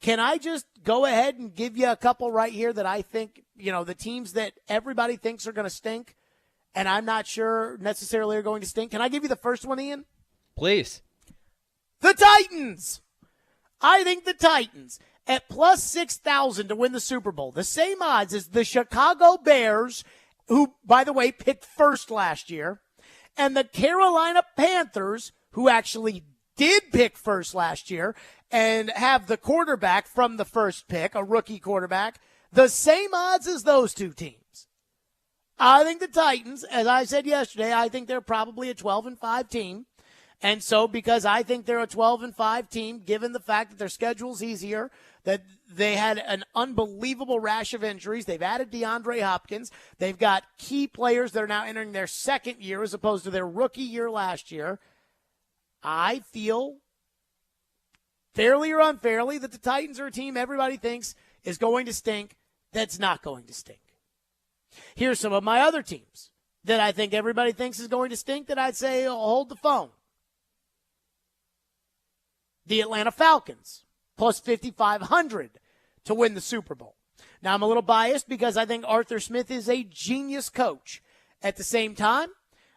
Can I just go ahead and give you a couple right here that I think, the teams that everybody thinks are going to stink, and I'm not sure necessarily are going to stink? Can I give you the first one, Ian? Please. The Titans. I think the Titans at plus 6,000 to win the Super Bowl. The same odds as the Chicago Bears, who, by the way, picked first last year, and the Carolina Panthers, who actually did pick first last year and have the quarterback from the first pick, a rookie quarterback, the same odds as those two teams. I think the Titans, as I said yesterday, I think they're probably a 12-5 team. And so because I think they're a 12-5 team, given the fact that their schedule's easier, that they had an unbelievable rash of injuries, they've added DeAndre Hopkins, they've got key players that are now entering their second year as opposed to their rookie year last year, I feel fairly or unfairly that the Titans are a team everybody thinks is going to stink that's not going to stink. Here's some of my other teams that I think everybody thinks is going to stink that I'd say hold the phone. The Atlanta Falcons, plus 5,500 to win the Super Bowl. Now, I'm a little biased because I think Arthur Smith is a genius coach. At the same time,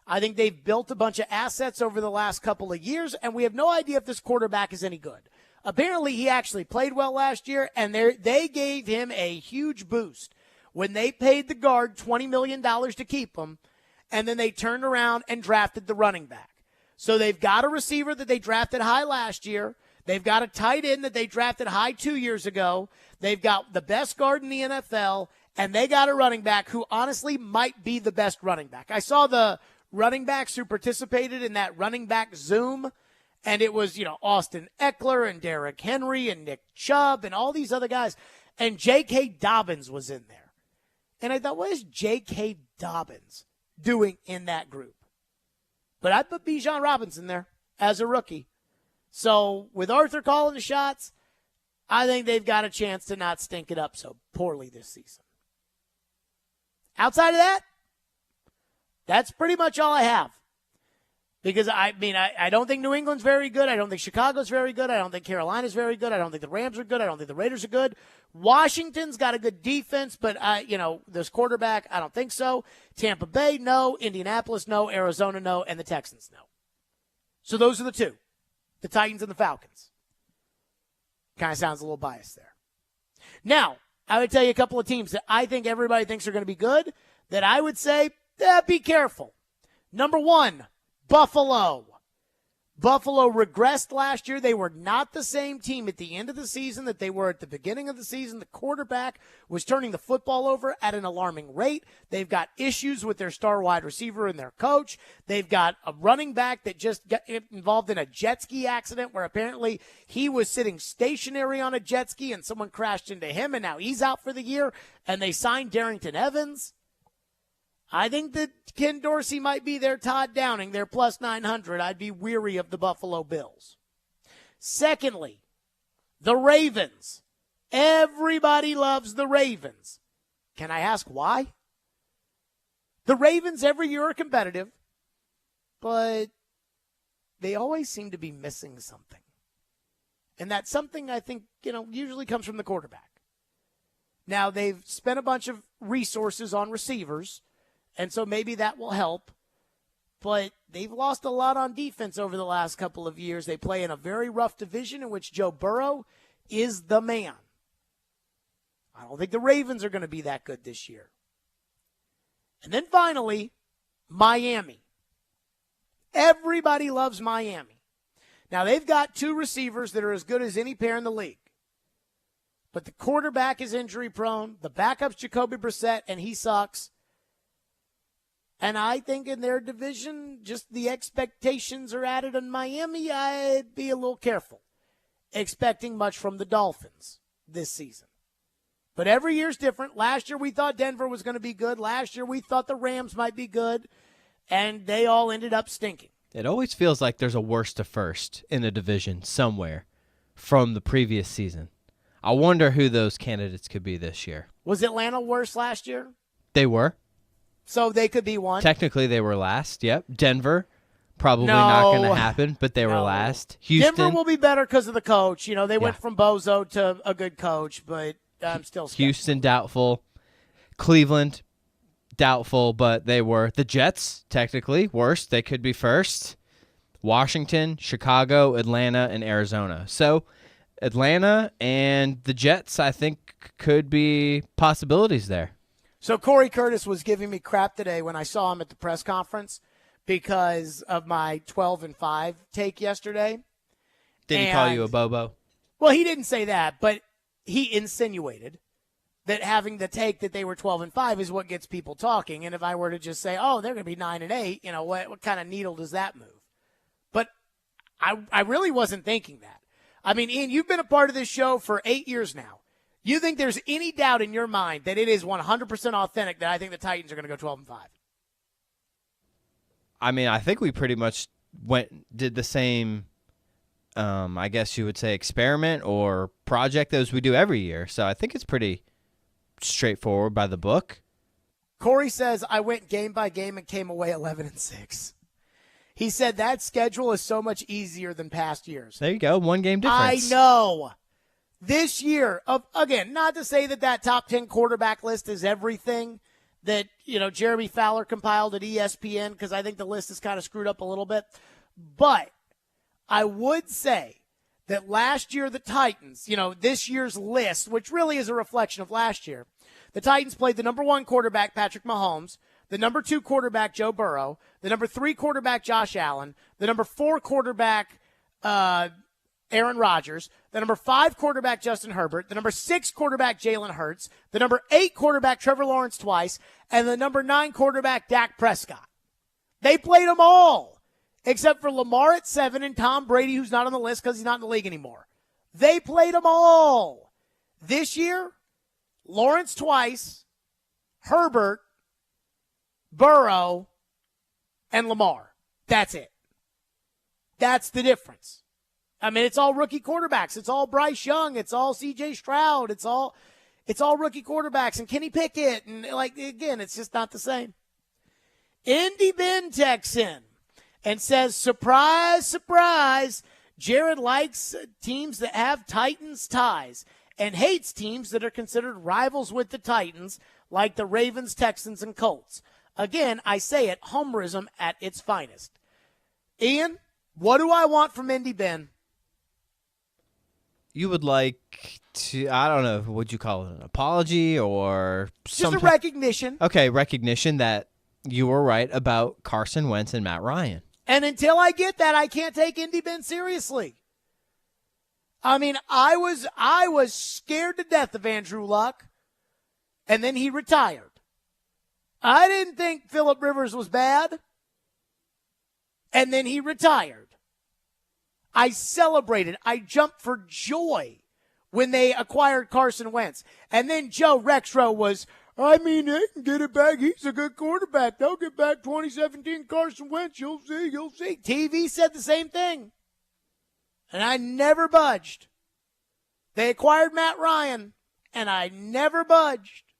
I think they've built a bunch of assets over the last couple of years, and we have no idea if this quarterback is any good. Apparently, he actually played well last year, and they gave him a huge boost when they paid the guard $20 million to keep him, and then they turned around and drafted the running back. So they've got a receiver that they drafted high last year. They've got a tight end that they drafted high 2 years ago. They've got the best guard in the NFL, and they got a running back who honestly might be the best running back. I saw the running backs who participated in that running back Zoom, and it was, Austin Eckler and Derrick Henry and Nick Chubb and all these other guys. And J.K. Dobbins was in there. And I thought, what is J.K. Dobbins doing in that group? But I put Bijan Robinson there as a rookie. So with Arthur calling the shots, I think they've got a chance to not stink it up so poorly this season. Outside of that, that's pretty much all I have. Because, I don't think New England's very good. I don't think Chicago's very good. I don't think Carolina's very good. I don't think the Rams are good. I don't think the Raiders are good. Washington's got a good defense, but, this quarterback, I don't think so. Tampa Bay, no. Indianapolis, no. Arizona, no. And the Texans, no. So those are the two. The Titans and the Falcons. Kind of sounds a little biased there. Now, I would tell you a couple of teams that I think everybody thinks are going to be good that I would say, be careful. Number one, Buffalo. Buffalo regressed last year. They were not the same team at the end of the season that they were at the beginning of the season. The quarterback was turning the football over at an alarming rate. They've got issues with their star wide receiver and their coach. They've got a running back that just got involved in a jet ski accident where apparently he was sitting stationary on a jet ski and someone crashed into him, and now he's out for the year, and they signed Darrington Evans. I think that Ken Dorsey might be their Todd Downing, their plus 900. I'd be weary of the Buffalo Bills. Secondly, the Ravens. Everybody loves the Ravens. Can I ask why? The Ravens every year are competitive, but they always seem to be missing something. And that something, I think, usually comes from the quarterback. Now, they've spent a bunch of resources on receivers, and so maybe that will help. But they've lost a lot on defense over the last couple of years. They play in a very rough division in which Joe Burrow is the man. I don't think the Ravens are going to be that good this year. And then finally, Miami. Everybody loves Miami. Now, they've got two receivers that are as good as any pair in the league. But the quarterback is injury prone. The backup's Jacoby Brissett, and he sucks. And I think in their division, just the expectations are added on Miami. I'd be a little careful expecting much from the Dolphins this season. But every year's different. Last year we thought Denver was going to be good. Last year we thought the Rams might be good. And they all ended up stinking. It always feels like there's a worst to first in a division somewhere from the previous season. I wonder who those candidates could be this year. Was Atlanta worse last year? They were. So they could be one. Technically, they were last. Yep. Denver, probably not going to happen, but they were last. Houston. Denver will be better because of the coach. You know, they went from Bozo to a good coach, but I'm still skeptical. Houston, doubtful. Cleveland, doubtful, but they were. The Jets, technically, worst. They could be first. Washington, Chicago, Atlanta, and Arizona. So Atlanta and the Jets, I think, could be possibilities there. So Corey Curtis was giving me crap today when I saw him at the press conference because of my 12-5 take yesterday. Did he call you a bobo? Well, he didn't say that, but he insinuated that having the take that they were 12-5 is what gets people talking. And if I were to just say, oh, they're going to be 9-8, you know, what kind of needle does that move? But I really wasn't thinking that. I mean, Ian, you've been a part of this show for 8 years now. You think there's any doubt in your mind that it is 100% authentic that I think the Titans are going to go 12-5? I mean, I think we pretty much did the same, I guess you would say, experiment or project as we do every year. So I think it's pretty straightforward by the book. Corey says, I went game by game and came away 11-6. He said that schedule is so much easier than past years. There you go. 1 game difference. I know. This year, again, not to say that top 10 quarterback list is everything that, you know, Jeremy Fowler compiled at ESPN, because I think the list is kind of screwed up a little bit. But I would say that last year the Titans, you know, this year's list, which really is a reflection of last year, the Titans played the number 1 quarterback, Patrick Mahomes, the number 2 quarterback, Joe Burrow, the number 3 quarterback, Josh Allen, the number 4 quarterback, Aaron Rodgers, the number 5 quarterback, Justin Herbert, the number 6 quarterback, Jalen Hurts, the number 8 quarterback, Trevor Lawrence twice, and the number 9 quarterback, Dak Prescott. They played them all, except for Lamar at 7 and Tom Brady, who's not on the list because he's not in the league anymore. They played them all. This year, Lawrence twice, Herbert, Burrow, and Lamar. That's it. That's the difference. I mean, it's all rookie quarterbacks. It's all Bryce Young. It's all C.J. Stroud. It's all rookie quarterbacks and Kenny Pickett. And, like, again, it's just not the same. Indy Ben texts in and says, surprise, surprise, Jared likes teams that have Titans ties and hates teams that are considered rivals with the Titans, like the Ravens, Texans, and Colts. Again, I say it, homerism at its finest. Ian, what do I want from Indy Ben? You would like to, I don't know, would you call it an apology or just a recognition? Okay, recognition that you were right about Carson Wentz and Matt Ryan. And until I get that, I can't take Indy Ben seriously. I mean, I was scared to death of Andrew Luck, and then he retired. I didn't think Phillip Rivers was bad, and then he retired. I celebrated. I jumped for joy when they acquired Carson Wentz. And then Joe Rexrow was, I mean, they can get it back. He's a good quarterback. They'll get back 2017 Carson Wentz. You'll see. You'll see. TV said the same thing. And I never budged. They acquired Matt Ryan, and I never budged.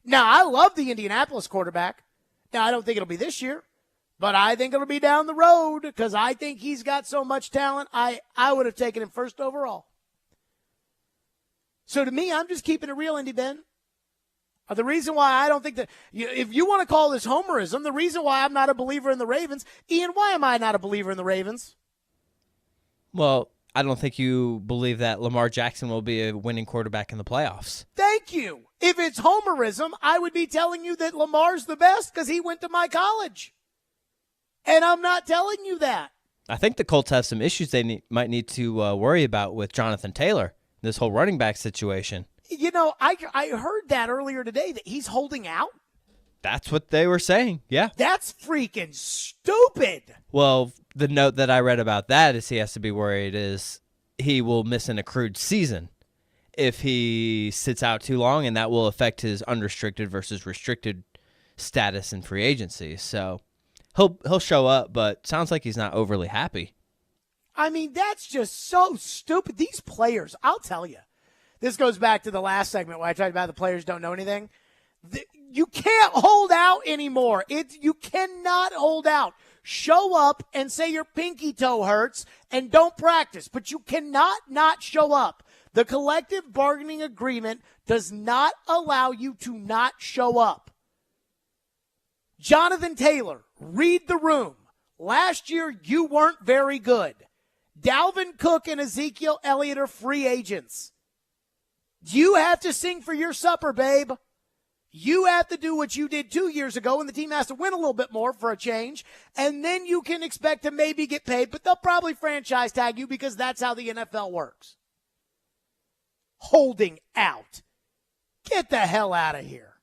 Now, I love the Indianapolis quarterback. Now, I don't think it'll be this year. But I think it'll be down the road because I think he's got so much talent. I would have taken him first overall. So to me, I'm just keeping it real, Indy Ben. The reason why I don't think that, if you want to call this homerism, the reason why I'm not a believer in the Ravens, Ian, why am I not a believer in the Ravens? Well, I don't think you believe that Lamar Jackson will be a winning quarterback in the playoffs. Thank you. If it's homerism, I would be telling you that Lamar's the best because he went to my college. And I'm not telling you that. I think the Colts have some issues they might need to worry about with Jonathan Taylor, this whole running back situation. You know, I heard that earlier today, that he's holding out. That's what they were saying, yeah. That's freaking stupid. Well, the note that I read about that is he has to be worried is he will miss an accrued season if he sits out too long, and that will affect his unrestricted versus restricted status in free agency. So he'll show up, but sounds like he's not overly happy. I mean, that's just so stupid. These players, I'll tell you. This goes back to the last segment where I talked about the players don't know anything. You can't hold out anymore. You cannot hold out. Show up and say your pinky toe hurts and don't practice, but you cannot not show up. The collective bargaining agreement does not allow you to not show up. Jonathan Taylor, read the room. Last year, you weren't very good. Dalvin Cook and Ezekiel Elliott are free agents. You have to sing for your supper, babe. You have to do what you did 2 years ago, and the team has to win a little bit more for a change, and then you can expect to maybe get paid, but they'll probably franchise tag you because that's how the NFL works. Holding out. Get the hell out of here.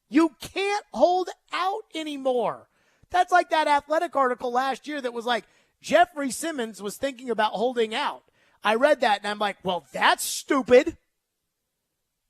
You can't hold out anymore. That's like that Athletic article last year that was like, Jeffrey Simmons was thinking about holding out. I read that, and I'm like, well, that's stupid.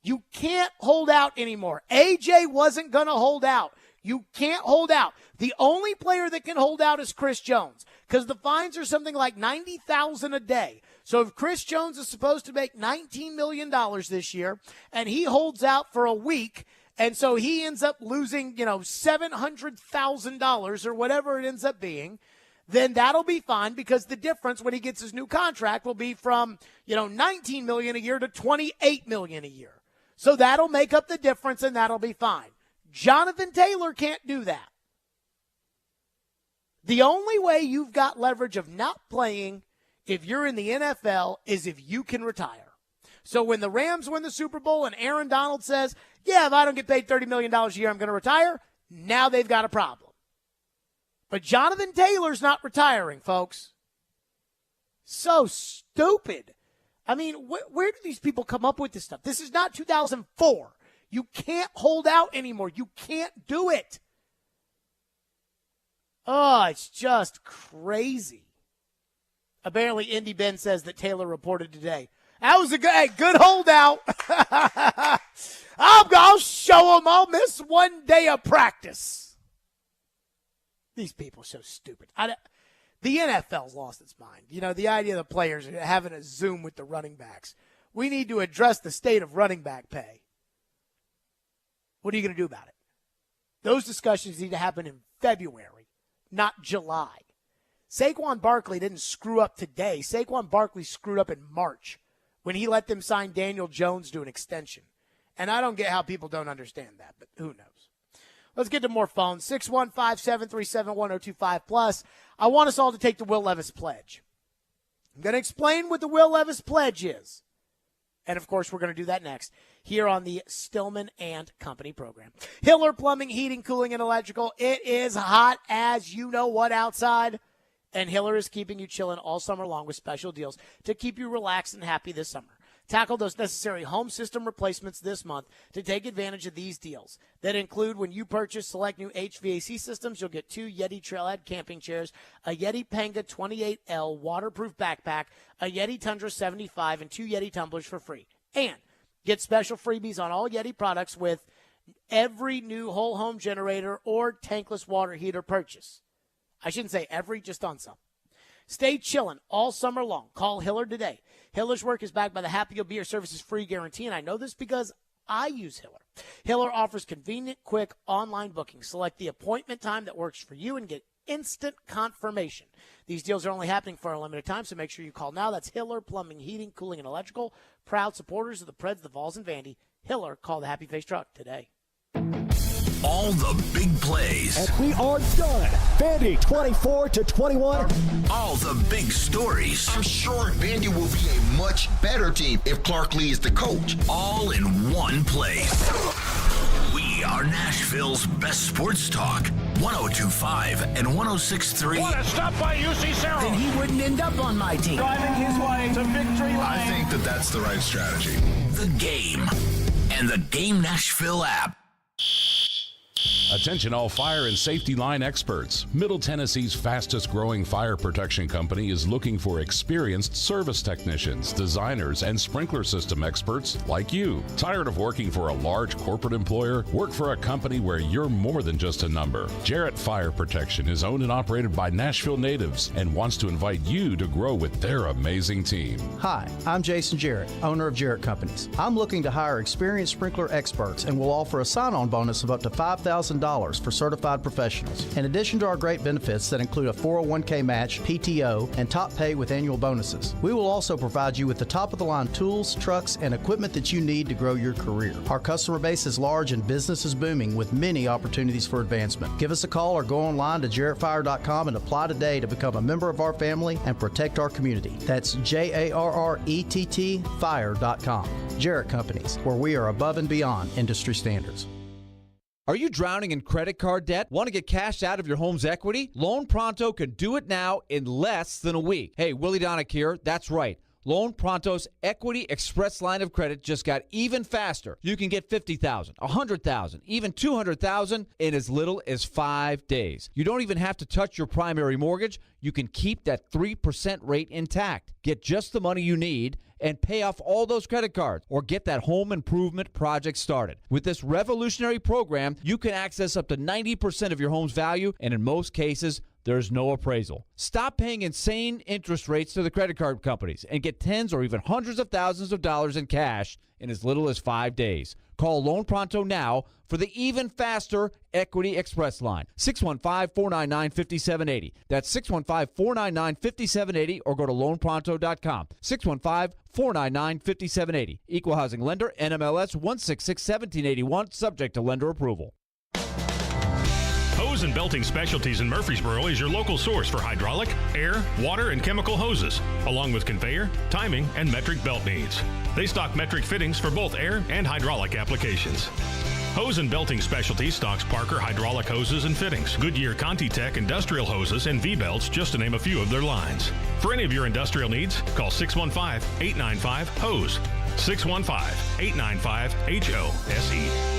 You can't hold out anymore. AJ wasn't going to hold out. You can't hold out. The only player that can hold out is Chris Jones because the fines are something like $90,000 a day. So if Chris Jones is supposed to make $19 million this year and he holds out for a week, and so he ends up losing, $700,000 or whatever it ends up being, then that'll be fine because the difference when he gets his new contract will be from, $19 million a year to $28 million a year. So that'll make up the difference, and that'll be fine. Jonathan Taylor can't do that. The only way you've got leverage of not playing if you're in the NFL is if you can retire. So when the Rams win the Super Bowl and Aaron Donald says, yeah, if I don't get paid $30 million a year, I'm going to retire, now they've got a problem. But Jonathan Taylor's not retiring, folks. So stupid. I mean, where do these people come up with this stuff? This is not 2004. You can't hold out anymore. You can't do it. Oh, it's just crazy. Apparently, Indy Ben says that Taylor reported today. That was a good holdout. I'll show him I'll miss one day of practice. These people are so stupid. The NFL's lost its mind. The idea of the players having a Zoom with the running backs. We need to address the state of running back pay. What are you going to do about it? Those discussions need to happen in February, not July. Saquon Barkley didn't screw up today. Saquon Barkley screwed up in March when he let them sign Daniel Jones to an extension. And I don't get how people don't understand that, but who knows? Let's get to more phones. 615-737-1025+. I want us all to take the Will Levis Pledge. I'm going to explain what the Will Levis Pledge is. And, of course, we're going to do that next here on the Stillman and Company program. Hiller Plumbing, Heating, Cooling, and Electrical. It is hot as you know what outside. And Hiller is keeping you chilling all summer long with special deals to keep you relaxed and happy this summer. Tackle those necessary home system replacements this month to take advantage of these deals that include when you purchase select new HVAC systems, you'll get 2 Yeti Trailhead camping chairs, a Yeti Panga 28L waterproof backpack, a Yeti Tundra 75, and 2 Yeti tumblers for free. And get special freebies on all Yeti products with every new whole home generator or tankless water heater purchase. I shouldn't say every, just on some. Stay chilling all summer long. Call Hiller today. Hiller's work is backed by the Happy You'll Be Your Services free guarantee, and I know this because I use Hiller. Hiller offers convenient, quick online booking. Select the appointment time that works for you and get instant confirmation. These deals are only happening for a limited time, so make sure you call now. That's Hiller Plumbing, Heating, Cooling, and Electrical. Proud supporters of the Preds, the Vols, and Vandy. Hiller, call the Happy Face Truck today. All the big plays. And we are done. Vandy 24-21. All the big stories. I'm sure Vandy will be a much better team if Clark Lee is the coach. All in one place. We are Nashville's best sports talk. 102.5 and 106.3. What a stop by UC Sarah. Then he wouldn't end up on my team. Driving his way to victory lane. I think that's the right strategy. The Game and the Game Nashville app. Attention all fire and safety line experts. Middle Tennessee's fastest growing fire protection company is looking for experienced service technicians, designers, and sprinkler system experts like you. Tired of working for a large corporate employer? Work for a company where you're more than just a number. Jarrett Fire Protection is owned and operated by Nashville natives and wants to invite you to grow with their amazing team. Hi, I'm Jason Jarrett, owner of Jarrett Companies. I'm looking to hire experienced sprinkler experts and will offer a sign-on bonus of up to $5,000 for certified professionals. In addition to our great benefits that include a 401k match, PTO, and top pay with annual bonuses, we will also provide you with the top-of-the-line tools, trucks, and equipment that you need to grow your career. Our customer base is large and business is booming with many opportunities for advancement. Give us a call or go online to jarrettfire.com and apply today to become a member of our family and protect our community. That's JARRETT fire.com. Jarrett Companies, where we are above and beyond industry standards. Are you drowning in credit card debt? Want to get cash out of your home's equity? Loan Pronto can do it now in less than a week. Hey, Willie Donick here. That's right. Loan Pronto's Equity Express line of credit just got even faster. You can get $50,000, $100,000, even $200,000 in as little as 5 days. You don't even have to touch your primary mortgage. You can keep that 3% rate intact. Get just the money you need and pay off all those credit cards or get that home improvement project started. With this revolutionary program, you can access up to 90% of your home's value, and in most cases, there's no appraisal. Stop paying insane interest rates to the credit card companies and get tens or even hundreds of thousands of dollars in cash in as little as 5 days. Call Loan Pronto now for the even faster Equity Express line. 615-499-5780. That's 615-499-5780 or go to loanpronto.com. 615-499-5780. Equal housing lender, NMLS 1661781, subject to lender approval. Hose and Belting Specialties in Murfreesboro is your local source for hydraulic, air, water, and chemical hoses, along with conveyor, timing, and metric belt needs. They stock metric fittings for both air and hydraulic applications. Hose and Belting Specialties stocks Parker hydraulic hoses and fittings, Goodyear Conti-Tech industrial hoses, and V-belts, just to name a few of their lines. For any of your industrial needs, call 615-895-HOSE. 615-895-HOSE.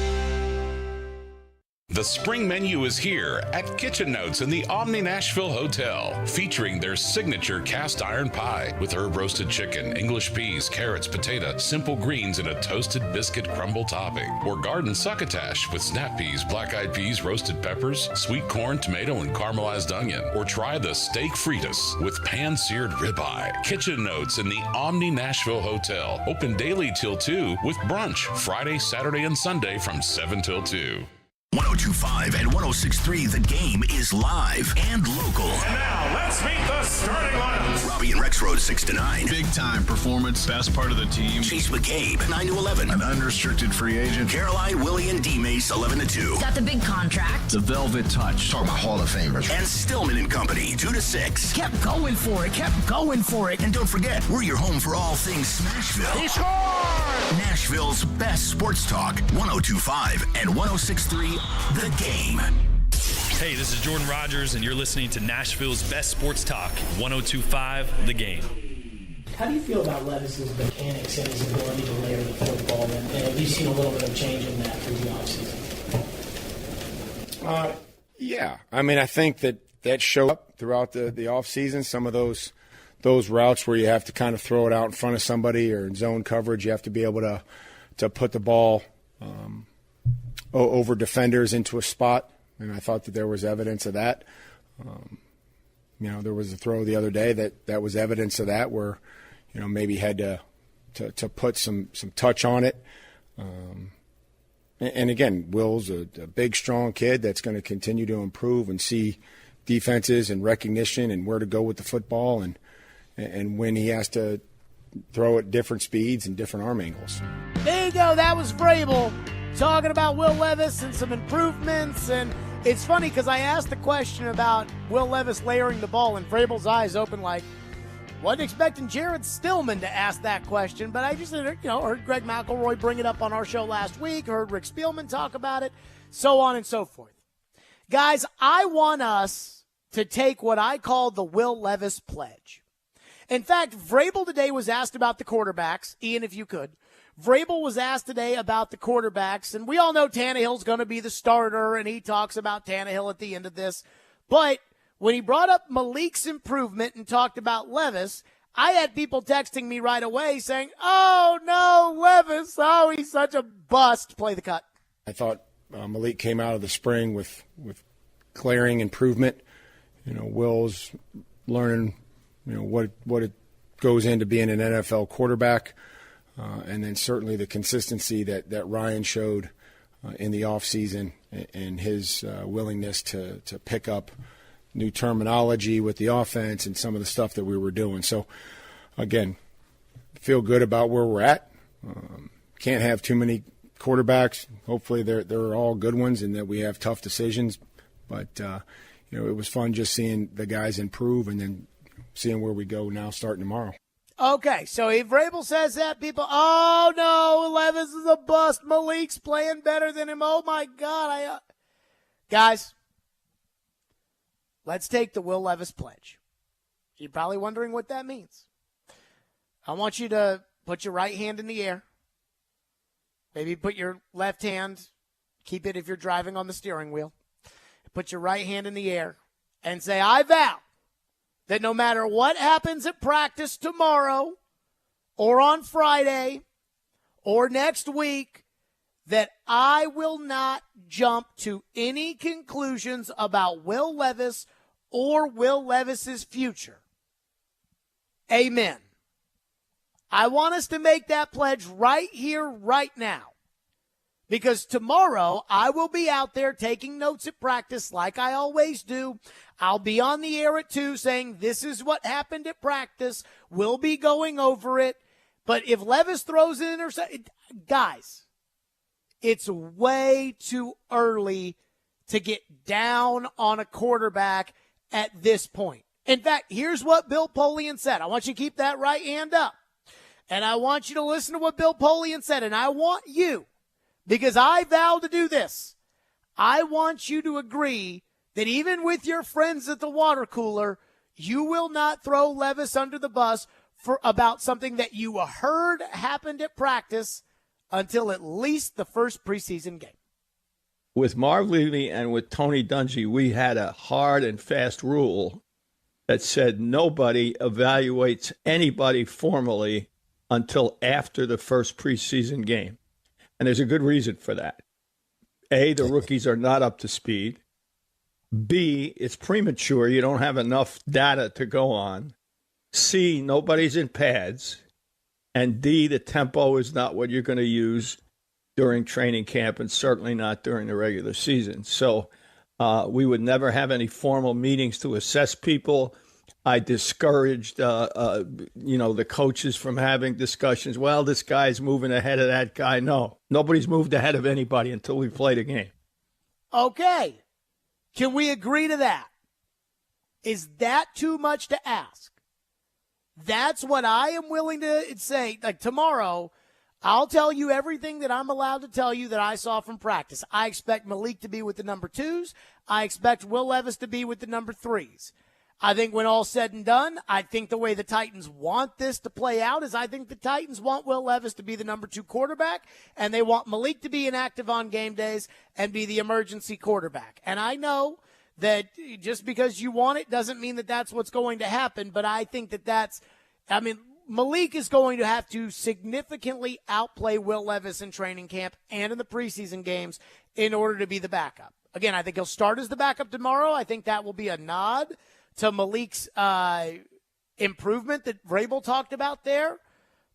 The spring menu is here at Kitchen Notes in the Omni Nashville Hotel, featuring their signature cast iron pie with herb roasted chicken, English peas, carrots, potato, simple greens, and a toasted biscuit crumble topping. Or garden succotash with snap peas, black-eyed peas, roasted peppers, sweet corn, tomato, and caramelized onion. Or try the steak fritas with pan-seared ribeye. Kitchen Notes in the Omni Nashville Hotel, open daily till 2 with brunch Friday, Saturday, and Sunday from 7 till 2. 102.5 and 106.3, The Game is live and local. And now, let's meet the starting lineup. Robbie and Rex Road 6 to 9. Big time performance, best part of the team. Chase McCabe 9 to 11. An unrestricted free agent. Caroline, Willie, and D Mace 11 to 2. Got the big contract. The Velvet Touch. Talk about Hall of Famers. And Stillman and Company 2 to 6. Kept going for it. And don't forget, we're your home for all things Smashville. He scored! Nashville's best sports talk. 102.5 and 106.3, The Game. Hey, this is Jordan Rogers, and you're listening to Nashville's best sports talk, 102.5 The Game. How do you feel about Levis's mechanics and his ability to layer the football? And have you seen a little bit of change in that through the offseason? Yeah. I mean, I think that showed up throughout the offseason. Some of those routes where you have to kind of throw it out in front of somebody or in zone coverage, you have to be able to put the ball over defenders into a spot. And I thought that there was evidence of that. There was a throw the other day that was evidence of that where, maybe had to put some touch on it. And again, Will's a big, strong kid that's going to continue to improve and see defenses and recognition and where to go with the football and when he has to throw at different speeds and different arm angles. There you go. That was Vrabel talking about Will Levis and some improvements. And it's funny because I asked the question about Will Levis layering the ball, and Vrabel's eyes open like, wasn't expecting Jared Stillman to ask that question, but I just heard Greg McElroy bring it up on our show last week, heard Rick Spielman talk about it, so on and so forth. Guys, I want us to take what I call the Will Levis pledge. In fact, Vrabel today was asked about the quarterbacks. Ian, if you could. Vrabel was asked today about the quarterbacks, and we all know Tannehill's going to be the starter, and he talks about Tannehill at the end of this. But when he brought up Malik's improvement and talked about Levis, I had people texting me right away saying, oh, no, Levis, oh, he's such a bust. Play the cut. I thought Malik came out of the spring with glaring improvement. Will's learning what it goes into being an NFL quarterback, and then certainly the consistency that Ryan showed in the offseason and his willingness to pick up new terminology with the offense and some of the stuff that we were doing. So, again, feel good about where we're at. Can't have too many quarterbacks. Hopefully they're all good ones and that we have tough decisions. But, it was fun just seeing the guys improve and then seeing where we go now starting tomorrow. Okay, so if Vrabel says that, people, oh, no, Levis is a bust. Malik's playing better than him. Oh, my God. Guys, let's take the Will Levis pledge. You're probably wondering what that means. I want you to put your right hand in the air. Maybe put your left hand, keep it if you're driving on the steering wheel. Put your right hand in the air and say, I vow that no matter what happens at practice tomorrow or on Friday or next week, that I will not jump to any conclusions about Will Levis or Will Levis's future. Amen. I want us to make that pledge right here, right now. Because tomorrow I will be out there taking notes at practice like I always do. I'll be on the air at 2 saying this is what happened at practice. We'll be going over it. But if Levis throws an interception, guys, it's way too early to get down on a quarterback at this point. In fact, here's what Bill Polian said. I want you to keep that right hand up. And I want you to listen to what Bill Polian said. And I want you, because I vow to do this, I want you to agree that even with your friends at the water cooler, you will not throw Levis under the bus for about something that you heard happened at practice until at least the first preseason game. With Marv Levy and with Tony Dungy, we had a hard and fast rule that said nobody evaluates anybody formally until after the first preseason game. And there's a good reason for that. A, the rookies are not up to speed. B, it's premature. You don't have enough data to go on. C, nobody's in pads. And D, the tempo is not what you're going to use during training camp and certainly not during the regular season. So we would never have any formal meetings to assess people. I discouraged, the coaches from having discussions. Well, this guy's moving ahead of that guy. No, nobody's moved ahead of anybody until we played a game. Okay. Can we agree to that? Is that too much to ask? That's what I am willing to say. Like tomorrow, I'll tell you everything that I'm allowed to tell you that I saw from practice. I expect Malik to be with the number 2s. I expect Will Levis to be with the number 3s. I think when all's said and done, I think the way the Titans want this to play out is I think the Titans want Will Levis to be the number 2 quarterback, and they want Malik to be inactive on game days and be the emergency quarterback. And I know that just because you want it doesn't mean that that's what's going to happen, but I think that Malik is going to have to significantly outplay Will Levis in training camp and in the preseason games in order to be the backup. Again, I think he'll start as the backup tomorrow. I think that will be a nod to Malik's improvement that Vrabel talked about there.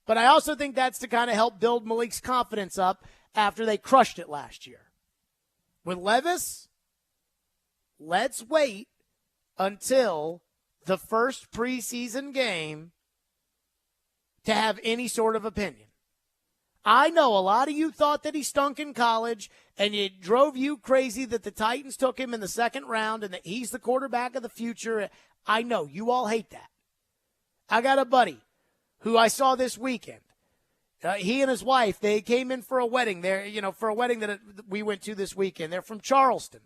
But I also think that's to kind of help build Malik's confidence up after they crushed it last year. With Levis, let's wait until the first preseason game to have any sort of opinion. I know a lot of you thought that he stunk in college, and it drove you crazy that the Titans took him in the second round and that he's the quarterback of the future. I know. You all hate that. I got a buddy who I saw this weekend. He and his wife, they came in for a wedding there, for a wedding that we went to this weekend. They're from Charleston.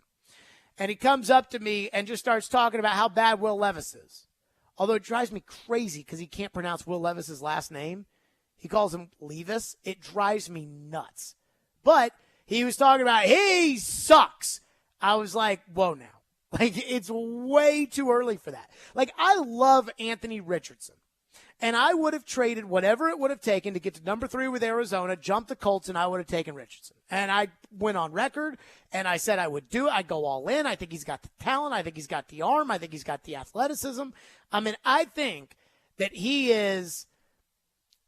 And he comes up to me and just starts talking about how bad Will Levis is. Although it drives me crazy because he can't pronounce Will Levis's last name. He calls him Levis. It drives me nuts. But he was talking about, he sucks. I was like, whoa now. Like, it's way too early for that. Like, I love Anthony Richardson. And I would have traded whatever it would have taken to get to number 3 with Arizona, jump the Colts, and I would have taken Richardson. And I went on record, and I said I would do it. I'd go all in. I think he's got the talent. I think he's got the arm. I think he's got the athleticism. I mean, I think that he is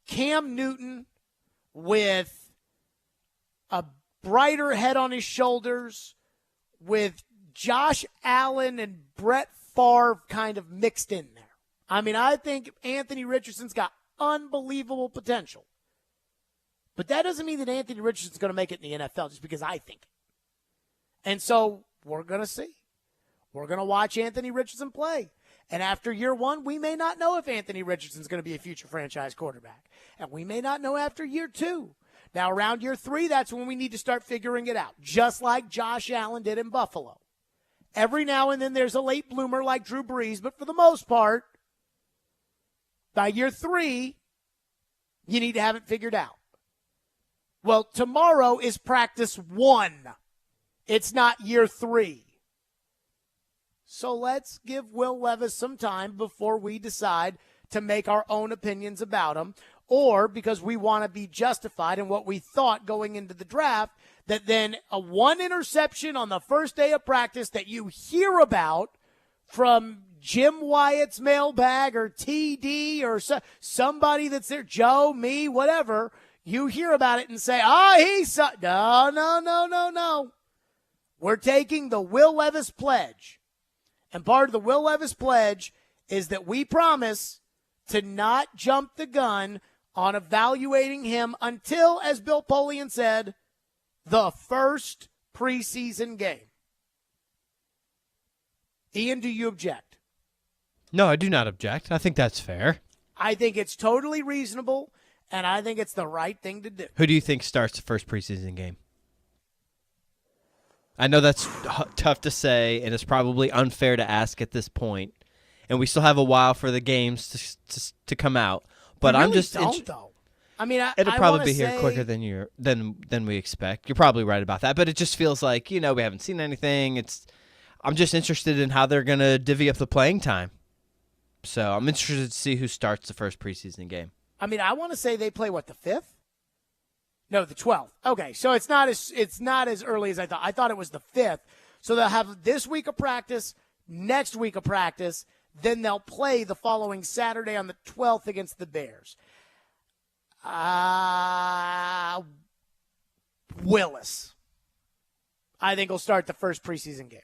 Cam Newton with a brighter head on his shoulders, with Josh Allen and Brett Favre kind of mixed in there. I mean, I think Anthony Richardson's got unbelievable potential. But that doesn't mean that Anthony Richardson's going to make it in the NFL just because I think it. And so we're going to see. We're going to watch Anthony Richardson play. And after year 1, we may not know if Anthony Richardson's going to be a future franchise quarterback. And we may not know after year 2. Now, around year 3, that's when we need to start figuring it out, just like Josh Allen did in Buffalo. Every now and then there's a late bloomer like Drew Brees, but for the most part, by year 3, you need to have it figured out. Well, tomorrow is practice 1. It's not year 3. So let's give Will Levis some time before we decide to make our own opinions about him, or because we want to be justified in what we thought going into the draft, that then a 1 interception on the first day of practice that you hear about from Jim Wyatt's mailbag or TD or somebody that's there, Joe, me, whatever, you hear about it and say, No. We're taking the Will Levis pledge. And part of the Will Levis pledge is that we promise to not jump the gun on evaluating him until, as Bill Polian said, the first preseason game. Ian, do you object? No, I do not object. I think that's fair. I think it's totally reasonable, and I think it's the right thing to do. Who do you think starts the first preseason game? I know that's tough to say, and it's probably unfair to ask at this point, and we still have a while for the games to come out. But really I'm just though. I mean, it'll probably be here quicker than we expect. You're probably right about that, but it just feels like we haven't seen anything. I'm just interested in how they're going to divvy up the playing time. So I'm interested to see who starts the first preseason game. I mean, I want to say they play the 5th? No, the 12th. Okay, so it's not as early as I thought. I thought it was the 5th. So they'll have this week of practice, next week of practice, then they'll play the following Saturday on the 12th against the Bears. Willis, I think, will start the first preseason game.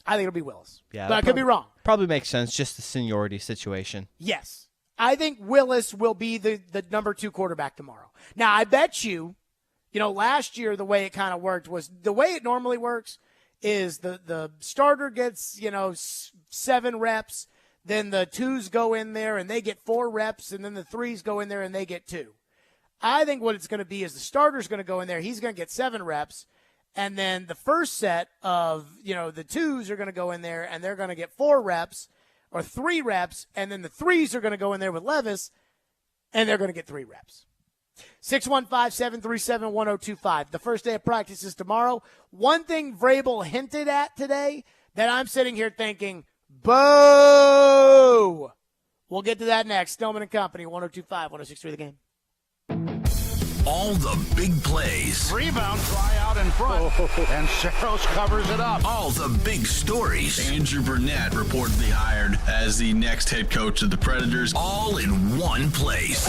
I think it'll be Willis. Yeah, but I could be wrong. Probably makes sense, just the seniority situation. Yes. I think Willis will be the number 2 quarterback tomorrow. Now, I bet you, last year the way it kind of worked was the way it normally works is the starter gets, 7 reps, then the 2s go in there and they get 4 reps, and then the 3s go in there and they get 2. I think what it's going to be is the starter's going to go in there, he's going to get 7 reps, and then the first set of, the 2s are going to go in there and they're going to get 4 reps or 3 reps, and then the 3s are going to go in there with Levis and they're going to get 3 reps. 615-737-1025. The first day of practice is tomorrow. One thing Vrabel hinted at today that I'm sitting here thinking, boo! We'll get to that next. Stillman and Company, 102.5, 106.3 The Game. All the big plays. Rebound, fly out in front, and Saros covers it up. All the big stories. Andrew Burnett reportedly hired as the next head coach of the Predators. All in one place.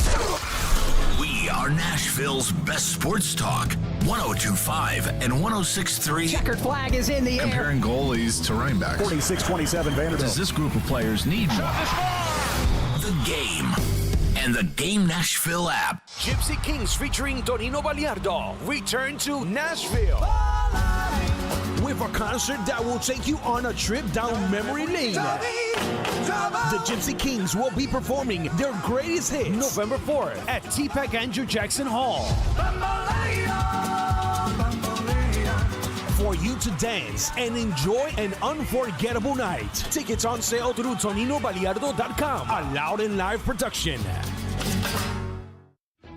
We We are Nashville's best sports talk. 102.5 and 106.3. Checkered flag is in the air. Comparing goalies to running backs. 46-27 Vanderbilt. Does this group of players need more? The Game and the Game Nashville app. Gypsy Kings featuring Tonino Baliardo return to Nashville with a concert that will take you on a trip down memory lane. The Gypsy Kings will be performing their greatest hits November 4th at TPAC Andrew Jackson Hall. For you to dance and enjoy an unforgettable night. Tickets on sale through ToninoBaliardo.com. A loud and live production.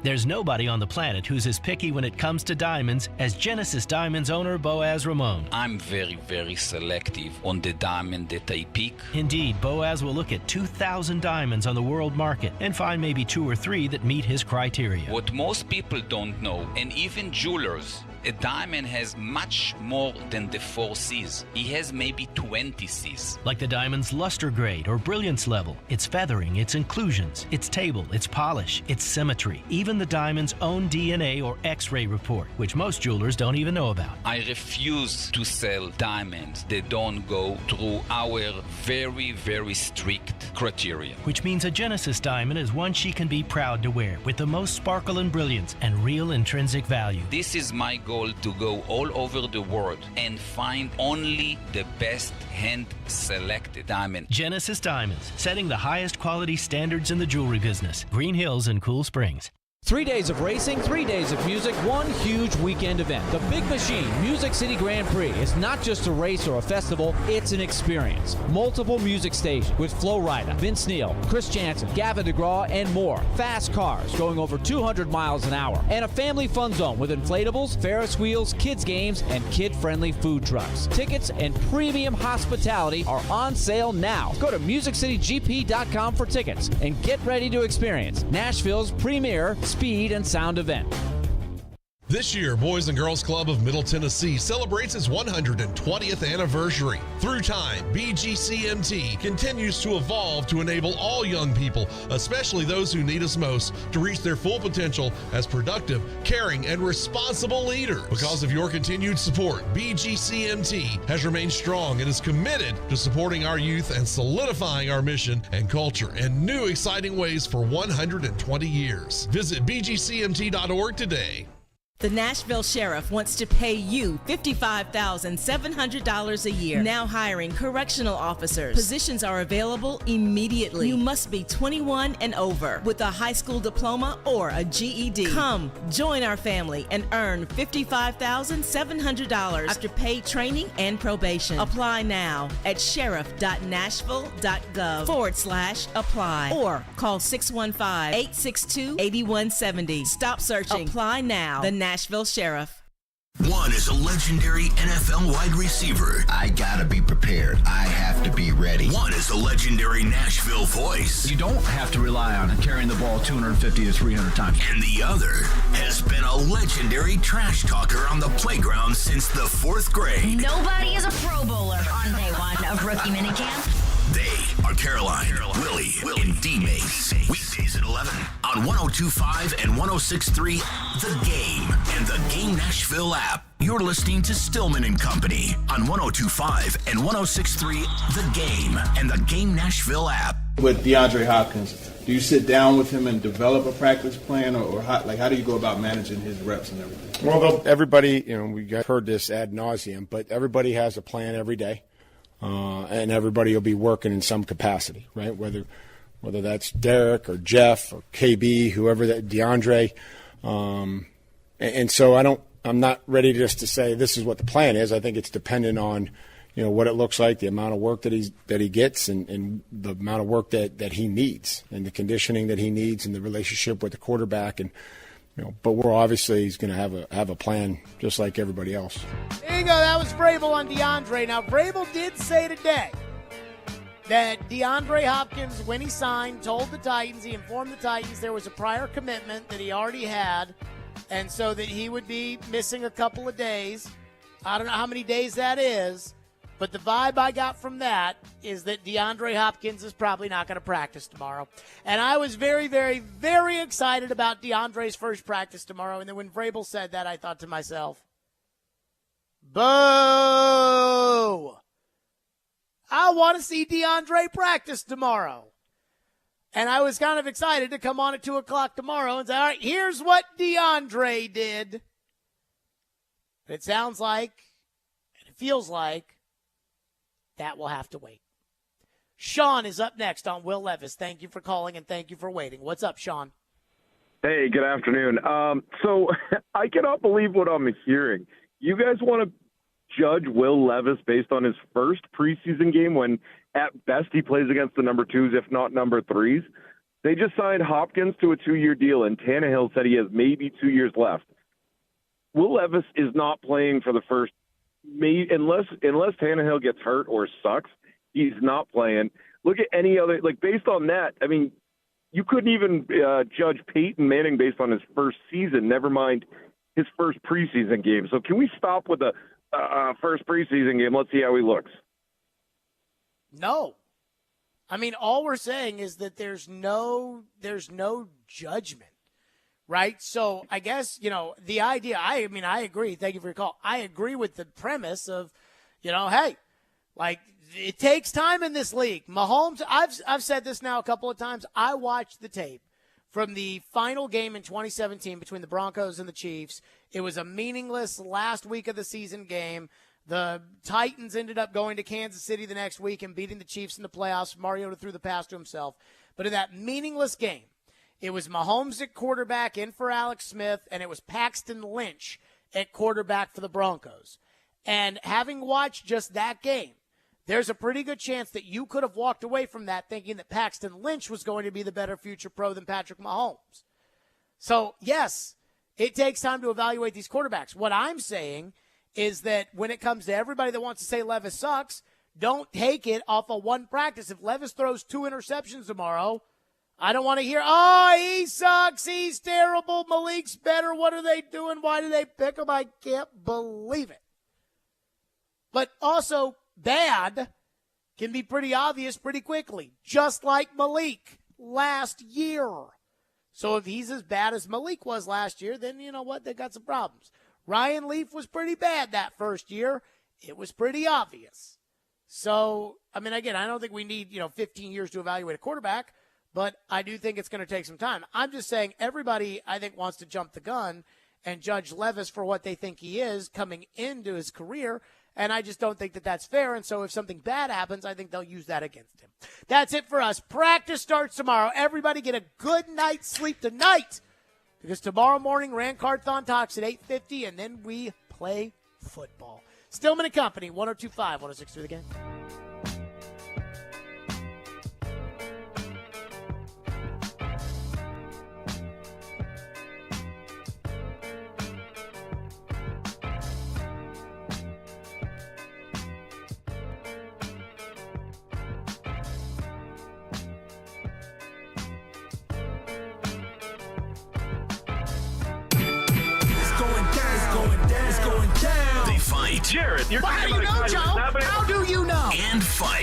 There's nobody on the planet who's as picky when it comes to diamonds as Genesis Diamonds owner Boaz Ramon. I'm very, very selective on the diamond that I pick. Indeed, Boaz will look at 2,000 diamonds on the world market and find maybe 2 or 3 that meet his criteria. What most people don't know, and even jewelers, a diamond has much more than the 4 C's. He has maybe 20 C's. Like the diamond's luster grade or brilliance level, its feathering, its inclusions, its table, its polish, its symmetry, even the diamond's own DNA or X-ray report, which most jewelers don't even know about. I refuse to sell diamonds that don't go through our very, very strict criteria. Which means a Genesis diamond is one she can be proud to wear, with the most sparkle and brilliance and real intrinsic value. This is my goal, to go all over the world and find only the best hand-selected diamond. Genesis Diamonds, setting the highest quality standards in the jewelry business. Green Hills and Cool Springs. 3 days of racing, 3 days of music, one huge weekend event. The Big Machine Music City Grand Prix is not just a race or a festival, it's an experience. Multiple music stations with Flo Rida, Vince Neil, Chris Jansen, Gavin DeGraw, and more. Fast cars going over 200 miles an hour. And a family fun zone with inflatables, Ferris wheels, kids games, and kid-friendly food trucks. Tickets and premium hospitality are on sale now. Go to MusicCityGP.com for tickets and get ready to experience Nashville's premier speed and sound event. This year, Boys and Girls Club of Middle Tennessee celebrates its 120th anniversary. Through time, BGCMT continues to evolve to enable all young people, especially those who need us most, to reach their full potential as productive, caring, and responsible leaders. Because of your continued support, BGCMT has remained strong and is committed to supporting our youth and solidifying our mission and culture in new exciting ways for 120 years. Visit bgcmt.org today. The Nashville Sheriff wants to pay you $55,700 a year. Now hiring correctional officers. Positions are available immediately. You must be 21 and over with a high school diploma or a GED. Come, join our family and earn $55,700 after paid training and probation. Apply now at sheriff.nashville.gov/apply or call 615-862-8170. Stop searching. Apply now. The Nashville Sheriff. One is a legendary NFL wide receiver. I gotta be prepared. I have to be ready. One is a legendary Nashville voice. You don't have to rely on carrying the ball 250 to 300 times. And the other has been a legendary trash talker on the playground since the 4th grade. Nobody is a Pro Bowler on day 1 of rookie minicamp. They are Caroline, Willie, and D-Mace. Weekdays at 11 on 102.5 and 106.3 The Game and the Game Nashville app. You're listening to Stillman and Company on 102.5 and 106.3 The Game and the Game Nashville app. With DeAndre Hopkins, do you sit down with him and develop a practice plan, or how do you go about managing his reps and everything? Well, everybody, we heard this ad nauseum, but everybody has a plan every day. And everybody will be working in some capacity, right? Whether that's Derek or Jeff or KB, whoever that DeAndre. And so I'm not ready just to say this is what the plan is. I think it's dependent on, what it looks like, the amount of work that he gets and the amount of work that he needs and the conditioning that he needs and the relationship with the quarterback. And, but we're obviously he's going to have a plan just like everybody else. There you go. That was Vrabel on DeAndre. Now, Vrabel did say today that DeAndre Hopkins, when he signed, told the Titans, he informed the Titans there was a prior commitment that he already had, and so that he would be missing a couple of days. I don't know how many days that is, But the vibe I got from that is that DeAndre Hopkins is probably not going to practice tomorrow. And I was very, very, very excited about DeAndre's first practice tomorrow. And then when Vrabel said that, I thought to myself, boo! I want to see DeAndre practice tomorrow. And I was kind of excited to come on at 2 o'clock tomorrow and say, all right, here's what DeAndre did. It sounds like, and it feels like, that will have to wait. Sean is up next on Will Levis. Thank you for calling and thank you for waiting. What's up, Sean? Hey, good afternoon. So I cannot believe what I'm hearing. You guys want to judge Will Levis based on his first preseason game when at best he plays against the number 2s, if not number 3s? They just signed Hopkins to a 2-year deal, and Tannehill said he has maybe 2 years left. Will Levis is not playing for the first unless Tannehill gets hurt or sucks, he's not playing. Look at any other, based on that, I mean, you couldn't even judge Peyton Manning based on his first season, never mind his first preseason game. So can we stop with the first preseason game? Let's see how he looks. No. I mean, all we're saying is that there's no judgment. Right? So I guess, the idea, I agree. Thank you for your call. I agree with the premise of, hey, it takes time in this league. Mahomes, I've said this now a couple of times. I watched the tape from the final game in 2017 between the Broncos and the Chiefs. It was a meaningless last week of the season game. The Titans ended up going to Kansas City the next week and beating the Chiefs in the playoffs. Mariota threw the pass to himself. But in that meaningless game, it was Mahomes at quarterback in for Alex Smith, and it was Paxton Lynch at quarterback for the Broncos. And having watched just that game, there's a pretty good chance that you could have walked away from that thinking that Paxton Lynch was going to be the better future pro than Patrick Mahomes. So, yes, it takes time to evaluate these quarterbacks. What I'm saying is that when it comes to everybody that wants to say Levis sucks, don't take it off of one practice. If Levis throws 2 interceptions tomorrow, I don't want to hear, he sucks, he's terrible, Malik's better, what are they doing, why do they pick him? I can't believe it. But also, bad can be pretty obvious pretty quickly, just like Malik last year. So if he's as bad as Malik was last year, then you know what, they got some problems. Ryan Leaf was pretty bad that first year. It was pretty obvious. So, again, I don't think we need, 15 years to evaluate a quarterback, but I do think it's going to take some time. I'm just saying everybody, I think, wants to jump the gun and judge Levis for what they think he is coming into his career, and I just don't think that that's fair. And so if something bad happens, I think they'll use that against him. That's it for us. Practice starts tomorrow. Everybody get a good night's sleep tonight, because tomorrow morning, Rand Carthon talks at 8:50, and then we play football. Stillman and Company, 102.5, 106.3 The Game. They fight. Jared, you're How do you know, Joe? How do you know? And fight.